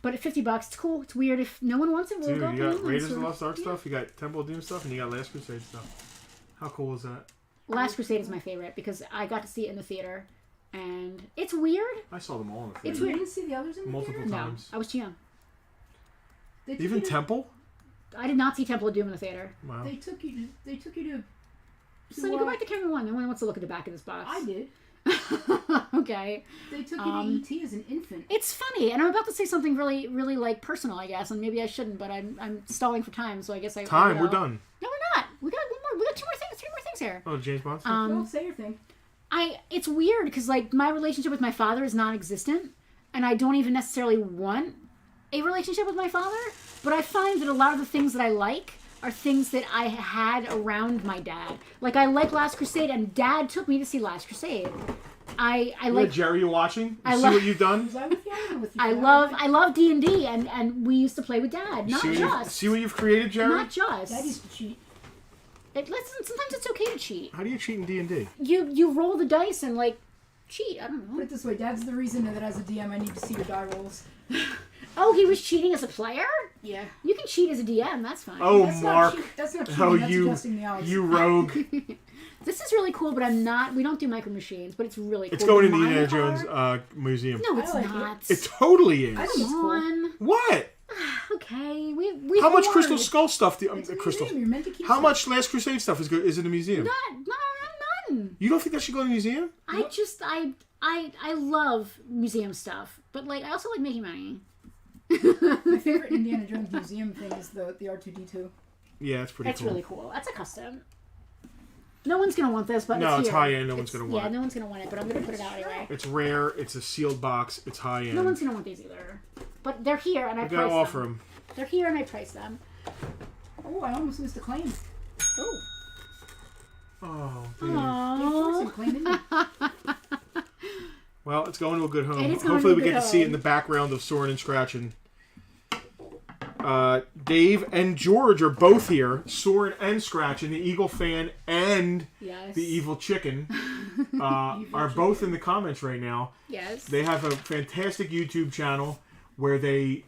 S3: But at $50, it's cool. It's weird. If no one wants it, we'll
S2: Dude,
S3: go.
S2: you got
S3: pay
S2: Raiders of
S3: them.
S2: the Lost Ark stuff, you got Temple of Doom stuff, and you got Last Crusade stuff. How cool is that?
S3: Last Crusade is my favorite because I got to see it in the theater, and it's weird.
S2: I saw them all in the theater.
S3: It's
S4: You
S3: weird.
S4: didn't see the others in the
S2: Multiple
S4: theater?
S2: times.
S3: No, I was too young.
S4: They took
S2: Even
S4: you to-
S2: Temple?
S3: I did not see Temple of Doom in the theater.
S2: Wow.
S4: They took you to.
S3: So you go back to camera one. No one wants to look at the back of this box.
S4: I did.
S3: Okay.
S4: They took you to E.T. as an infant.
S3: It's funny, and I'm about to say something really, really like personal, I guess, and maybe I shouldn't, but I'm stalling for time, so I guess I.
S2: Time,
S3: will.
S2: we're done.
S3: No, we're not. We got one more. We got two more things. Three more things here.
S2: Oh, James Bond stuff?
S4: Well, say your thing.
S3: It's weird because like my relationship with my father is non-existent, and I don't even necessarily want a relationship with my father. But I find that a lot of the things that I like are things that I had around my dad. Like I like Last Crusade, and Dad took me to see Last Crusade. I
S2: Yeah,
S3: like.
S2: Jerry, you watching?
S3: I
S2: See
S3: love-
S2: what you've done?
S4: Was I with you? I with you.
S3: I love D&D, and we used to play with Dad. Not just.
S2: See what you've created, Jerry?
S3: Not just.
S4: Dad used to cheat.
S3: Listen, sometimes it's okay to cheat.
S2: How do you cheat in D&D?
S3: You roll the dice and like cheat. I don't
S4: Put
S3: know.
S4: it this way, Dad's the reason that as a DM I need to see your die rolls.
S3: Oh, he was cheating as a player?
S4: Yeah.
S3: You can cheat as a DM. That's fine.
S2: Oh,
S4: That's
S2: Mark.
S4: That's not cheating.
S2: Oh,
S4: That's adjusting the odds.
S2: you rogue.
S3: This is really cool, but I'm not. We don't do micro machines, but it's really cool.
S2: It's going in the
S3: Mine
S2: Indiana
S3: are-
S2: Jones museum.
S3: No, it's
S4: I like it.
S3: not.
S2: It totally is.
S4: I think it's
S3: Come
S4: cool.
S3: on.
S2: What?
S3: Okay, we.
S2: How much
S3: hoard.
S2: Crystal Skull stuff do
S4: It's a
S2: Crystal?
S4: museum. You're meant to keep
S2: How
S4: stuff.
S2: much Last Crusade stuff is in the museum?
S3: None.
S2: You don't think that should go in the museum?
S3: I love museum stuff, but like I also like making money.
S4: My favorite Indiana Jones museum thing is the R2D2.
S2: Yeah, that's pretty
S3: That's
S2: cool.
S3: really cool. That's a custom. No one's gonna want this, but
S2: No, it's
S3: here.
S2: high end. No one's gonna want
S3: Yeah,
S2: it.
S3: no one's gonna want it, but I'm gonna put it out anyway.
S2: It's rare. It's a sealed box. It's high end.
S3: No one's gonna want these either. But they're here, and I
S2: We
S3: price
S2: gotta offer
S3: them.
S2: them.
S3: They're here, and I price them.
S4: Oh, I almost missed a claim.
S3: Oh.
S2: Oh, dude.
S4: They forced
S3: Aww.
S4: a claim, didn't they?
S2: Well, it's going to a good home.
S3: It is going
S2: Hopefully,
S3: to a
S2: we get
S3: good
S2: to see it in
S3: home.
S2: the background of Soren and Scratching. Dave and George are both here. Soren and Scratching, the Eagle fan and
S3: Yes.
S2: the Evil Chicken, are both in the comments right now.
S3: Yes.
S2: They have a fantastic YouTube channel where they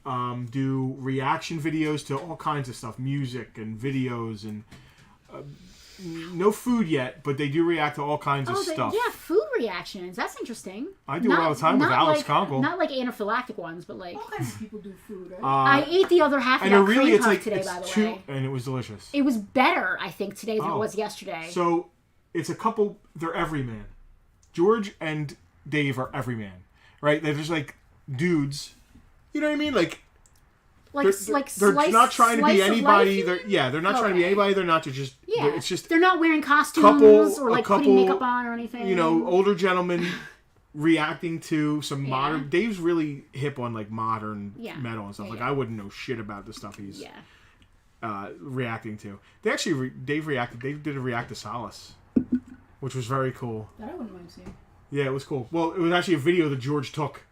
S2: do reaction videos to all kinds of stuff, music and videos, and no food yet, but they do react to all kinds of stuff.
S3: Yeah, food reactions. That's interesting.
S2: I do it all the time with Alex
S3: like,
S2: Conkle.
S3: Not like anaphylactic ones, but like
S4: All kinds of people do food, right?
S3: I ate the other half of
S2: And
S3: that
S2: it really,
S3: cream
S2: it's
S3: puff
S2: like
S3: today,
S2: it's
S3: by the
S2: two,
S3: way.
S2: and it was delicious.
S3: It was better, I think, today than it
S2: Oh.
S3: was yesterday.
S2: So it's a couple. They're everyman. George and Dave are everyman, right? They're just like dudes. You know what I mean? Like they're
S3: slice,
S2: not trying to
S3: slice
S2: be
S3: of
S2: anybody.
S3: life,
S2: They're not trying to be
S3: Okay.
S2: anybody. They're not. They're just.
S3: Yeah,
S2: It's just
S3: they're not wearing costumes or
S2: a
S3: like
S2: couple,
S3: putting makeup on or anything.
S2: you know, older gentlemen reacting to some
S3: Yeah.
S2: modern. Dave's really hip on like modern
S3: Yeah.
S2: metal and stuff.
S3: Yeah,
S2: Like
S3: yeah.
S2: I wouldn't know shit about the stuff he's
S3: Yeah.
S2: reacting to. They actually Dave reacted. Dave did a react to Solace, which was very cool.
S4: That I wouldn't mind seeing.
S2: Yeah, it was cool. Well, it was actually a video that George took,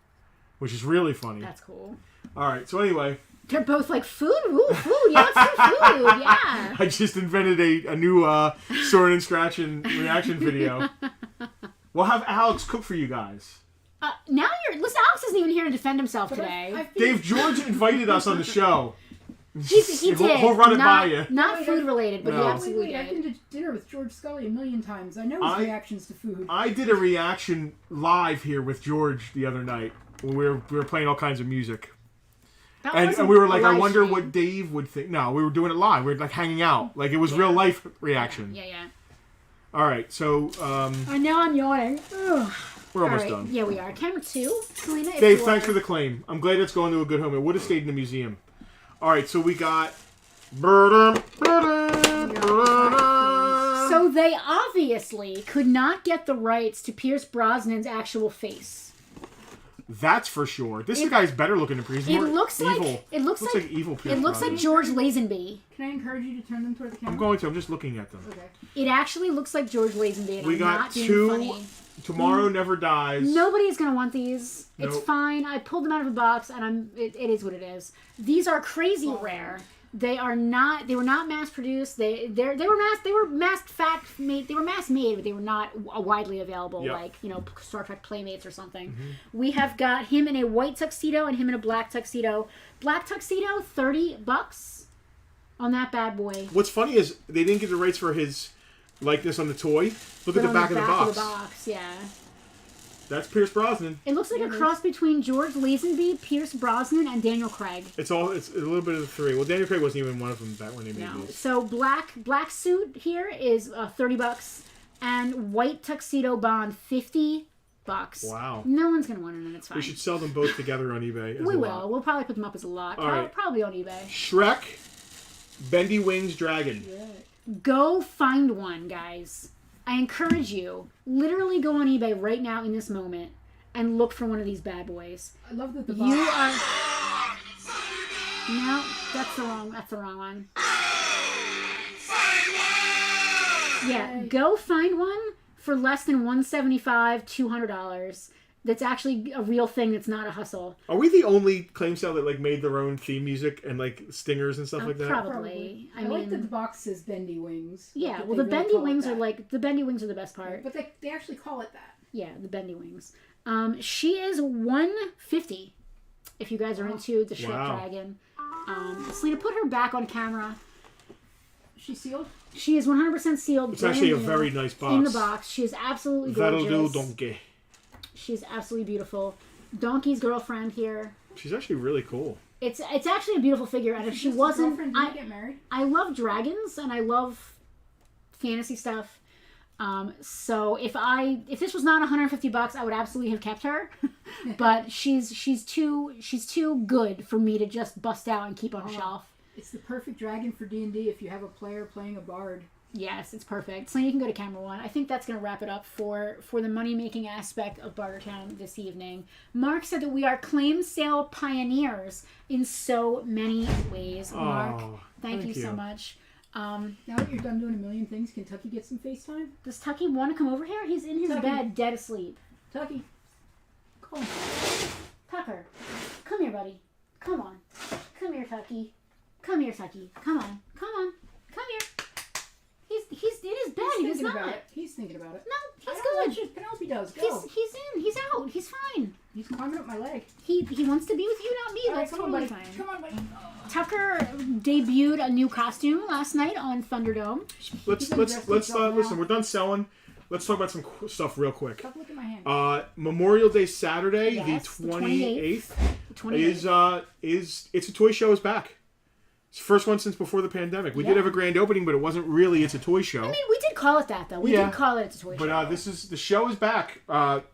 S2: which is really funny.
S3: That's cool.
S2: All right, so anyway,
S3: They're both like food. Ooh, food. Yeah, let's do food. Yeah.
S2: I just invented a new Soren and Scratching reaction video. We'll have Alex cook for you guys.
S3: Now listen, Alex isn't even here to defend himself today.
S4: I feel-
S2: Dave George invited us on the show.
S3: He did.
S2: He'll run it by you.
S3: Not food related, but
S2: No.
S3: he absolutely
S4: Wait, I've
S3: did.
S4: been to dinner with George Scully a million times. I know his reactions to food.
S2: I did a reaction live here with George the other night. When we were playing all kinds of music.
S3: That
S2: And
S3: wasn't
S2: we were like,
S3: a
S2: I
S3: live
S2: wonder
S3: stream.
S2: what Dave would think. No, we were doing it live. We were like hanging out. Like it was real life reaction.
S3: Yeah.
S2: All right, so
S3: And now I'm yawning. Ugh.
S2: we're almost
S3: All right.
S2: done.
S3: Yeah, we are. Camera 2. Selena, if
S2: Dave,
S3: you
S2: thanks
S3: are-
S2: for the claim. I'm glad it's going to a good home. It would have stayed in the museum. All right, so we got...
S3: So they obviously could not get the rights to Pierce Brosnan's actual face.
S2: That's for sure. This guy's better looking than Pierce. He's
S3: It
S2: more
S3: looks
S2: evil.
S3: like it looks like
S2: evil Pierce
S3: it looks like
S2: Brosnan.
S3: George Lazenby.
S4: Can I encourage you to turn them toward the camera?
S2: I'm going to. I'm just looking at them.
S4: Okay.
S3: It actually looks like George Lazenby. And
S2: We
S3: I'm
S2: got
S3: not being
S2: two.
S3: funny.
S2: Tomorrow Never Dies.
S3: Nobody's gonna want these. It's
S2: Nope.
S3: fine. I pulled them out of the box, and it is what it is. These are crazy rare. They are not. They were not mass produced. They were mass made. They were mass made, but they were not widely available.
S2: Yep.
S3: Like Star Trek Playmates or something. We have got him in a white tuxedo and him in a black tuxedo. Black tuxedo, $30 on that bad boy.
S2: What's funny is they didn't get the rights for his likeness on the toy. Look at
S3: But
S2: the
S3: on
S2: back of the box.
S3: Yeah.
S2: That's Pierce Brosnan.
S3: It looks like a cross between George Lazenby, Pierce Brosnan, and Daniel Craig.
S2: It's a little bit of the three. Well, Daniel Craig wasn't even one of them back when they made
S3: No.
S2: these.
S3: So black suit here is $30, and white tuxedo Bond $50.
S2: Wow.
S3: No one's gonna want it, and it's fine.
S2: We should sell them both together on eBay. As
S3: We
S2: a
S3: will.
S2: lot.
S3: We'll probably put them up as a lot.
S2: All right.
S3: Probably on eBay.
S2: Shrek, Bendy Wings Dragon.
S3: Go find one, guys. I encourage you. Literally go on eBay right now in this moment and look for one of these bad boys.
S4: I love that the
S3: You
S4: box.
S3: are. No, that's the wrong one. Yeah, go find one for less than $175, $200. That's actually a real thing. That's not a hustle.
S2: Are we the only claim sale that like made their own theme music and like stingers and stuff like that?
S3: Probably.
S4: I like that the box says bendy wings.
S3: Yeah.
S4: That
S3: Well,
S4: they
S3: the
S4: really
S3: bendy
S4: call it
S3: wings
S4: that.
S3: are like the bendy wings are the best part.
S4: But they actually call it that.
S3: Yeah, the bendy wings. She is $150. If you guys are into the Shrek
S2: Wow.
S3: Dragon, Selena, put her back on camera.
S4: Is she sealed?
S3: She is 100% sealed.
S2: It's actually a
S3: brand new,
S2: very nice box.
S3: in the box. She is absolutely
S2: That'll
S3: gorgeous.
S2: do, donkey.
S3: She's absolutely beautiful. Donkey's girlfriend here.
S2: She's actually really cool.
S3: It's actually a beautiful figure, and if she
S4: Just a
S3: wasn't,
S4: girlfriend, did they get married?
S3: I love dragons and I love fantasy stuff. So if this was not $150, I would absolutely have kept her. But she's too good for me to just bust out and keep on a shelf.
S4: It's the perfect dragon for D&D if you have a player playing a bard.
S3: Yes, it's perfect. So you can go to camera 1. I think that's going to wrap it up for the money-making aspect of Bartertown this evening. Mark said that we are claim sale pioneers in so many ways. Mark, thank you so much.
S4: Now that you're done doing a million things, can Tucky get some FaceTime?
S3: Does Tucky want to come over here? He's in his
S4: Tucky.
S3: bed, dead asleep.
S4: Tucky, call him.
S3: Tucker, come here, buddy. Come on. Come here, Tucky. Come here, Tucky. Come on. Come on. Come here. He's in his bed.
S4: He's
S3: He's
S4: thinking
S3: not.
S4: about it. He's thinking about it.
S3: No,
S4: I
S3: he's
S4: don't
S3: good.
S4: let you- Penelope does. Go.
S3: He's in. He's out. He's fine.
S4: He's climbing up my leg.
S3: He wants to be with you, not me.
S4: All right,
S3: That's
S4: come on,
S3: totally
S4: buddy.
S3: fine.
S4: Come on, buddy.
S3: Tucker debuted a new costume last night on Thunderdome.
S2: Let's listen. We're done selling. Let's talk about some stuff real quick.
S4: Stop looking at my hand.
S2: Memorial Day Saturday,
S3: Yes,
S2: the 28th,
S3: 28th.
S2: it's a toy show is back. It's the first one since before the pandemic. We did
S3: Yeah.
S2: have a grand opening, but it wasn't really. It's a toy show.
S3: I mean, we did call it that, though. We
S2: Yeah.
S3: did call it a toy show.
S2: But the show is back.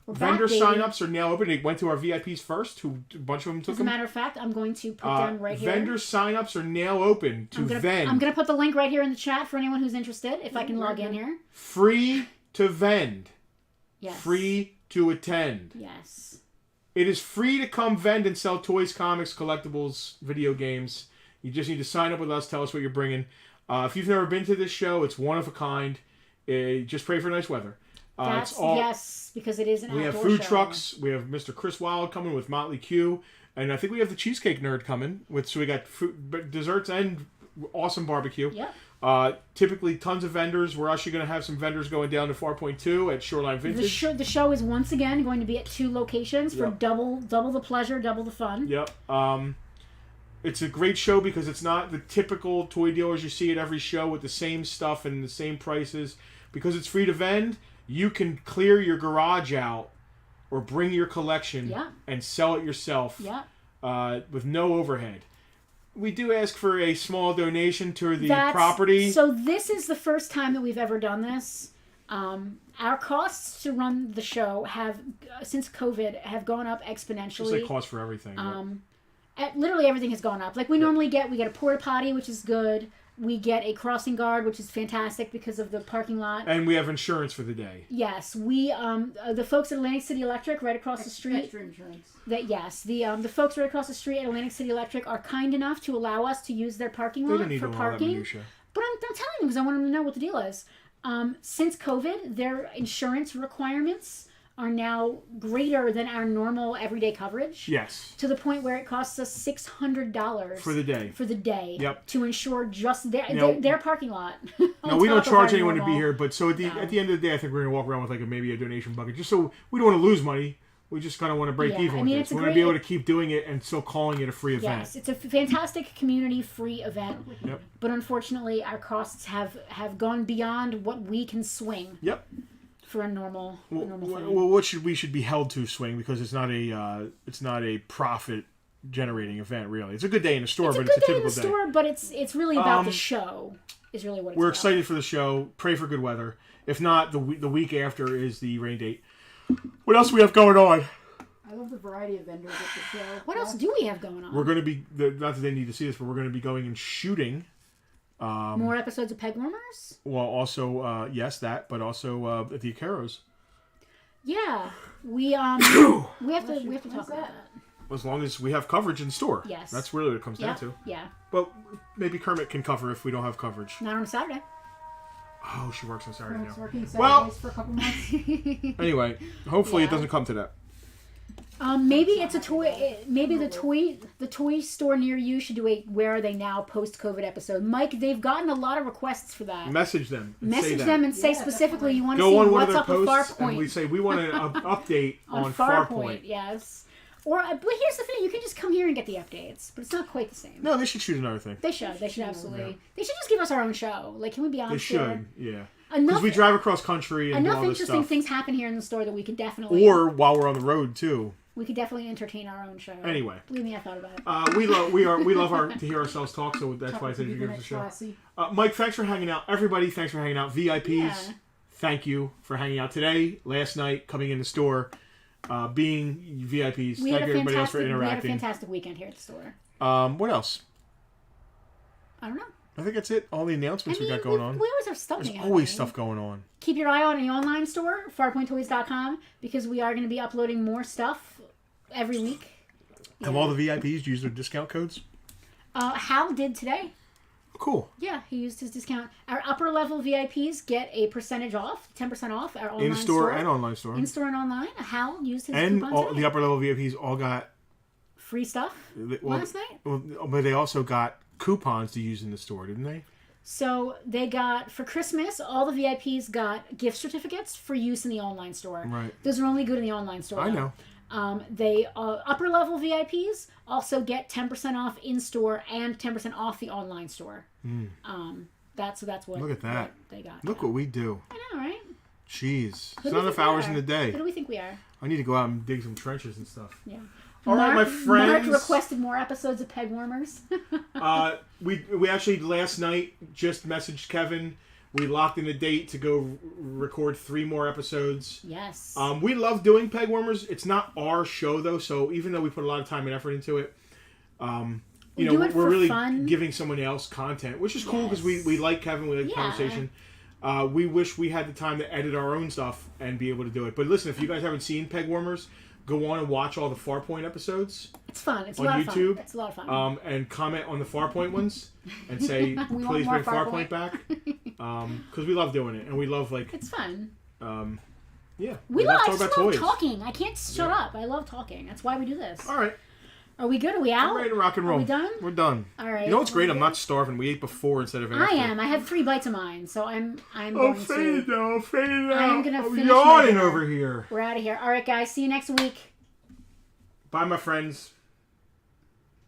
S2: Vendor
S3: baby.
S2: sign-ups are now open. They went to our VIPs first. A bunch of them took
S3: As a
S2: them.
S3: matter of fact, I'm going to put them right here.
S2: Vendor sign-ups are now open to vend.
S3: I'm gonna put the link right here in the chat for anyone who's interested. If I can log in here.
S2: Free to vend.
S3: Yes.
S2: Free to attend.
S3: Yes.
S2: It is free to come vend and sell toys, comics, collectibles, video games. You just need to sign up with us. Tell us what you're bringing. If you've never been to this show, it's one of a kind. Just pray for nice weather.
S3: Yes, because it is an
S2: We
S3: outdoor
S2: have food
S3: show.
S2: trucks. We have Mr. Chris Wilde coming with Motley Q. And I think we have the Cheesecake Nerd coming. So we got food, desserts and awesome barbecue.
S3: Yep.
S2: Typically, tons of vendors. We're actually going to have some vendors going down to Farpoint 2 at Shoreline Vintage.
S3: The show is once again going to be at 2 locations for double the pleasure, double the fun.
S2: Yep. It's a great show because it's not the typical toy dealers you see at every show with the same stuff and the same prices. Because it's free to vend, you can clear your garage out or bring your collection and sell it yourself with no overhead. We do ask for a small donation to the property.
S3: So this is the first time that we've ever done this. Our costs to run the show have, since COVID, have gone up exponentially.
S2: It's like cost for everything.
S3: Literally everything has gone up. Like we normally get a porta potty, which is good. We get a crossing guard, which is fantastic because of the parking lot.
S2: And we have insurance for the day.
S3: Yes, we the folks at Atlantic City Electric, right across the street.
S4: Extra insurance.
S3: The folks right across the street at Atlantic City Electric are kind enough to allow us to use their parking lot for parking. But I'm telling them because I want them to know what the deal is. Since COVID, their insurance requirements are now greater than our normal everyday coverage.
S2: Yes.
S3: To the point where it costs us $600
S2: for the day.
S3: Yep. To insure just their parking lot.
S2: No, we don't charge anyone to be here, but so at the end of the day, I think we're gonna walk around with maybe a donation bucket, just so we don't want to lose money. We just kind of want to break even with this. We want to be able to keep doing it and still calling it a free event.
S3: Yes, it's a fantastic community free event.
S2: Yep.
S3: But unfortunately, our costs have gone beyond what we can swing.
S2: Yep.
S3: For a normal thing.
S2: Well, what we should be held to swing because it's not a profit generating event really. It's a good day in the store, but it's a typical day.
S3: It's a good day in the store, but it's really about the show. Is really what it's
S2: we're
S3: about.
S2: Excited for the show. Pray for good weather. If not, the week after is the rain date. What else do we have going on?
S4: I love the variety of vendors at the show.
S3: What else do we have going on?
S2: We're going to be not that they need to see this, but we're going to be going and shooting.
S3: More episodes of Peg Warmers?
S2: Well, also, yes, that, but also at the Acaros.
S3: Yeah. We have to talk about that.
S2: As long as we have coverage in store.
S3: Yes.
S2: That's really what it comes down to.
S3: Yeah.
S2: But maybe Kermit can cover if we don't have coverage.
S3: Not on Saturday.
S2: Oh, she works on Saturday now.
S4: Working Saturdays for a couple months.
S2: Anyway, hopefully it doesn't come to that.
S3: Maybe it's a toy. Maybe the toy store near you should do a "Where Are They Now" post-COVID episode. Mike, they've gotten a lot of requests for that.
S2: Message them.
S3: And say specifically you want to
S2: go
S3: see
S2: on
S3: what's up with
S2: posts
S3: Farpoint.
S2: And we say we want an update on Farpoint.
S3: Yes. Or but here's the thing: you can just come here and get the updates, but it's not quite the same.
S2: No, they should shoot another thing.
S3: They should absolutely. Yeah. They should just give us our own show. Like, can we be on?
S2: They should. Yeah. Because we drive across country and
S3: enough
S2: do all this
S3: interesting
S2: stuff.
S3: things happen here in the store that we could definitely.
S2: Or while we're on the road too.
S3: We could definitely entertain our own show.
S2: Anyway,
S3: believe me, I thought about it.
S2: We love to hear ourselves talk, so that's why I said you give us a show. Mike, thanks for hanging out. Everybody, thanks for hanging out. VIPs, thank you for hanging out today, last night, coming in the store, being VIPs. Thank everybody else for interacting.
S3: We had a fantastic weekend here at the store.
S2: What else?
S3: I don't know.
S2: I think that's it. All the announcements we got going on.
S3: We always have stuff.
S2: There's always stuff going on.
S3: Keep your eye on the online store, farpointtoys.com, because we are going to be uploading more stuff every week.
S2: Have all the VIPs used their discount codes?
S3: Hal did today.
S2: Oh, cool.
S3: Yeah, he used his discount. Our upper level VIPs get a percentage off, 10% off. Our online
S2: in-store and online store.
S3: In-store and online. Hal used his
S2: and
S3: coupon today.
S2: The upper level VIPs all got
S3: free stuff last night.
S2: Well, but they also got coupons to use in the store, didn't they?
S3: So they got, for Christmas, all the VIPs got gift certificates for use in the online store.
S2: Right.
S3: Those are only good in the online store.
S2: I know.
S3: They upper level VIPs also get 10% off in store and 10% off the online store. That's what.
S2: Look at that.
S3: What they got.
S2: Look what we do.
S3: I know, right?
S2: Jeez, it's not enough hours in the day.
S3: Who do we think we are?
S2: I need to go out and dig some trenches and stuff.
S3: Yeah.
S2: All right, my friends.
S3: Mark requested more episodes of Peg Warmers.
S2: We actually last night just messaged Kevin. We locked in a date to go record 3 more episodes.
S3: Yes.
S2: We love doing Peg Warmers. It's not our show though, so even though we put a lot of time and effort into it, we're really giving someone else content, which is cool because we like Kevin. We like the conversation. We wish we had the time to edit our own stuff and be able to do it. But listen, if you guys haven't seen Peg Warmers, go on and watch all the Farpoint episodes.
S3: It's fun. It's a
S2: on
S3: lot
S2: YouTube.
S3: of fun. It's a lot of fun.
S2: And comment on the Farpoint ones and say, please bring Farpoint back. Because we love doing it. And we love,
S3: it's fun.
S2: Yeah.
S3: We love talking. I can't shut up. I love talking. That's why we do this.
S2: All right.
S3: Are we good? Are we out?
S2: I'm ready to rock and roll.
S3: Are we done?
S2: We're done.
S3: All right.
S2: You know what's great? I'm not starving. We ate before instead of after.
S3: I am. I had 3 bites of mine, so I'm going to.
S2: Fade out.
S3: I'm gonna finish my
S2: yawning
S3: dinner.
S2: over here.
S3: We're out of here. All right, guys. See you next week.
S2: Bye, my friends.